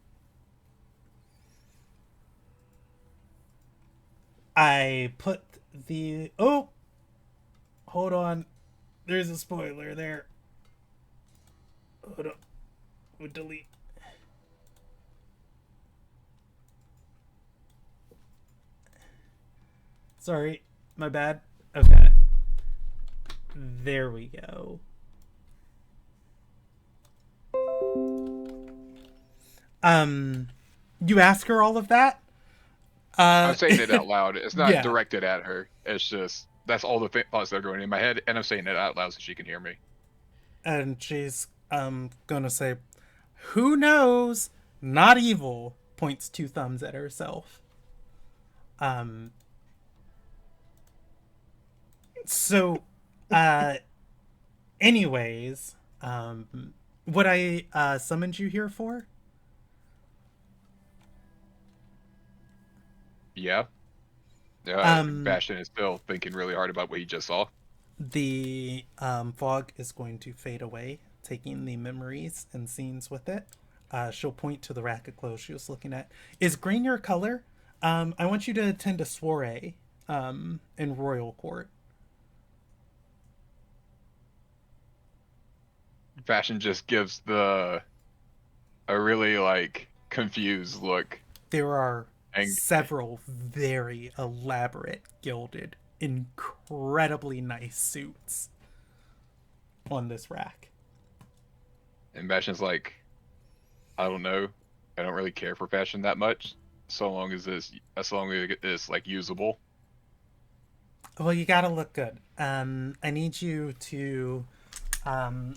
I put the hold on, there's a spoiler there. Hold on, we'll delete. Sorry, my bad. Okay, there we go. You ask her all of that? I'm saying it out loud. It's not Yeah. directed at her. It's just that's all the thoughts that are going in my head, and I'm saying it out loud so she can hear me. And she's gonna say, "Who knows? Not evil." Points two thumbs at herself. Um. So, uh, anyways, what I summoned you here for? Yeah. Um, Bastion is still thinking really hard about what he just saw. the fog is going to fade away, taking the memories and scenes with it. She'll point to the rack of clothes she was looking at. Is green your color? I want you to attend a soiree in Royal Court. Bastion just gives a really like confused look. There are And several very elaborate, gilded, incredibly nice suits on this rack. Bastion's like, I don't know. I don't really care for fashion that much, as long as it's like usable. Well, you gotta look good. I need you to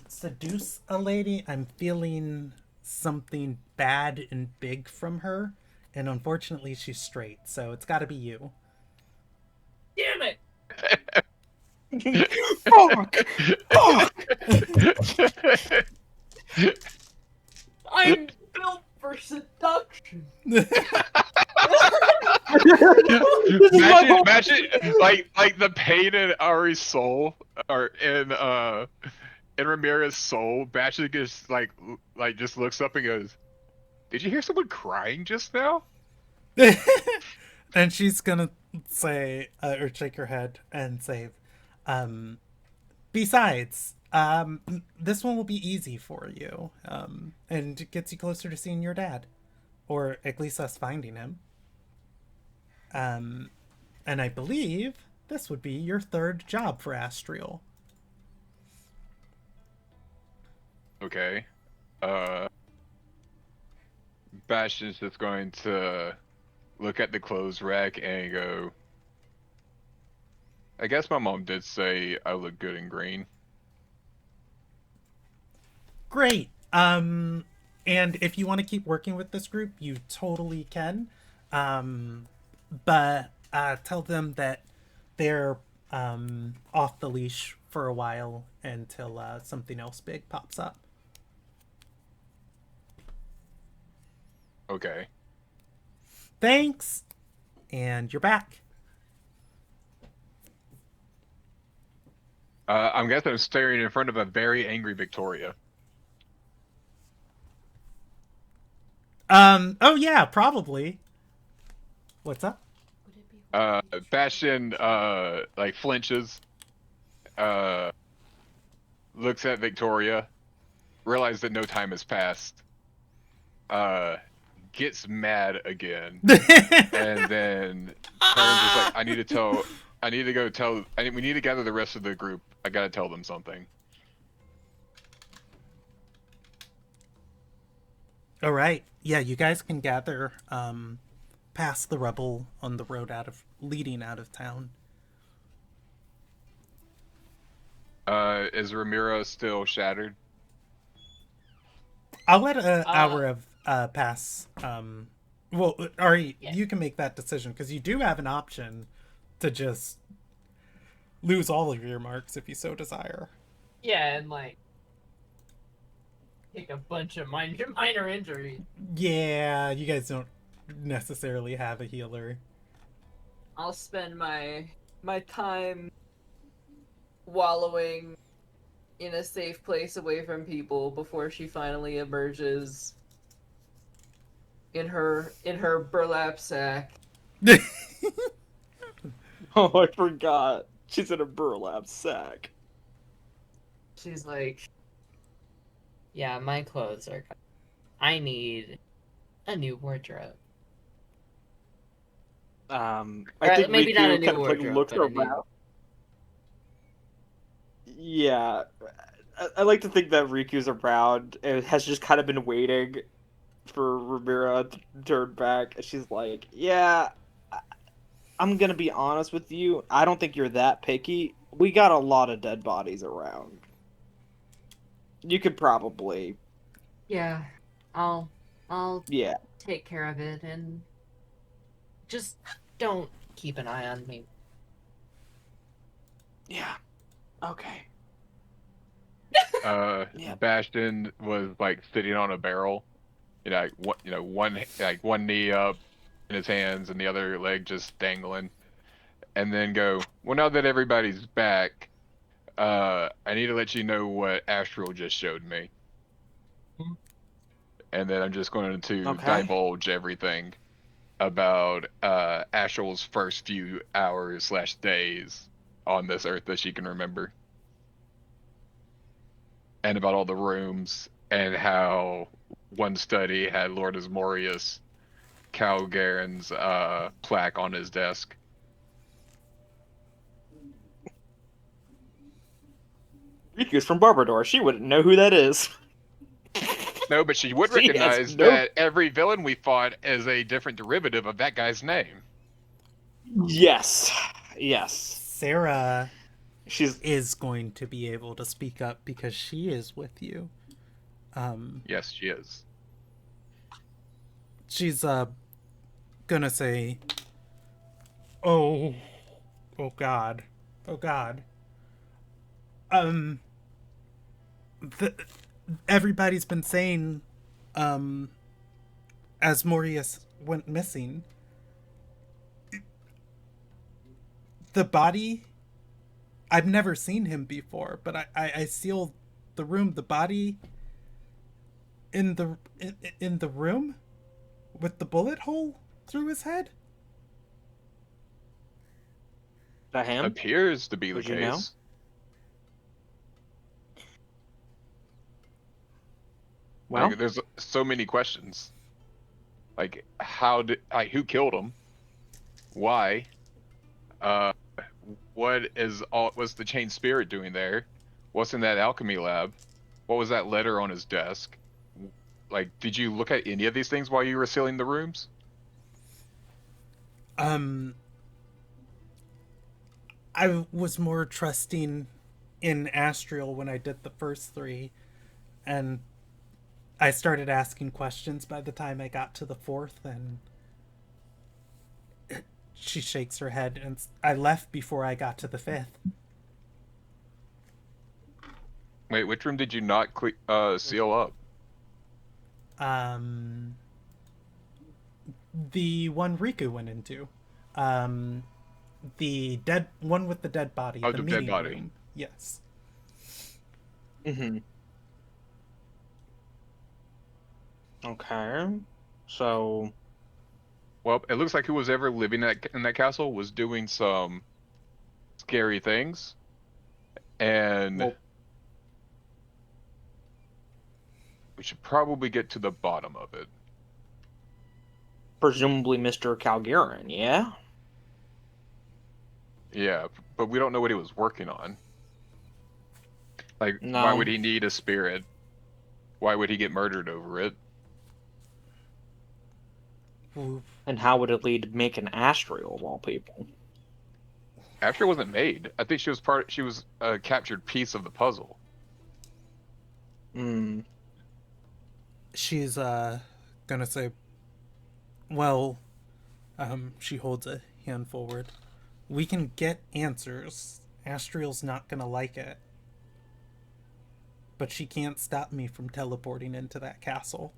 seduce a lady. I'm feeling something bad and big from her, and unfortunately, she's straight, so it's gotta be you. Damn it! I'm built for seduction. Imagine like the pain in Ari's soul, or in Ramirez's soul. Bastion just like just looks up and goes, "Did you hear someone crying just now?" And she's gonna say, or shake her head and say, um, besides, this one will be easy for you, and it gets you closer to seeing your dad, or at least us finding him. Um, and I believe this would be your third job for Astriel. Okay. Uh, Bastion's just going to look at the clothes rack and go, I guess my mom did say I look good in green. Great. And if you want to keep working with this group, you totally can. But tell them that they're off the leash for a while until something else big pops up. Okay. Thanks! And you're back. I'm guessing I'm staring in front of a very angry Victoria. Oh yeah, probably. What's up? Bastion, like flinches, uh, looks at Victoria, realizes that no time has passed, uh, gets mad again, and then turns just like, we need to gather the rest of the group. I gotta tell them something. All right. Yeah, you guys can gather past the rubble on the road leading out of town. Is Ramiro still shattered? I'll let an hour of pass. Well, Ari, Yeah. you can make that decision because you do have an option to just lose all of your marks if you so desire. Yeah, and like take a bunch of minor injuries. Yeah, you guys don't necessarily have a healer. I'll spend my time wallowing in a safe place away from people before she finally emerges in her burlap sack. Oh, I forgot. She's in a burlap sack. She's like, yeah, my clothes are. I need a new wardrobe. I Or think maybe Riku not a new kind of like wardrobe, looks but a new- around. Yeah, I like to think that Riku's around and has just kind of been waiting for Ramiro to turn back. And she's like, "Yeah, I'm gonna be honest with you. I don't think you're that picky. We got a lot of dead bodies around. You could probably, Yeah, I'll yeah, take care of it, and just don't keep an eye on me. yeah, okay." Yep. Bastion was like sitting on a barrel, one knee up in his hands and the other leg just dangling, and then go, well, now that everybody's back, I need to let you know what Astral just showed me. And then I'm just going to Okay. divulge everything about Astral's first few hours / days on this earth that she can remember. And about all the rooms and how one study had Lord Asmodeus Calgaren's plaque on his desk. Riku's from Barbador. She wouldn't know who that is. No, but she would She has recognize no- that every villain we fought is a different derivative of that guy's name. Yes, yes. Sarah She's is going to be able to speak up because she is with you. Yes, she is. She's gonna say, "Oh, oh God, oh God." Everybody's been saying, as Morius went missing, the body. I've never seen him before, but I sealed the room. The body in the room with the bullet hole through his head. that him. Appears to be the Would you know? case. Well, Like, there's so many questions. Like, who killed him? Why? What's the chain spirit doing there? What's in that alchemy lab? What was that letter on his desk? Like, did you look at any of these things while you were sealing the rooms? I was more trusting in Astral when I did the first three, and I started asking questions by the time I got to the fourth, and she shakes her head, and I left before I got to the fifth. Wait, which room did you not seal up? The one Riku went into. Um, the dead one with the dead body. Oh, the the dead meeting body. room. Yes. Mm-hmm. Okay. So, Well, it looks like whoever living in that castle was doing some scary things, and well, we should probably get to the bottom of it. presumably Mr. Calgarin, yeah? Yeah, but we don't know what he was working on. Like, No. why would he need a spirit? Why would he get murdered over it? Ooh. And how would it lead to making Astral of all people? After it wasn't made, I think she was a captured piece of the puzzle. Hmm. She's gonna say, well, she holds a hand forward. We can get answers. Astriel's not gonna like it. But she can't stop me from teleporting into that castle.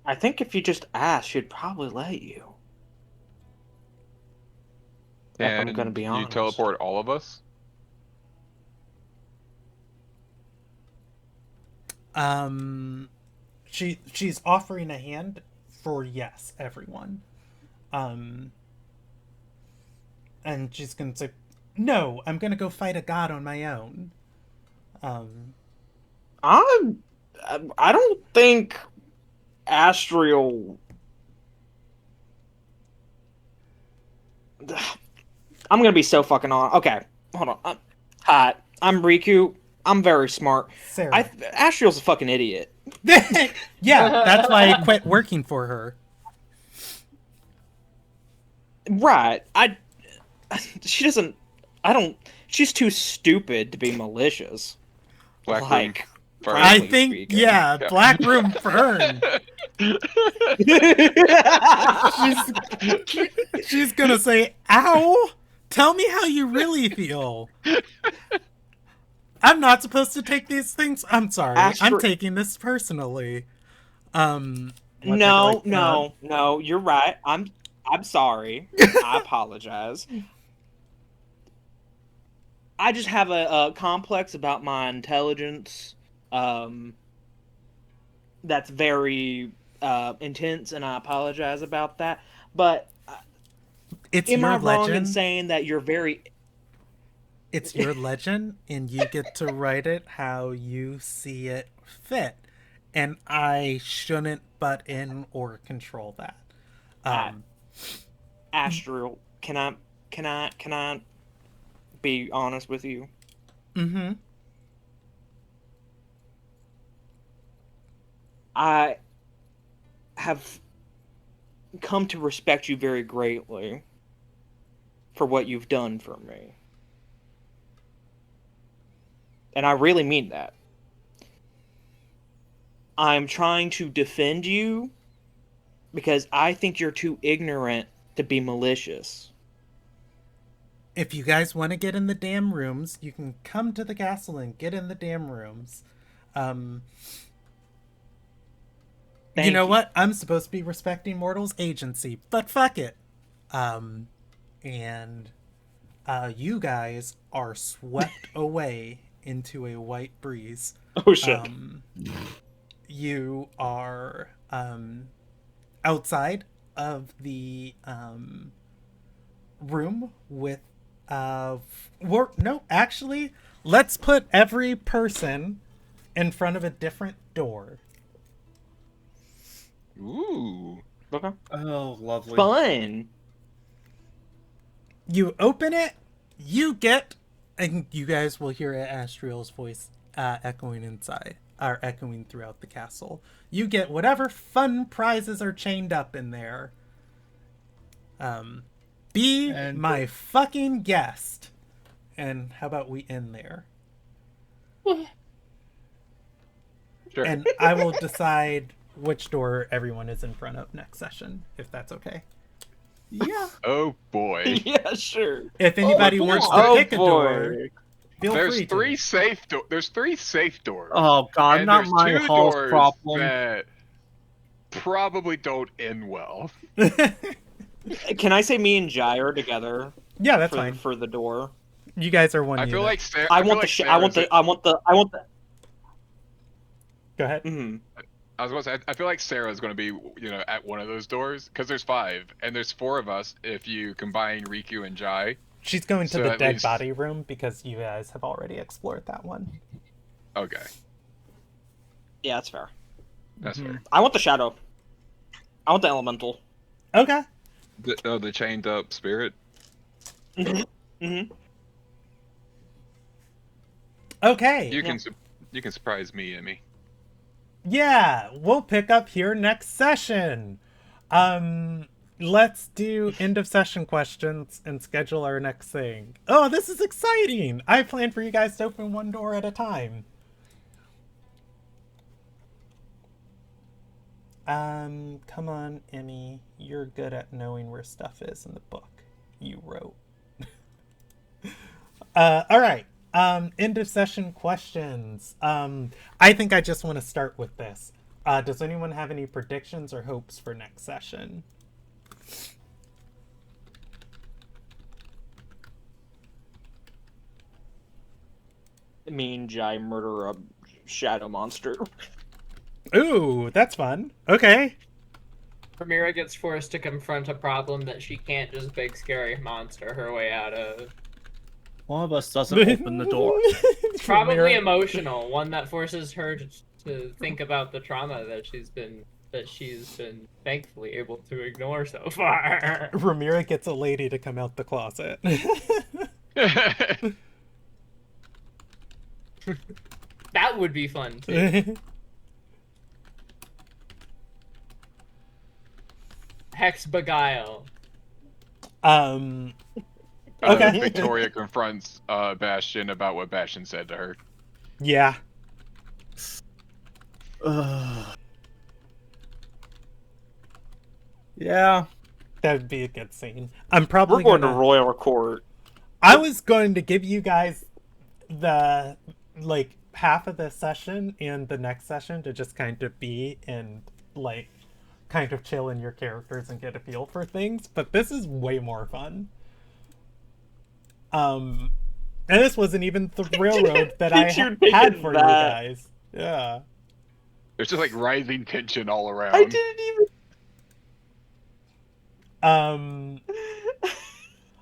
I think if you just asked, she'd probably let you. If I'm And gonna be you honest. teleport all of us? She's offering a hand for yes, everyone. And she's gonna say, no, I'm gonna go fight a god on my own. I don't think Astral. I'm gonna be so fucking on. Okay, hold on. Hi, I'm Riku. I'm very smart. Sarah. Astriel's a fucking idiot. Yeah, that's why I quit working for her. Right. She doesn't. I don't. She's too stupid to be malicious. Black Room Like, Fern. I frankly think, speaking. yeah, Yeah. Black Room Fern. She's gonna say, ow! Tell me how you really feel. I'm not supposed to take these things. I'm sorry. I'm taking this personally. No, you're right. I'm sorry. I apologize. I just have a complex about my intelligence. That's very intense, and I apologize about that. But It's am your I wrong in legend. saying that you're very? It's your legend, and you get to write it how you see it fit. And I shouldn't butt in or control that. Astral, can I be honest with you? Mm-hmm. I have come to respect you very greatly for what you've done for me. And I really mean that. I'm trying to defend you because I think you're too ignorant to be malicious. If you guys want to get in the damn rooms, you can come to the castle and get in the damn rooms. You know what? I'm supposed to be respecting mortals' agency, but fuck it. And you guys are swept away into a white breeze. Oh shit. You are outside of the room with no, actually, let's put every person in front of a different door. Ooh. Okay. Oh, lovely. Fun. You open it, you get, and you guys will hear Astriel's voice echoing inside, or echoing throughout the castle. You get whatever fun prizes are chained up in there. Be my fucking guest. And how about we end there? Sure. And I will decide which door everyone is in front of next session, if that's okay. Yeah. Oh boy. Yeah, sure. If anybody Oh, wants to Oh pick a door, boy. feel There's free three to. safe doors. There's 3 safe doors. Oh God, and not there's my 2 hall's doors problem. that probably don't end well. Can I say me and Jai are together Yeah, that's for fine. for the door? You guys are one I unit. feel like Sarah. I feel want like the sh- I want Sarah's the I want the I want the. Go ahead. Mhm. I was going to say, I feel like Sarah's going to be, at one of those doors because there's 5 and there's 4 of us if you combine Riku and Jai. She's going to So the at dead least- body room because you guys have already explored that one. Okay, Yeah, that's fair. that's fair. I want the shadow. I want the elemental. Okay. The chained up spirit. Mm-hmm. Okay. You can surprise me, Emmy. Yeah, we'll pick up here next session. Let's do end of session questions and schedule our next thing. Oh, this is exciting! I plan for you guys to open one door at a time. Come on, Emmy. You're good at knowing where stuff is in the book you wrote. Alright. End of session questions. I think I just want to start with this. Does anyone have any predictions or hopes for next session? Me and Jai murder a shadow monster. Ooh, that's fun. Okay. Ramira gets forced to confront a problem that she can't just big scary monster her way out of. One of us doesn't open the door. Probably Ramira- emotional, one that forces her to think about the trauma that she's been thankfully able to ignore so far. Ramira gets a lady to come out the closet. That would be fun too. Hex Beguile. Okay. Victoria confronts Bastion about what Bastion said to her. Yeah. Yeah. That would be a good scene. I'm We're probably going to gonna... royal court. I was going to give you guys the half of this session and the next session to just kind of be and kind of chill in your characters and get a feel for things, but this is way more fun. And this wasn't even the railroad that I Did you had make for that? you guys. Yeah. There's just rising tension all around. I didn't even.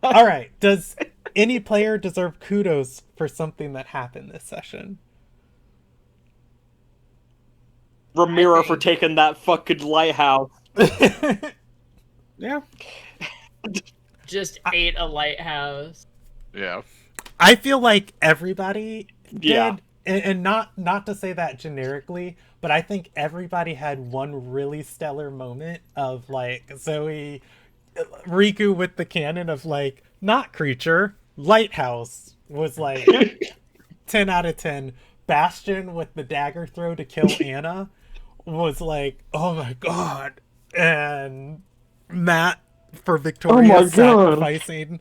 All right. Does any player deserve kudos for something that happened this session? Ramira for taking that fucking lighthouse. Yeah. Just ate a lighthouse. Yeah. I feel like everybody did, Yeah. and not to say that generically, but I think everybody had one really stellar moment of Zoe, Riku with the cannon of not creature, lighthouse was 10 out of 10. Bastion with the dagger throw to kill Anna was oh my god, and Matt for Victoria sacrificing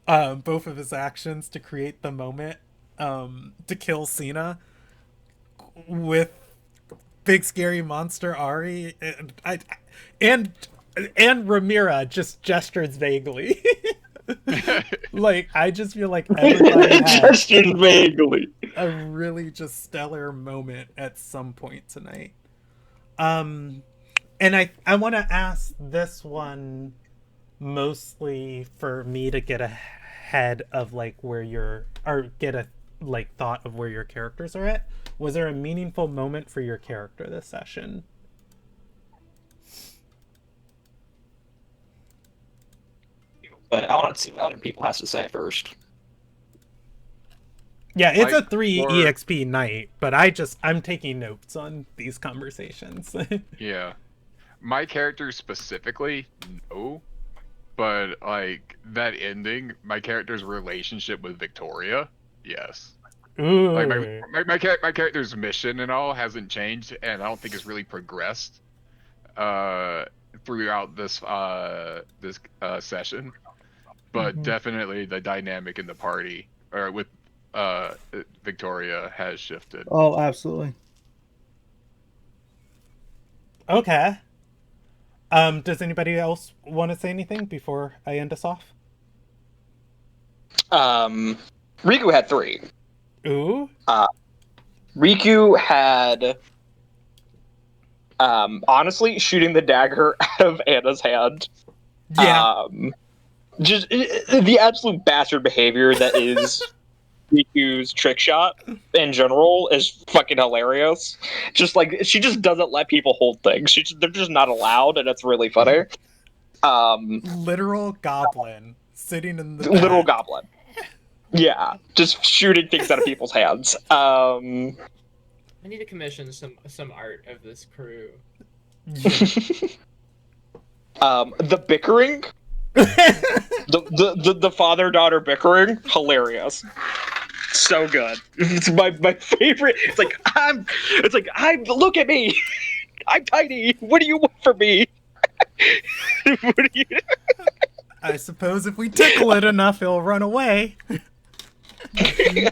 both of his actions to create the moment to kill Cena with big scary monster Ari, and Ramira just gestures vaguely. I just feel like everybody had Gestured vaguely. a really just stellar moment at some point tonight. And I want to ask this one mostly for me to get ahead of where you're, or get a thought of where your characters are at. Was there a meaningful moment for your character this session? But I want to see what other people has to say first. Yeah, it's a 3 3 EXP night, but I'm taking notes on these conversations. Yeah. My character specifically, no. But that ending, my character's relationship with Victoria, yes. Ooh. Like my character's mission and all hasn't changed, and I don't think it's really progressed throughout this session. But definitely the dynamic in the party or with Victoria has shifted. Oh, absolutely. Okay. Does anybody else want to say anything before I end us off? Riku had 3. Ooh. Riku had, honestly, shooting the dagger out of Anna's hand. Yeah. Just the absolute bastard behavior that is Riku's trick shot in general is fucking hilarious. Just like she just doesn't let people hold things. They're just not allowed, and it's really funny. Literal goblin sitting in the Literal back. goblin. Yeah, just shooting things out of people's hands. I need to commission some art of this crew. The bickering, the father-daughter bickering, hilarious. So good. It's my favorite. It's like I'm look at me. I'm tiny. What do you want from me? What do you... I suppose if we tickle it enough, it'll run away. And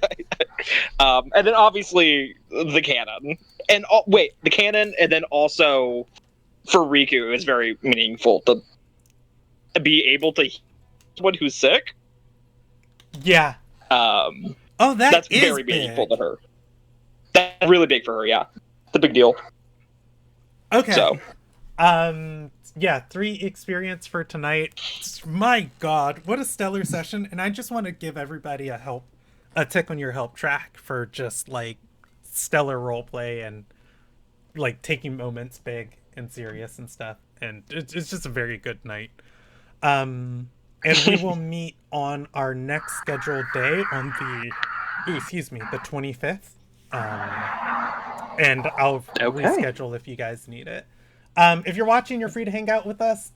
then obviously the cannon. And the cannon, and then also for Riku, is very meaningful to be able to heal someone who's sick. Yeah. That's very meaningful to her. That's really big for her. Yeah, it's a big deal. Okay. So, yeah, 3 experience for tonight. My God, what a stellar session! And I just want to give everybody a tick on your help track for just like stellar roleplay and like taking moments big and serious and stuff. And it's just a very good night. And we will meet on our next scheduled day on the 25th. And I'll reschedule if you guys need it. If you're watching, you're free to hang out with us.